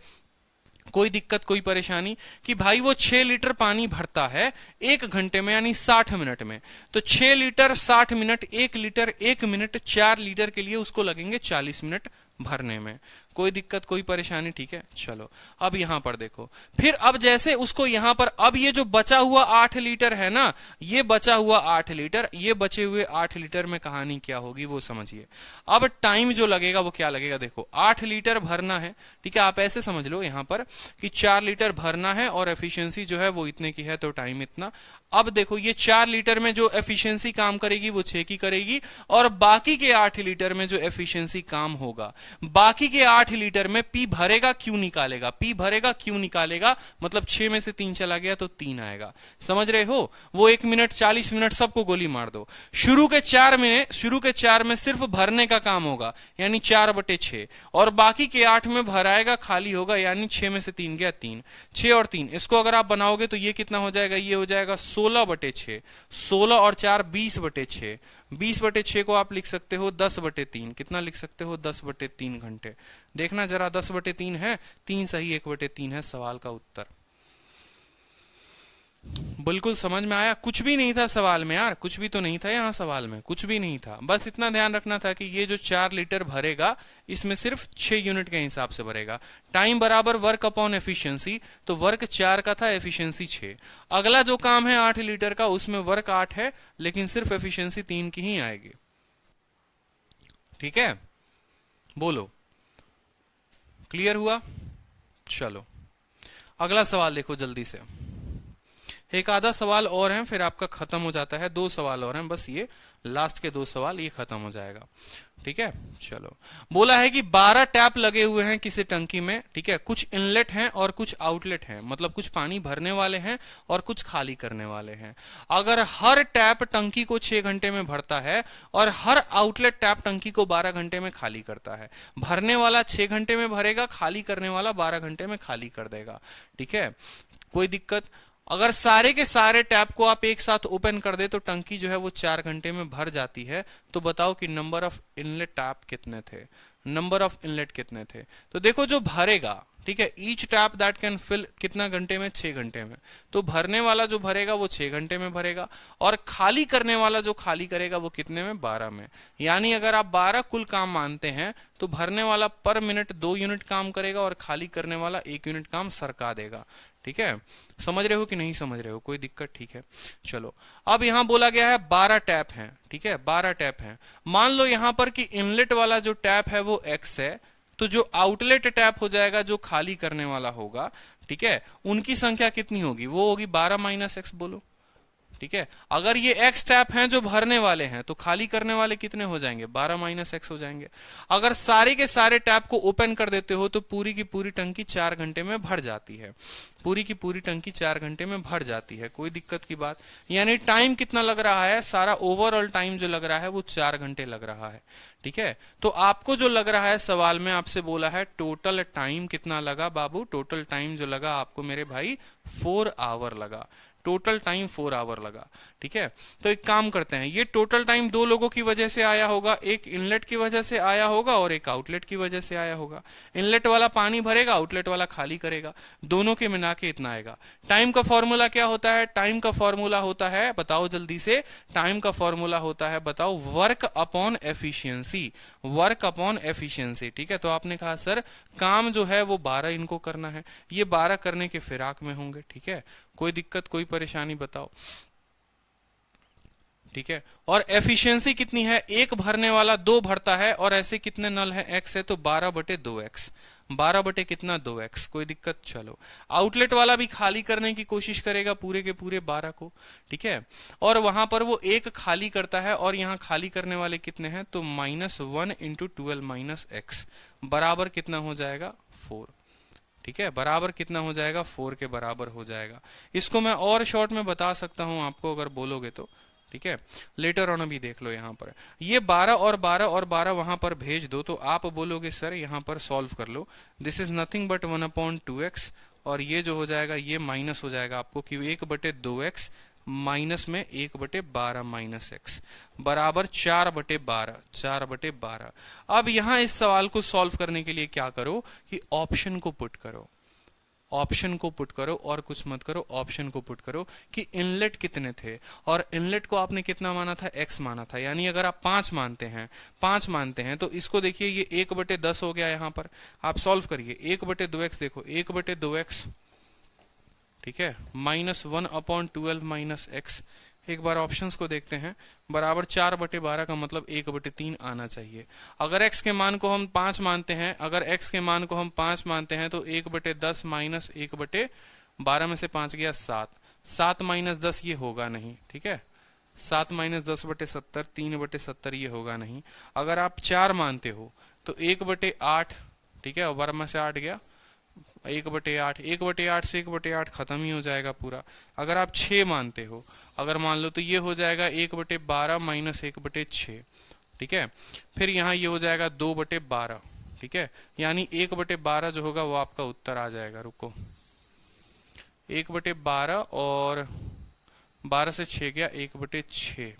कोई दिक्कत, कोई परेशानी? कि भाई वो 6 लीटर पानी भरता है 1 घंटे में, यानी 60 मिनट में, तो 6 litre 60 minute, 1 litre 1 minute, 4 litre के लिए उसको लगेंगे 40 मिनट भरने में। कोई दिक्कत, कोई परेशानी? ठीक है, चलो अब यहां पर देखो, फिर अब जैसे उसको यहां पर, अब ये जो बचा हुआ 8 लीटर है ना, ये बचा हुआ 8 लीटर, ये बचे हुए 8 लीटर में कहानी क्या होगी वो समझिए। अब टाइम जो लगेगा वो क्या लगेगा, देखो 8 लीटर भरना है, ठीक है, आप ऐसे समझ लो यहां पर कि 4 लीटर भरना है और एफिशिएंसी जो है वो इतने की है, तो टाइम इतना। अब देखो ये 4 लीटर में जो एफिशिएंसी काम करेगी वो 6 की करेगी, और बाकी के 8 लीटर में जो एफिशिएंसी काम होगा, बाकी के 8 लीटर में पी भरेगा, क्यू निकालेगा, पी भरेगा, क्यू निकालेगा, मतलब 6 में से 3 चला गया तो 3 आएगा। समझ रहे हो? वो 1 मिनट 40 मिनट सबको गोली मार दो। शुरू के 4 में सिर्फ भरने का काम होगा, यानी 4/6, और बाकी के 8 में भराएगा, खाली होगा, यानी 6 में से 3 गया 3, 6 और 3, इसको अगर आप बनाओगे तो ये कितना हो जाएगा, ये हो जाएगा 16/6, 16 और 4 20/6, 20/6 को आप लिख सकते हो 10/3, कितना लिख सकते हो 10/3 घंटे। देखना जरा 10/3 है, 3 सही 1/3 है सवाल का उत्तर। बिल्कुल समझ में आया। कुछ भी नहीं था सवाल में यार, कुछ भी तो नहीं था यहाँ सवाल में, कुछ भी नहीं था। बस इतना ध्यान रखना था कि ये जो 4 लीटर भरेगा इसमें सिर्फ 6 यूनिट के हिसाब से भरेगा। टाइम बराबर वर्क अपॉन एफिशिएंसी, तो वर्क 4 का था, एफिशिएंसी 6। अगला जो काम है 8 लीटर का, उसमें वर्क 8 है लेकिन सिर्फ एफिशिएंसी 3 की ही आएगी। ठीक है, बोलो क्लियर हुआ? चलो अगला सवाल देखो जल्दी से। एक आधा सवाल और है फिर आपका खत्म हो जाता है। 2 सवाल और हैं बस, ये लास्ट के 2 सवाल, ये खत्म हो जाएगा। ठीक है, चलो। बोला है कि 12 टैप लगे हुए हैं किसी टंकी में। ठीक है, कुछ इनलेट हैं और कुछ आउटलेट हैं, मतलब कुछ पानी भरने वाले हैं और कुछ खाली करने वाले हैं। अगर हर टैप टंकी को 6 घंटे में भरता है और हर आउटलेट टैप टंकी को 12 घंटे में खाली करता है, भरने वाला 6 घंटे में भरेगा, खाली करने वाला 12 घंटे में खाली कर देगा। ठीक है, कोई दिक्कत? अगर सारे के सारे टैप को आप एक साथ ओपन कर दे तो टंकी जो है वो 4 घंटे में भर जाती है। तो बताओ कि नंबर ऑफ इनलेट टैप कितने थे, नंबर ऑफ इनलेट कितने थे? तो देखो जो भरेगा, ठीक है, each tap that can fill कितना घंटे में? 6 घंटे में। तो भरने वाला जो भरेगा वो 6 घंटे में भरेगा, और खाली करने वाला जो खाली करेगा वो कितने में? 12 में। यानी अगर आप 12 कुल काम मानते हैं तो भरने वाला पर मिनट 2 यूनिट काम करेगा और खाली करने वाला 1 यूनिट काम सरका देगा। ठीक है, समझ रहे हो कि नहीं समझ रहे हो? कोई दिक्कत? ठीक है, चलो। अब यहां बोला गया है 12 टैप हैं। ठीक है, 12 टैप हैं। मान लो यहां पर कि इनलेट वाला जो टैप है वो x है, तो जो आउटलेट टैप हो जाएगा जो खाली करने वाला होगा, ठीक है, उनकी संख्या कितनी होगी? वो होगी 12 माइनस एक्स। बोलो। ठीक है, अगर ये x टैप हैं जो भरने वाले हैं तो खाली करने वाले कितने हो जाएंगे? 12 माइनस एक्स हो जाएंगे। अगर सारे के सारे टैप को ओपन कर देते हो तो पूरी की पूरी टंकी 4 घंटे में भर जाती है। पूरी की पूरी टंकी 4 घंटे में भर जाती है। कोई दिक्कत की बात? यानी टाइम कितना लग रहा है? सारा ओवरऑल टाइम जो लग रहा है वो 4 घंटे लग रहा है। ठीक है, तो आपको जो लग रहा है, सवाल में आपसे बोला है टोटल टाइम कितना लगा बाबू? टोटल टाइम जो लगा आपको मेरे भाई 4 आवर लगा। टोटल टाइम 4 आवर लगा। ठीक है, तो एक काम करते हैं, ये टोटल टाइम 2 लोगों की वजह से आया होगा, एक इनलेट की वजह से आया होगा और एक आउटलेट की वजह से आया होगा। इनलेट वाला पानी भरेगा, आउटलेट वाला खाली करेगा, दोनों के मिला के इतना आएगा। टाइम का फॉर्मूला क्या होता है? टाइम का फॉर्मूला होता है, बताओ जल्दी से, टाइम का फॉर्मूला होता है, बताओ, work upon efficiency. Work upon efficiency. ठीक है, तो आपने कहा सर काम जो है वो 12 इनको करना है, ये 12 करने के फिराक में होंगे। ठीक है, कोई दिक्कत, कोई परेशानी बताओ? ठीक है, और एफिशिएंसी कितनी है? एक भरने वाला 2 भरता है, और ऐसे कितने नल है? x है, तो 12/2x। 12 कितना? 2x। कोई दिक्कत? चलो। आउटलेट वाला भी खाली करने की कोशिश करेगा पूरे के पूरे 12 को। ठीक है, और वहां पर वो एक खाली करता है, और यहाँ खाली करने वाले कितने हैं? तो -1 × 12 - x बराबर कितना हो जाएगा? 4। ठीक है, बराबर कितना हो जाएगा? 4 के बराबर हो जाएगा। इसको मैं और शॉर्ट में बता सकता हूं आपको अगर बोलोगे तो। ठीक है, लेटर ऑन अभी देख लो। यहां पर ये 12 और 12 और 12 वहां पर भेज दो तो आप बोलोगे सर यहां पर सॉल्व कर लो, this is nothing but 1/2x, और ये जो हो जाएगा ये माइनस हो जाएगा आपको कि 1/2x माइनस में 1/12 - x बराबर 4/12। 4/12। अब यहां इस सवाल को सॉल्व करने के लिए क्या करो कि ऑप्शन को पुट करो। ऑप्शन को पुट करो और कुछ मत करो, ऑप्शन को पुट करो कि इनलेट कितने थे, और इनलेट को आपने कितना माना था? x माना था। यानी अगर आप 5 मानते हैं, 5 मानते हैं तो इसको देखिए ये 1/10 हो गया। यहां पर आप सॉल्व करिए, 1/2x देखो, 1/2x। ठीक है, -1/12 - x। एक बार ऑप्शंस को देखते हैं, बराबर 4/12 का मतलब 1/3 आना चाहिए। अगर x के मान को हम 5 मानते हैं, अगर x के मान को हम 5 मानते हैं तो 1/10 - 1/12 में से 5 गया 7। 7 - 10 ये होगा नहीं। ठीक है, 7 - 10/70, 3/70 ये होगा नहीं। अगर आप 4 मानते हो तो 1/8। ठीक है, और 12 में से 8 गया 1/8। 1/8 से 1/8 खत्म ही हो जाएगा पूरा। अगर आप 6 मानते हो, अगर मान लो तो ये हो जाएगा 1/12 - 1/6। ठीक है, फिर यहाँ ये हो जाएगा 2/12। ठीक है, यानी 1/12 जो होगा वो आपका उत्तर आ जाएगा। रुको, 1/12 और 12 से 6 गया 1/6।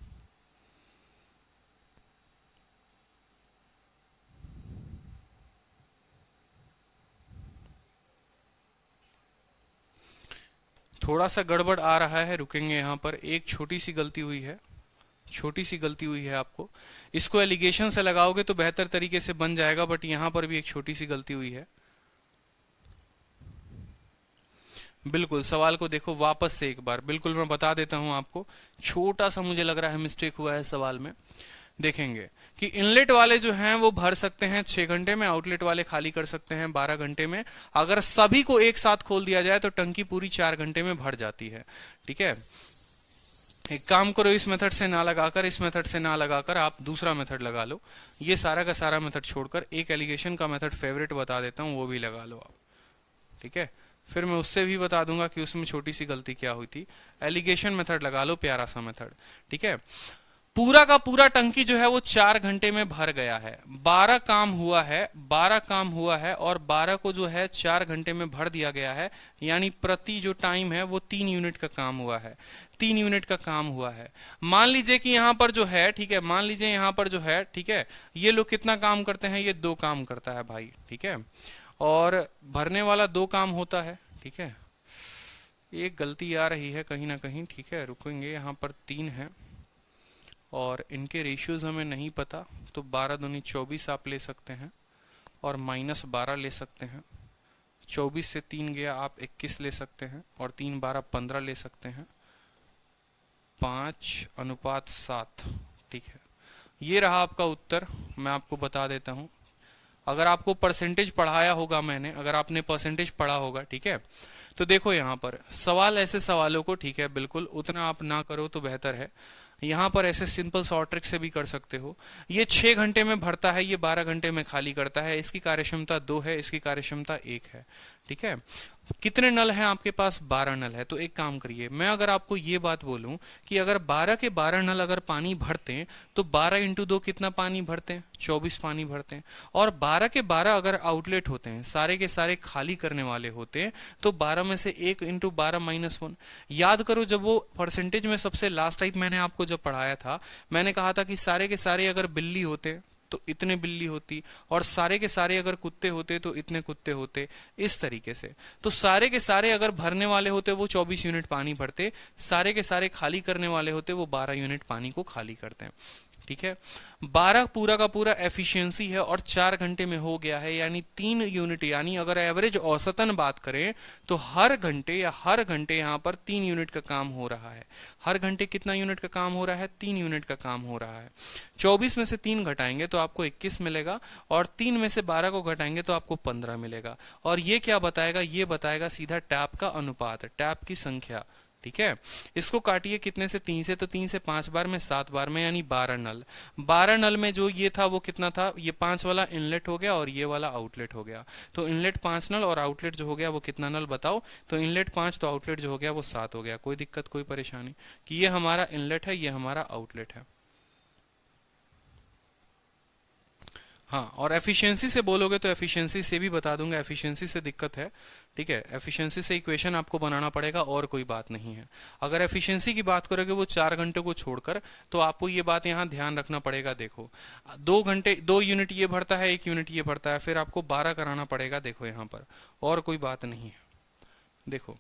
थोड़ा सा गड़बड़ आ रहा है, रुकेंगे यहाँ पर। एक छोटी सी गलती हुई है, छोटी सी गलती हुई है आपको। इसको एलिगेशन से लगाओगे तो बेहतर तरीके से बन जाएगा, बट यहां पर भी एक छोटी सी गलती हुई है। बिल्कुल, सवाल को देखो वापस से एक बार, बिल्कुल मैं बता देता हूं आपको। छोटा सा मुझे लग रहा है मिस्टेक हुआ है सवाल में। देखेंगे कि इनलेट वाले जो हैं वो भर सकते हैं 6 घंटे में, आउटलेट वाले खाली कर सकते हैं 12 घंटे में। अगर सभी को एक साथ खोल दिया जाए तो टंकी पूरी 4 घंटे में भर जाती है। ठीक है, एक काम करो, इस मेथड से ना लगाकर, इस मेथड से ना लगाकर आप दूसरा मेथड लगा लो। ये सारा का सारा मेथड छोड़कर एक एलिगेशन का मेथड फेवरेट बता देता हूं, वो भी लगा लो आप। ठीक है, फिर मैं उससे भी बता दूंगा कि उसमें छोटी सी गलती क्या हुई थी। एलिगेशन मेथड लगा लो, प्यारा सा मेथड। ठीक है, पूरा का पूरा टंकी जो है वो 4 घंटे में भर गया है। 12 काम हुआ है, 12 काम हुआ है और 12 को जो है 4 घंटे में भर दिया गया है। यानी प्रति जो टाइम है वो 3 यूनिट का काम हुआ है, 3 यूनिट का काम हुआ है। मान लीजिए कि यहां पर जो है, ठीक है, मान लीजिए यहां पर जो है, ठीक है, ये लोग कितना काम करते हैं, ये 2 काम करता है भाई। ठीक है, और भरने वाला 2 काम होता है। ठीक है, एक गलती आ रही है कहीं ना कहीं। ठीक है, रुकेंगे, यहाँ पर 3 है और इनके रेशियोज हमें नहीं पता, तो 12 दूनी 24 आप ले सकते हैं और -12 ले सकते हैं। 24 से 3 गया, आप 21 ले सकते हैं और 3 12 15 ले सकते हैं। 5:7। ठीक है, ये रहा आपका उत्तर। मैं आपको बता देता हूं, अगर आपको परसेंटेज पढ़ाया होगा मैंने, अगर आपने परसेंटेज पढ़ा होगा, ठीक है, तो देखो यहाँ पर सवाल, ऐसे सवालों को, ठीक है, बिल्कुल उतना आप ना करो तो बेहतर है। यहाँ पर ऐसे सिंपल शॉर्ट ट्रिक से भी कर सकते हो। ये 6 घंटे में भरता है, ये 12 घंटे में खाली करता है। इसकी कार्यक्षमता 2 है, इसकी कार्यक्षमता 1 है। ठीक है, कितने नल हैं आपके पास? 12 नल है। तो एक काम करिए, मैं अगर आपको ये बात बोलूं कि अगर 12 के 12 नल अगर पानी भरते हैं तो 12 × 2 कितना पानी भरते हैं? 24 पानी भरते हैं। और 12 के 12 अगर आउटलेट होते हैं, सारे के सारे खाली करने वाले होते हैं, तो 12 में से 1 × 12 -1। याद करो, जब वो परसेंटेज में सबसे लास्ट टाइम मैंने आपको जब पढ़ाया था, मैंने कहा था कि सारे के सारे अगर बिल्ली होते तो इतने बिल्ली होती, और सारे के सारे अगर कुत्ते होते तो इतने कुत्ते होते, इस तरीके से। तो सारे के सारे अगर भरने वाले होते वो 24 यूनिट पानी भरते, सारे के सारे खाली करने वाले होते वो 12 यूनिट पानी को खाली करते हैं। ठीक है, 12 पूरा का पूरा एफिशिएंसी है और 4 घंटे में हो गया है, यानी 3 यूनिट। यानी अगर एवरेज औसतन बात करें तो हर घंटे यहाँ पर 3 यूनिट का काम हो रहा है। हर घंटे कितना यूनिट का काम हो रहा है? 3 यूनिट का काम हो रहा है। 24 में से 3 घटाएंगे तो आपको 21 मिलेगा, और 3 में से 12 को घटाएंगे तो आपको 15 मिलेगा। और ये क्या बताएगा? ये बताएगा सीधा टैप का अनुपात, टैप की संख्या। ठीक है, इसको काटिए कितने से? 3 से, तो 3 से 5 बार में, 7 बार में, यानी 12 नल। 12 नल में जो ये था वो कितना था? ये 5 वाला इनलेट हो गया और ये वाला आउटलेट हो गया। तो इनलेट 5 नल और आउटलेट जो हो गया वो कितना नल बताओ? तो इनलेट 5 तो आउटलेट जो हो गया वो 7 हो गया। कोई दिक्कत, कोई परेशानी? कि ये हमारा इनलेट है, ये हमारा आउटलेट है। हाँ, और एफिशिएंसी से बोलोगे तो एफिशिएंसी से भी बता दूंगा, एफिशिएंसी से दिक्कत है। ठीक है, एफिशिएंसी से इक्वेशन आपको बनाना पड़ेगा और कोई बात नहीं है। अगर एफिशिएंसी की बात करोगे वो 4 घंटे को छोड़कर, तो आपको ये बात यहाँ ध्यान रखना पड़ेगा। देखो, 2 घंटे 2 यूनिट ये भरता है, 1 यूनिट ये भरता है, फिर आपको 12 कराना पड़ेगा। देखो यहाँ पर और कोई बात नहीं है। देखो,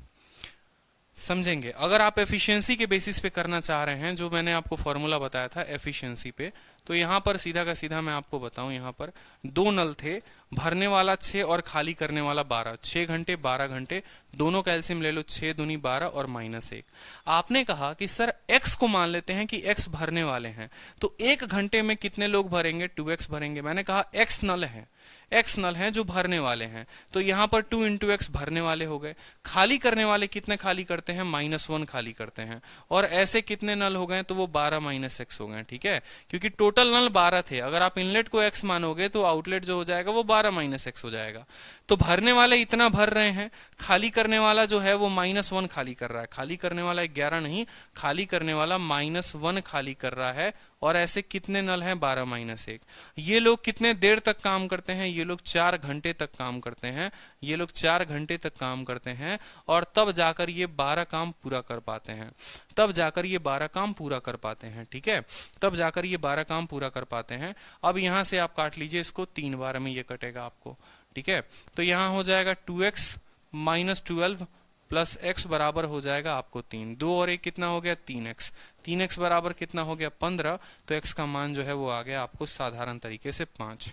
समझेंगे, अगर आप एफिशिएंसी के बेसिस पे करना चाह रहे हैं, जो मैंने आपको फॉर्मूला बताया था एफिशिएंसी पे, तो यहां पर सीधा का सीधा मैं आपको बताऊं, यहां पर 2 नल थे, भरने वाला 6 और खाली करने वाला 12। 6 घंटे 12 घंटे, दोनों कैल्सियम ले लो, 6 दूनी 12 और -1। आपने कहा कि सर x को मान लेते हैं कि x भरने वाले हैं, तो 1 घंटे में कितने लोग भरेंगे? 2x भरेंगे। मैंने कहा x नल है, x नल हैं जो भरने वाले हैं, तो यहां पर 2 × x भरने वाले हो गए। खाली करने वाले कितने खाली करते हैं? -1 खाली करते हैं। और ऐसे कितने नल हो गए? तो वो 12 - x हो गए। ठीक है, क्योंकि टोटल नल 12 थे। अगर आप इनलेट को x मानोगे तो आउटलेट जो हो जाएगा वो 12 - x हो जाएगा। तो भरने वाले इतना भर रहे हैं, खाली करने वाला जो है वो -1 खाली कर रहा है। खाली करने वाला 11 नहीं, खाली करने वाला -1 खाली कर रहा है। और ऐसे कितने नल हैं? 12 - 1। ये लोग कितने देर तक काम करते हैं? ये लोग 4 घंटे तक काम करते हैं। ये लोग 4 घंटे तक काम करते हैं, और तब जाकर ये 12 काम पूरा कर पाते हैं। तब जाकर ये 12 काम पूरा कर पाते हैं। ठीक है, तब जाकर ये 12 काम पूरा कर पाते हैं। अब यहां से आप काट लीजिए इसको, 3 बार में ये कटेगा आपको। ठीक है, तो यहां हो जाएगा 2x - 12 प्लस x बराबर हो जाएगा आपको 3। 2 और 1 कितना हो गया 3x। 3x बराबर कितना हो गया 15। तो x का मान जो है वो आ गया आपको साधारण तरीके से 5।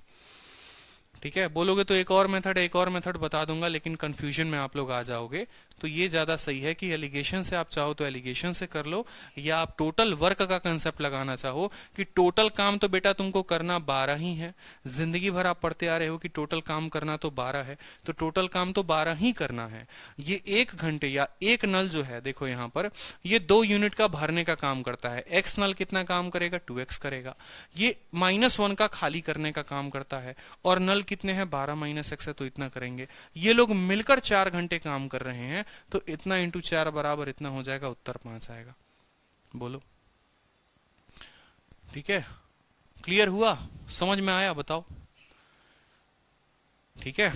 ठीक है, बोलोगे तो एक और मेथड बता दूंगा, लेकिन कंफ्यूजन में आप लोग आ जाओगे। तो ये ज्यादा सही है कि एलिगेशन से आप चाहो तो एलिगेशन से कर लो, या आप टोटल वर्क का कंसेप्ट लगाना चाहो कि टोटल काम तो बेटा तुमको करना 12 ही है। जिंदगी भर आप पढ़ते आ रहे हो कि टोटल काम करना तो 12 है, तो टोटल काम तो 12 ही करना है। ये 1 घंटे या एक नल जो है, देखो यहाँ पर ये 2 यूनिट का भरने का काम करता है। एक्स नल कितना काम करेगा 2x करेगा। ये -1 का खाली करने का काम करता है, और नल कितने हैं 12 - x है तो इतना करेंगे। ये लोग मिलकर 4 घंटे काम कर रहे हैं, तो इतना इंटू 4 बराबर इतना हो जाएगा, उत्तर 5 आएगा। बोलो ठीक है, क्लियर हुआ, समझ में आया, बताओ। ठीक है,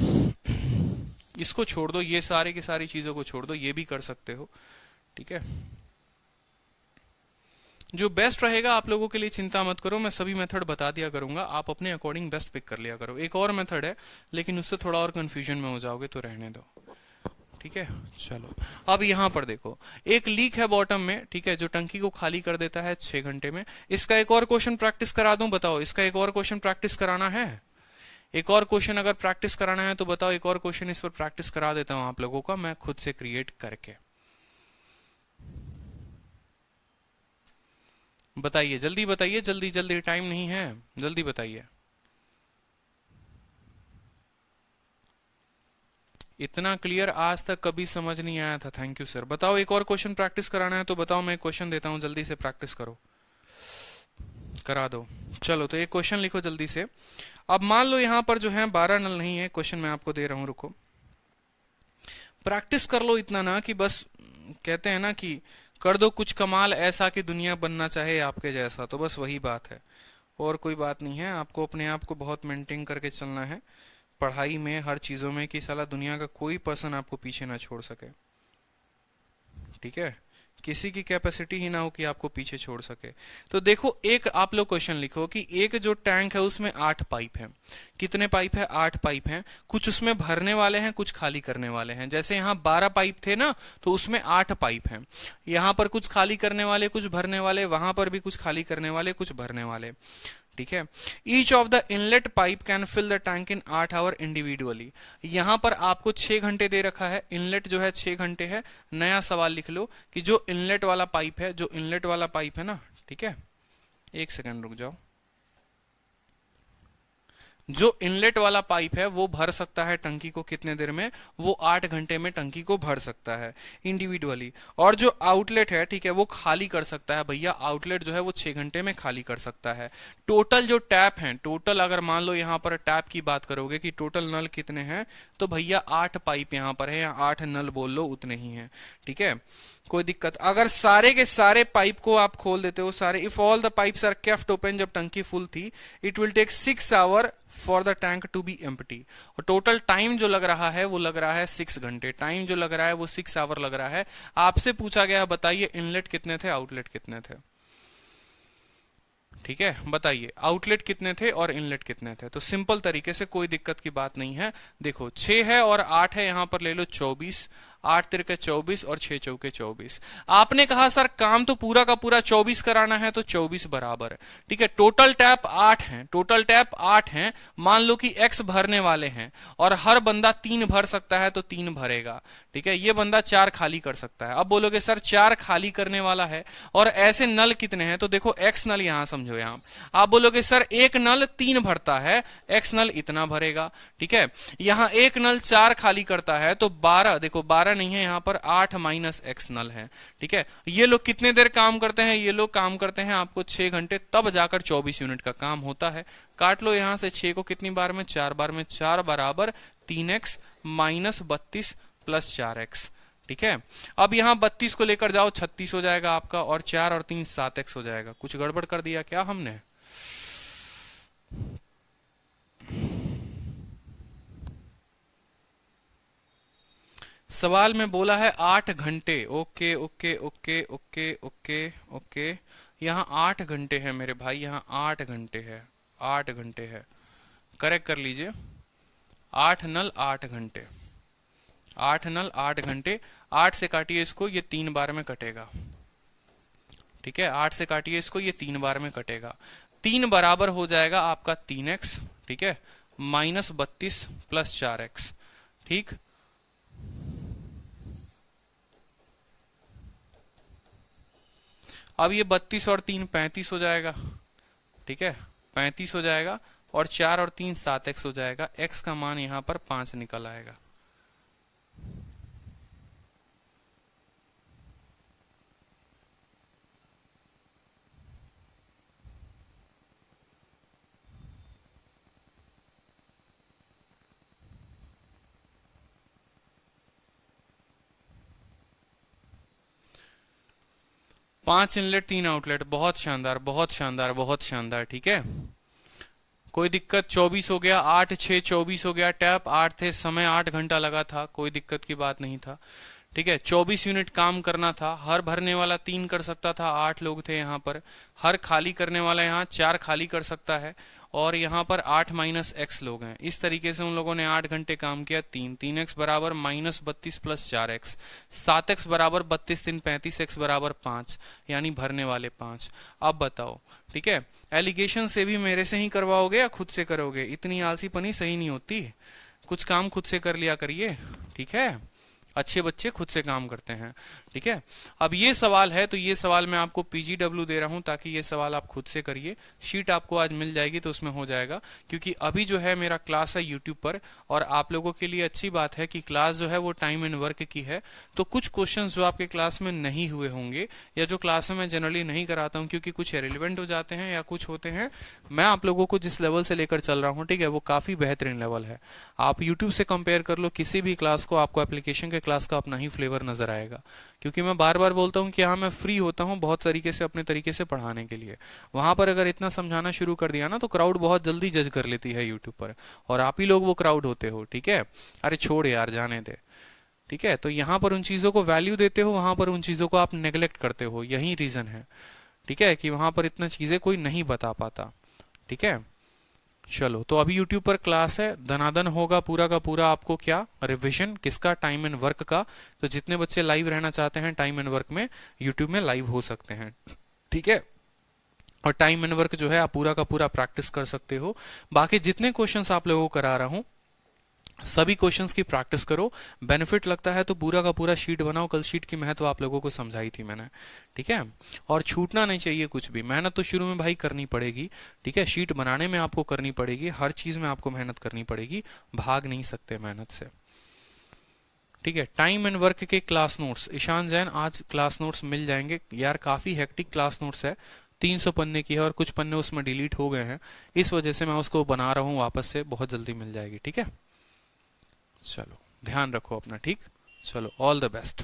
इसको छोड़ दो, ये सारे की सारी चीजों को छोड़ दो, ये भी कर सकते हो। ठीक है, जो बेस्ट रहेगा आप लोगों के लिए चिंता मत करो, मैं सभी मेथड बता दिया करूंगा, आप अपने अकॉर्डिंग बेस्ट पिक कर लिया करो। एक और मेथड है, लेकिन उससे थोड़ा और कंफ्यूजन में हो जाओगे, तो रहने दो। ठीक है, चलो अब यहां पर देखो, एक लीक है बॉटम में, ठीक है, जो टंकी को खाली कर देता है 6 घंटे में। इसका एक और क्वेश्चन प्रैक्टिस करा दूं, बताओ, इसका एक और क्वेश्चन प्रैक्टिस कराना है? एक और क्वेश्चन अगर प्रैक्टिस कराना है तो बताओ, एक और क्वेश्चन इस पर प्रैक्टिस करा देता हूं आप लोगों का मैं खुद से क्रिएट करके। बताइए, जल्दी बताइए, जल्दी जल्दी, टाइम नहीं है, जल्दी बताइए। इतना क्लियर आज तक कभी समझ नहीं आया था, थैंक यू सर। बताओ, एक और क्वेश्चन प्रैक्टिस कराना है तो बताओ, मैं क्वेश्चन देता हूं, जल्दी से प्रैक्टिस करो, करा दो। चलो, तो एक क्वेश्चन लिखो जल्दी से। अब मान लो यहां पर जो है 12 नल नहीं है, क्वेश्चन मैं आपको दे रहा हूं, रुको, प्रैक्टिस कर लो इतना ना कि बस, कहते हैं ना कि कर दो कुछ कमाल ऐसा कि दुनिया बनना चाहे आपके जैसा, तो बस वही बात है, और कोई बात नहीं है। आपको अपने आप को बहुत मेंटेन करके चलना है पढ़ाई में, हर चीजों में, कि साला दुनिया का कोई पर्सन आपको पीछे ना छोड़ सके। ठीक है, किसी की कैपेसिटी ही ना हो कि आपको पीछे छोड़ सके। तो देखो, एक आप लोग क्वेश्चन लिखो कि एक जो टैंक है उसमें 8 पाइप है। कितने पाइप है? 8 पाइप हैं। कुछ उसमें भरने वाले हैं, कुछ खाली करने वाले हैं। जैसे यहाँ 12 पाइप थे ना, तो उसमें 8 पाइप हैं। यहाँ पर कुछ खाली करने वाले, कुछ भरने वाले, वहां पर भी कुछ खाली करने वाले, कुछ भरने वाले। ठीक है, each of the inlet pipe can fill the tank in 8 hour individually. यहां पर आपको 6 घंटे दे रखा है, इनलेट जो है 6 घंटे है। नया सवाल लिख लो कि जो इनलेट वाला पाइप है, जो इनलेट वाला पाइप है ना, ठीक है, एक सेकंड रुक जाओ, जो इनलेट वाला पाइप है वो भर सकता है टंकी को कितने देर में? वो 8 घंटे में टंकी को भर सकता है इंडिविजुअली। और जो आउटलेट है, ठीक है, वो खाली कर सकता है भैया, आउटलेट जो है वो 6 घंटे में खाली कर सकता है। टोटल जो टैप है, टोटल अगर मान लो यहां पर टैप की बात करोगे कि टोटल नल कितने हैं, तो भैया 8 पाइप यहां पर है, या 8 नल बोल लो, उतने ही है। ठीक है, कोई दिक्कत? अगर सारे के सारे पाइप को आप खोल देते हो, सारे, if all the pipes are kept open, जब टंकी फुल थी, it will take 6 hour for the tank to be empty. और टोटल टाइम जो लग रहा है वो लग रहा है 6 घंटे। टाइम जो लग रहा है वो 6 आवर लग रहा है। आपसे पूछा गया है, बताइए इनलेट कितने थे, आउटलेट कितने थे? ठीक है, बताइए आउटलेट कितने थे और इनलेट कितने थे? तो सिंपल तरीके से, कोई दिक्कत की बात नहीं है। देखो 6 है और 8 है, यहां पर ले लो 24, 8 तिरके 24 और 6 चौके 24। आपने कहा सर काम तो पूरा का पूरा 24 कराना है, तो 24 बराबर। ठीक है, टोटल टैप 8 हैं, टोटल टैप 8 हैं। मान लो कि x भरने वाले हैं और हर बंदा 3 भर सकता है, तो 3 भरेगा। ठीक है, ये बंदा 4 खाली कर सकता है। अब बोलोगे सर 4 खाली करने वाला है और ऐसे नल कितने हैं? तो देखो x नल यहां समझो, यहां आप बोलोगे सर एक नल 3 भरता है, x नल इतना भरेगा। ठीक है, यहां एक नल 4 खाली करता है, तो 12, देखो 12 नहीं है यहां पर, 8 माइनस x नल है। ठीक है, ये लोग कितने देर काम करते हैं? ये लोग काम करते हैं आपको 6 घंटे, तब जाकर 24 यूनिट का काम होता है। काट लो यहां से 6 को कितनी बार में? 4 बार में। 4 बराबर 3x माइनस 32 प्लस 4x। ठीक है, अब यहां 32 को लेकर जाओ, 36 हो जाएगा आपका, और 4 और 3 7x हो जाएगा। कुछ गड़बड़ कर दिया क्या हमने? सवाल में बोला है 8 घंटे। Okay okay okay okay okay okay, यहाँ 8 घंटे है मेरे भाई, यहाँ 8 घंटे है, 8 घंटे है, करेक्ट कर लीजिए। 8 नल 8 घंटे, 8 नल 8 घंटे, 8 से काटिए इसको, ये 3 बार में कटेगा। ठीक है, 8 से काटिए इसको, ये 3 बार में कटेगा। 3 बराबर हो जाएगा आपका 3x, ठीक है, -32 प्लस 4x। ठीक, अब ये 32 और 3 35 हो जाएगा। ठीक है, 35 हो जाएगा, और 4 और 3 7x हो जाएगा। x का मान यहां पर 5 निकल आएगा। पांच इनलेट 3 आउटलेट, बहुत शानदार बहुत शानदार बहुत शानदार। ठीक है, कोई दिक्कत? 24 हो गया, 8 6 24 हो गया। टैप 8 थे, समय 8 घंटा लगा था, कोई दिक्कत की बात नहीं था। ठीक है, 24 यूनिट काम करना था। हर भरने वाला 3 कर सकता था, 8 लोग थे यहाँ पर। हर खाली करने वाला यहाँ 4 खाली कर सकता है, और यहाँ पर 8 माइनस एक्स लोग हैं। इस तरीके से उन लोगों ने 8 घंटे काम किया। 3x बराबर -32 प्लस 4x, 7x बराबर 32 3 35, x बराबर 5, यानी भरने वाले 5। अब बताओ, ठीक है, एलिगेशन से भी मेरे से ही करवाओगे या खुद से करोगे? इतनी आलसीपनी सही नहीं होती, कुछ काम खुद से कर लिया करिए। ठीक है, अच्छे बच्चे खुद से काम करते हैं। ठीक है, अब ये सवाल है, तो ये सवाल मैं आपको PGW दे रहा हूं ताकि ये सवाल आप खुद से करिए। शीट आपको आज मिल जाएगी तो उसमें हो जाएगा, क्योंकि अभी जो है मेरा क्लास है यूट्यूब पर, और आप लोगों के लिए अच्छी बात है कि क्लास जो है वो टाइम एंड वर्क की है। तो कुछ क्वेश्चंस जो आपके क्लास में नहीं हुए होंगे, या जो क्लास में मैं जनरली नहीं कराता हूँ क्योंकि कुछ इरेलीवेंट हो जाते हैं या कुछ होते हैं, मैं आप लोगों को जिस लेवल से लेकर चल रहा हूँ, ठीक है, वो काफी बेहतरीन लेवल है। आप यूट्यूब से कंपेयर कर लो किसी भी क्लास को, आपको एप्लीकेशन के क्लास का अपना ही फ्लेवर नजर आएगा। क्योंकि मैं बार बार बोलता हूँ कि हाँ, मैं फ्री होता हूँ बहुत तरीके से अपने तरीके से पढ़ाने के लिए। वहां पर अगर इतना समझाना शुरू कर दिया ना, तो क्राउड बहुत जल्दी जज कर लेती है यूट्यूब पर, और आप ही लोग वो क्राउड होते हो। ठीक है, अरे छोड़ यार, जाने दे। ठीक है, तो यहाँ पर उन चीजों को वैल्यू देते हो, वहां पर उन चीजों को आप नेग्लेक्ट करते हो, यही रीजन है। ठीक है, कि वहां पर इतना चीजें कोई नहीं बता पाता। ठीक है, चलो, तो अभी YouTube पर क्लास है, धनाधन होगा पूरा का पूरा। आपको क्या रिवीजन किसका? टाइम एंड वर्क का। तो जितने बच्चे लाइव रहना चाहते हैं टाइम एंड वर्क में, YouTube में लाइव हो सकते हैं। ठीक है, और टाइम एंड वर्क जो है आप पूरा का पूरा प्रैक्टिस कर सकते हो। बाकी जितने क्वेश्चंस आप लोगों को करा रहा हूं, सभी क्वेश्चंस की प्रैक्टिस करो। बेनिफिट लगता है तो पूरा का पूरा शीट बनाओ। कल शीट की महत्व आप लोगों को समझाई थी मैंने। ठीक है, और छूटना नहीं चाहिए कुछ भी। मेहनत तो शुरू में भाई करनी पड़ेगी। ठीक है, शीट बनाने में आपको करनी पड़ेगी, हर चीज में आपको मेहनत करनी पड़ेगी, भाग नहीं सकते मेहनत से। ठीक है, टाइम एंड वर्क के क्लास नोट्स, ईशान जैन, आज क्लास नोट्स मिल जाएंगे यार। काफी हेक्टिक क्लास नोट्स है, 300 पन्ने की है, और कुछ पन्ने उसमें डिलीट हो गए हैं, इस वजह से मैं उसको बना रहा हूँ वापस से। बहुत जल्दी मिल जाएगी। ठीक है, चलो ध्यान रखो अपना। ठीक, चलो, ऑल द बेस्ट।